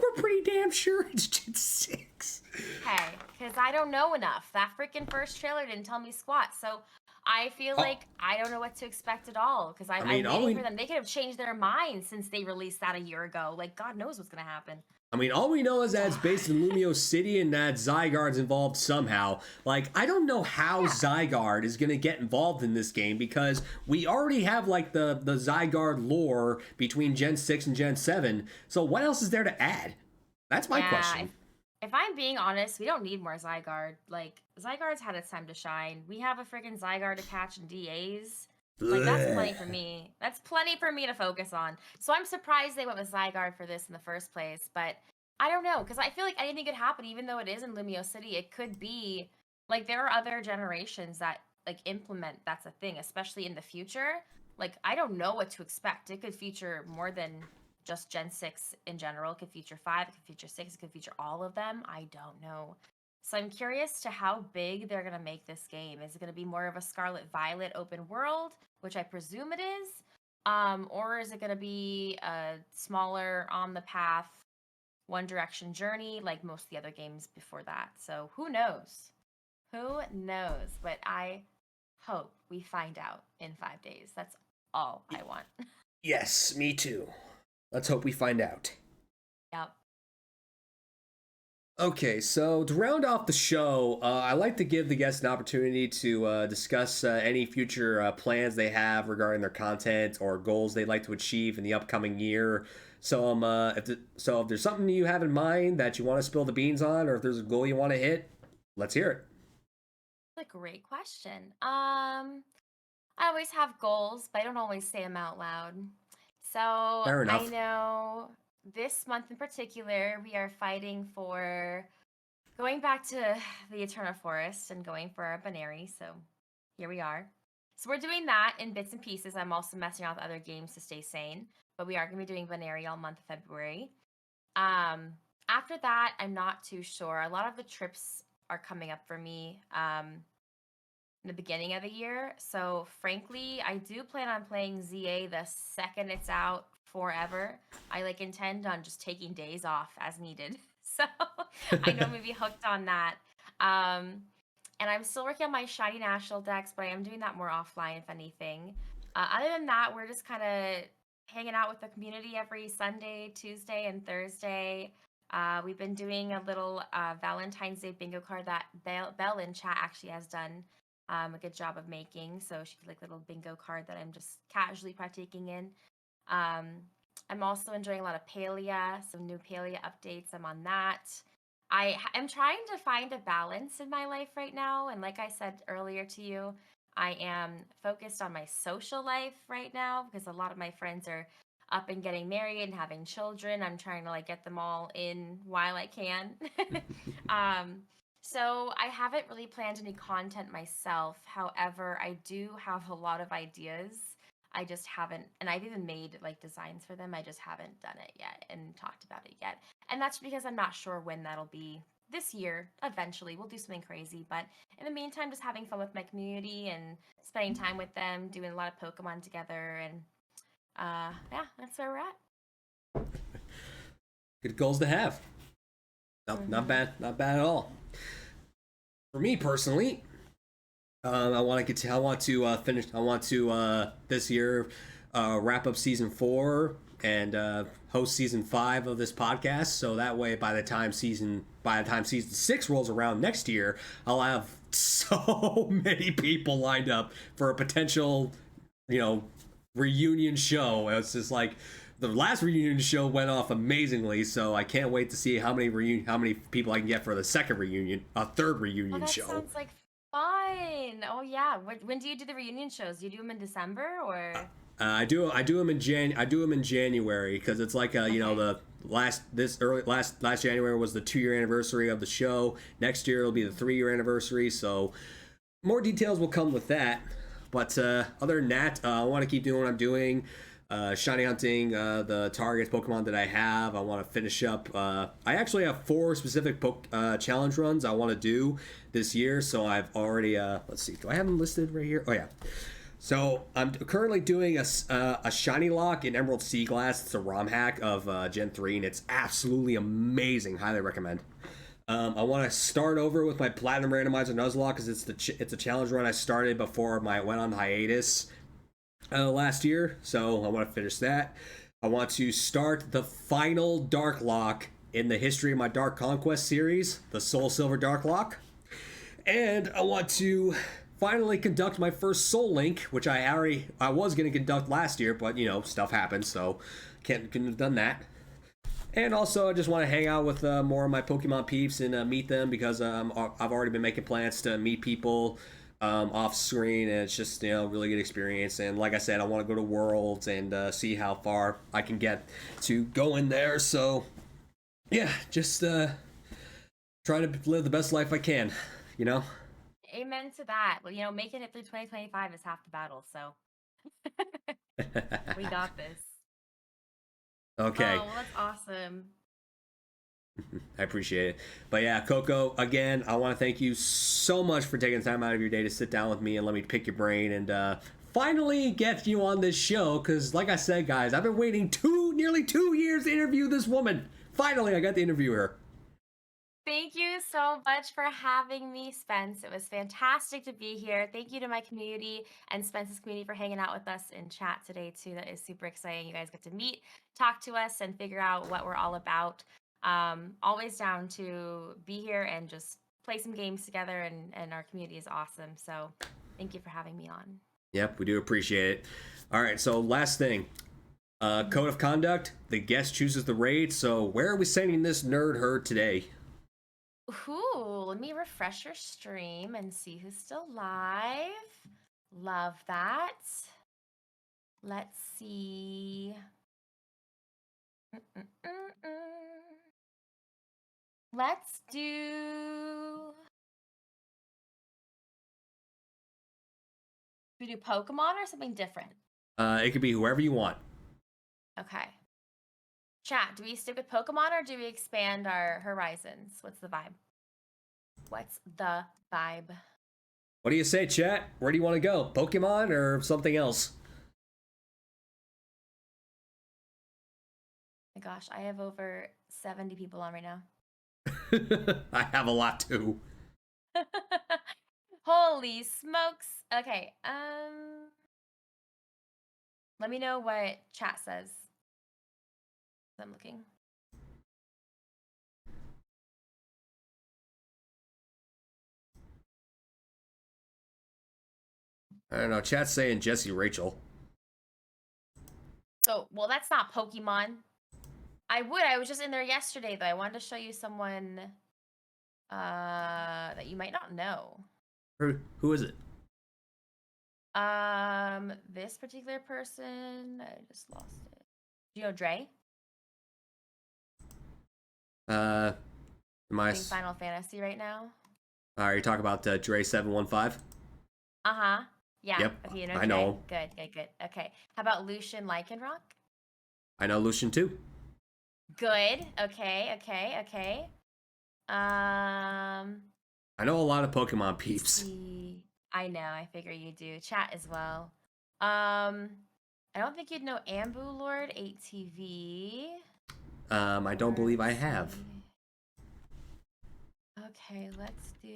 B: we're pretty damn sure it's Gen 6.
A: Okay, because I don't know enough. That freaking first trailer didn't tell me squat. So I feel
B: Oh.
A: like I don't know what to expect at all. Because I'm
B: mean, all
A: waiting
B: we-
A: for them. They could have changed their minds since they released that a year ago. Like, God knows what's going to happen.
B: I mean, all we know is that it's based in Lumio City and that Zygarde's involved somehow. Like, I don't know how Zygarde is going to get involved in this game, because we already have, like, the Zygarde lore between Gen 6 and Gen 7. So what else is there to add? That's my question.
A: If I'm being honest, we don't need more Zygarde. Like, Zygarde's had its time to shine. We have a freaking Zygarde to catch in DAs. Like, that's plenty for me. That's plenty for me to focus on. So I'm surprised they went with Zygarde for this in the first place. But I don't know, because I feel like anything could happen, even though it is in Lumio City. It could be, like, there are other generations that, like, implement that's a thing, especially in the future. Like, I don't know what to expect. It could feature more than just Gen 6 in general. It could feature 5, it could feature 6, it could feature all of them. I don't know. So I'm curious to how big they're going to make this game. Is it going to be more of a Scarlet Violet open world, which I presume it is? Or is it going to be a smaller on the path, one direction journey like most of the other games before that? So who knows? Who knows? But I hope we find out in 5 days. That's all I want.
B: Yes, me too. Let's hope we find out.
A: Yep.
B: Okay, so to round off the show, I like to give the guests an opportunity to discuss any future plans they have regarding their content or goals they'd like to achieve in the upcoming year. So, if there's something you have in mind that you want to spill the beans on, or if there's a goal you want to hit, let's hear it.
A: That's a great question. I always have goals, but I don't always say them out loud. So
B: Fair
A: I
B: enough.
A: know this month in particular, we are fighting for going back to the Eternal Forest and going for our Baneri. So here we are. So we're doing that in bits and pieces. I'm also messing around with other games to stay sane, but we are going to be doing Baneri all month of February. After that, I'm not too sure. A lot of the trips are coming up for me. In the beginning of the year. So frankly, I do plan on playing ZA the second it's out forever. I like intend on just taking days off as needed. So I know I'm gonna be hooked on that. And I'm still working on my Shiny National decks, but I am doing that more offline, if anything. Other than that, we're just kind of hanging out with the community every Sunday, Tuesday, and Thursday. We've been doing a little Valentine's Day bingo card that Belle in chat actually has done a good job of making. So she did like a little bingo card that I'm just casually partaking in. I'm also enjoying a lot of Palia, some new Palia updates. I'm on that. I am trying to find a balance in my life right now. And like I said earlier to you, I am focused on my social life right now because a lot of my friends are up and getting married and having children. I'm trying to like get them all in while I can. um, so I haven't really planned any content myself. However, I do have a lot of ideas. I just haven't, and I've even made like designs for them. I just haven't done it yet and talked about it yet. And that's because I'm not sure when that'll be. This year, eventually, we'll do something crazy. But in the meantime, just having fun with my community and spending time with them, doing a lot of Pokemon together, and yeah, that's where we're at.
B: Good goals to have. No, not bad, not bad at all. For me personally, I want to finish. I want to this year wrap up season 4 and host season 5 of this podcast. So that way, by the time season 6 rolls around next year, I'll have so many people lined up for a potential, reunion show. It's just like the last reunion show went off amazingly, so I can't wait to see how many people I can get for the second reunion, third reunion
A: that
B: show.
A: Sounds like fun. Oh yeah. When do you do the reunion shows? Do you do them in December or?
B: I do them in January because it's like the last January was the 2-year anniversary of the show. Next year it'll be the 3-year anniversary. So more details will come with that. But other than that, I want to keep doing what I'm doing. Shiny hunting the targets Pokemon that I have. I want to finish up. I actually have 4 specific challenge runs I want to do this year. So I've already let's see. Do I have them listed right here? Oh yeah. So I'm currently doing a shiny lock in Emerald Sea Glass. It's a ROM hack of Gen 3, and it's absolutely amazing. Highly recommend. I want to start over with my Platinum Randomizer Nuzlocke because it's a challenge run I started before I went on hiatus last year. So I want to finish that. I want to start the final Dark Lock in the history of my Dark Conquest series, the Soul Silver Dark Lock. And I want to finally conduct my first Soul Link, which I was going to conduct last year, but stuff happened, so couldn't have done that. And also I just want to hang out with more of my Pokemon peeps and meet them because I've already been making plans to meet people off screen, and it's just really good experience. And like I said, I want to go to Worlds and see how far I can get to go in there. So yeah, just trying to live the best life I can,
A: Amen to that. Well, making it through 2025 is half the battle, so we got this.
B: Okay.
A: Oh, well, that's awesome.
B: I appreciate it. But yeah, Koko, again, I want to thank you so much for taking time out of your day to sit down with me and let me pick your brain and finally get you on this show. Because like I said, guys, I've been waiting nearly 2 years to interview this woman. Finally, I got to interview her.
A: Thank you so much for having me, Spence. It was fantastic to be here. Thank you to my community and Spence's community for hanging out with us in chat today, too. That is super exciting. You guys get to meet, talk to us, and figure out what we're all about. Always down to be here and just play some games together, and our community is awesome. So thank you for having me on.
B: Yep, we do appreciate it. All right, so last thing. Code of conduct. The guest chooses the raid. So where are we sending this nerd herd today?
A: Ooh, let me refresh your stream and see who's still live. Love that. Let's see. Let's do... we do Pokemon or something different?
B: It could be whoever you want.
A: Okay. Chat, do we stick with Pokemon or do we expand our horizons? What's the vibe? What's the vibe?
B: What do you say, chat? Where do you want to go? Pokemon or something else?
A: My gosh, I have over 70 people on right now.
B: I have a lot too.
A: Holy smokes. Okay, let me know what chat says. I'm looking.
B: I don't know. Chat's saying Jesse Rachel.
A: So, well, that's not Pokemon. I was just in there yesterday, though. I wanted to show you someone that you might not know.
B: Who is it?
A: This particular person, I just lost it. Do you know Dre?
B: My
A: Doing Final Fantasy right now.
B: Are you talking about Dre 715?
A: Uh-huh. Yeah.
B: Yep,
A: Okay, you know
B: I
A: Dre?
B: know.
A: Good. Okay. How about Lucian Lycanroc?
B: I know Lucian too.
A: Good. Okay.
B: I know a lot of Pokemon peeps.
A: I know. I figure you do. Chat as well. I don't think you'd know Ambu Lord 8TV.
B: I don't believe I have.
A: Okay, let's do.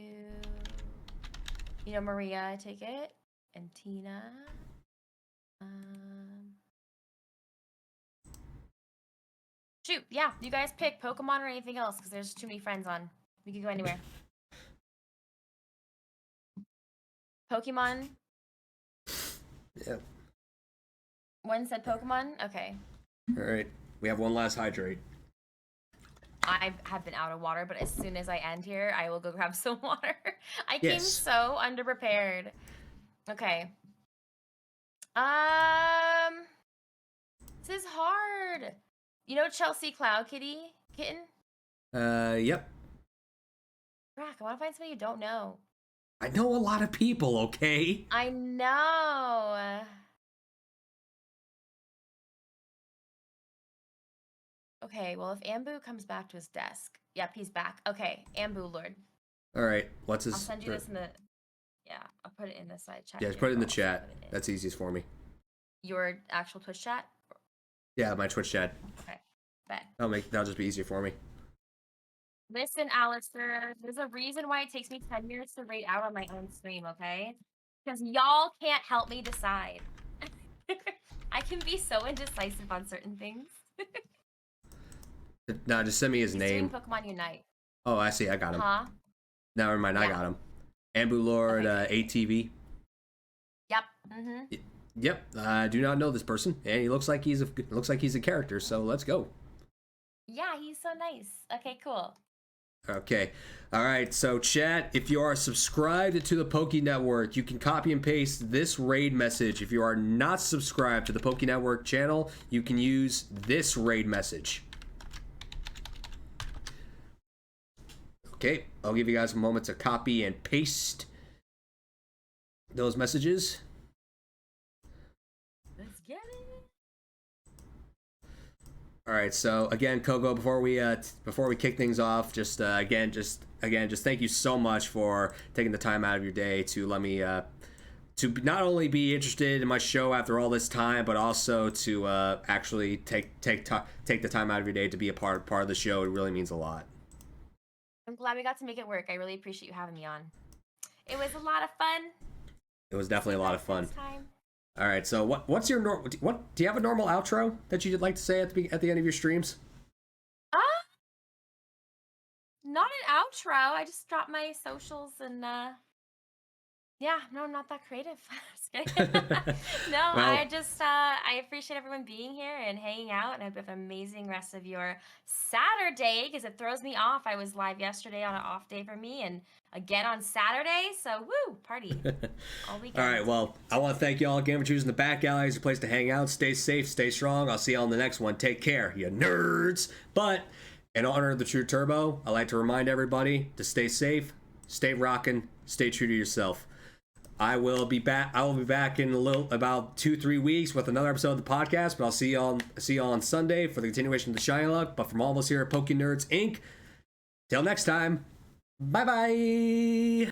A: You know Maria, I take it, and Tina. Shoot, yeah, you guys pick Pokemon or anything else because there's too many friends on. We could go anywhere. Pokemon.
B: Yep.
A: One said Pokemon. Okay.
B: All right, we have one last hydrate.
A: I have been out of water, but as soon as I end here, I will go grab some water. I came
B: Yes.
A: so underprepared. Okay. This is hard. You know Chelsea Cloud Kitten?
B: Yep.
A: Rack, I want to find somebody you don't know.
B: I know a lot of people, okay?
A: I know. Okay, well, if Ambu comes back to his desk. Yep, he's back. Okay, Ambu Lord.
B: All right, what's his...
A: I'll send you this in the... Yeah, I'll put it in the side chat.
B: Yeah, just put it in the chat. That's easiest for me.
A: Your actual Twitch chat?
B: Yeah, my Twitch chat.
A: Okay, bet.
B: That'll just be easier for me.
A: Listen, Alistair, there's a reason why it takes me 10 years to rate out on my own stream, okay? Because y'all can't help me decide. I can be so indecisive on certain things.
B: No, just send me his
A: He's
B: name.
A: doing Pokemon Unite.
B: Oh, I see. I got him.
A: Huh?
B: Never mind. I got him. Ambu Lord
A: Okay.
B: ATV.
A: Yep. Mm-hmm.
B: Yep. I do not know this person, and he looks like he's a character. So let's go.
A: Yeah, he's so nice. Okay, cool.
B: Okay. All right. So, chat, if you are subscribed to the Poké Network, you can copy and paste this raid message. If you are not subscribed to the Poké Network channel, you can use this raid message. Okay. I'll give you guys a moment to copy and paste those messages.
A: Let's get it.
B: All right, so again, Koko, before we kick things off, just thank you so much for taking the time out of your day to let me to not only be interested in my show after all this time, but also to actually take the time out of your day to be a part of the show. It really means a lot.
A: I'm glad we got to make it work. I really appreciate you having me on. It was a lot of fun.
B: It was definitely a lot of fun.
A: Next time.
B: All right, so what's your what do you have a normal outro that you'd like to say at the end of your streams?
A: Not an outro. I just dropped my socials and yeah, no, I'm not that creative. Just kidding. No,
B: Well,
A: I appreciate everyone being here and hanging out, and I hope you have an amazing rest of your Saturday because it throws me off. I was live yesterday on an off day for me and again on Saturday, so woo, party all weekend.
B: All right, well, I want to thank you all again for choosing the Back Alley as a place to hang out. Stay safe, stay strong. I'll see you all in the next one. Take care, you nerds. But in honor of the True Turbo, I'd like to remind everybody to stay safe, stay rockin', stay true to yourself. I will be back in about 2-3 weeks with another episode of the podcast, but I'll see you all on Sunday for the continuation of the Shiny Luck. But from all of us here at PokeNERDS Inc., till next time, bye-bye!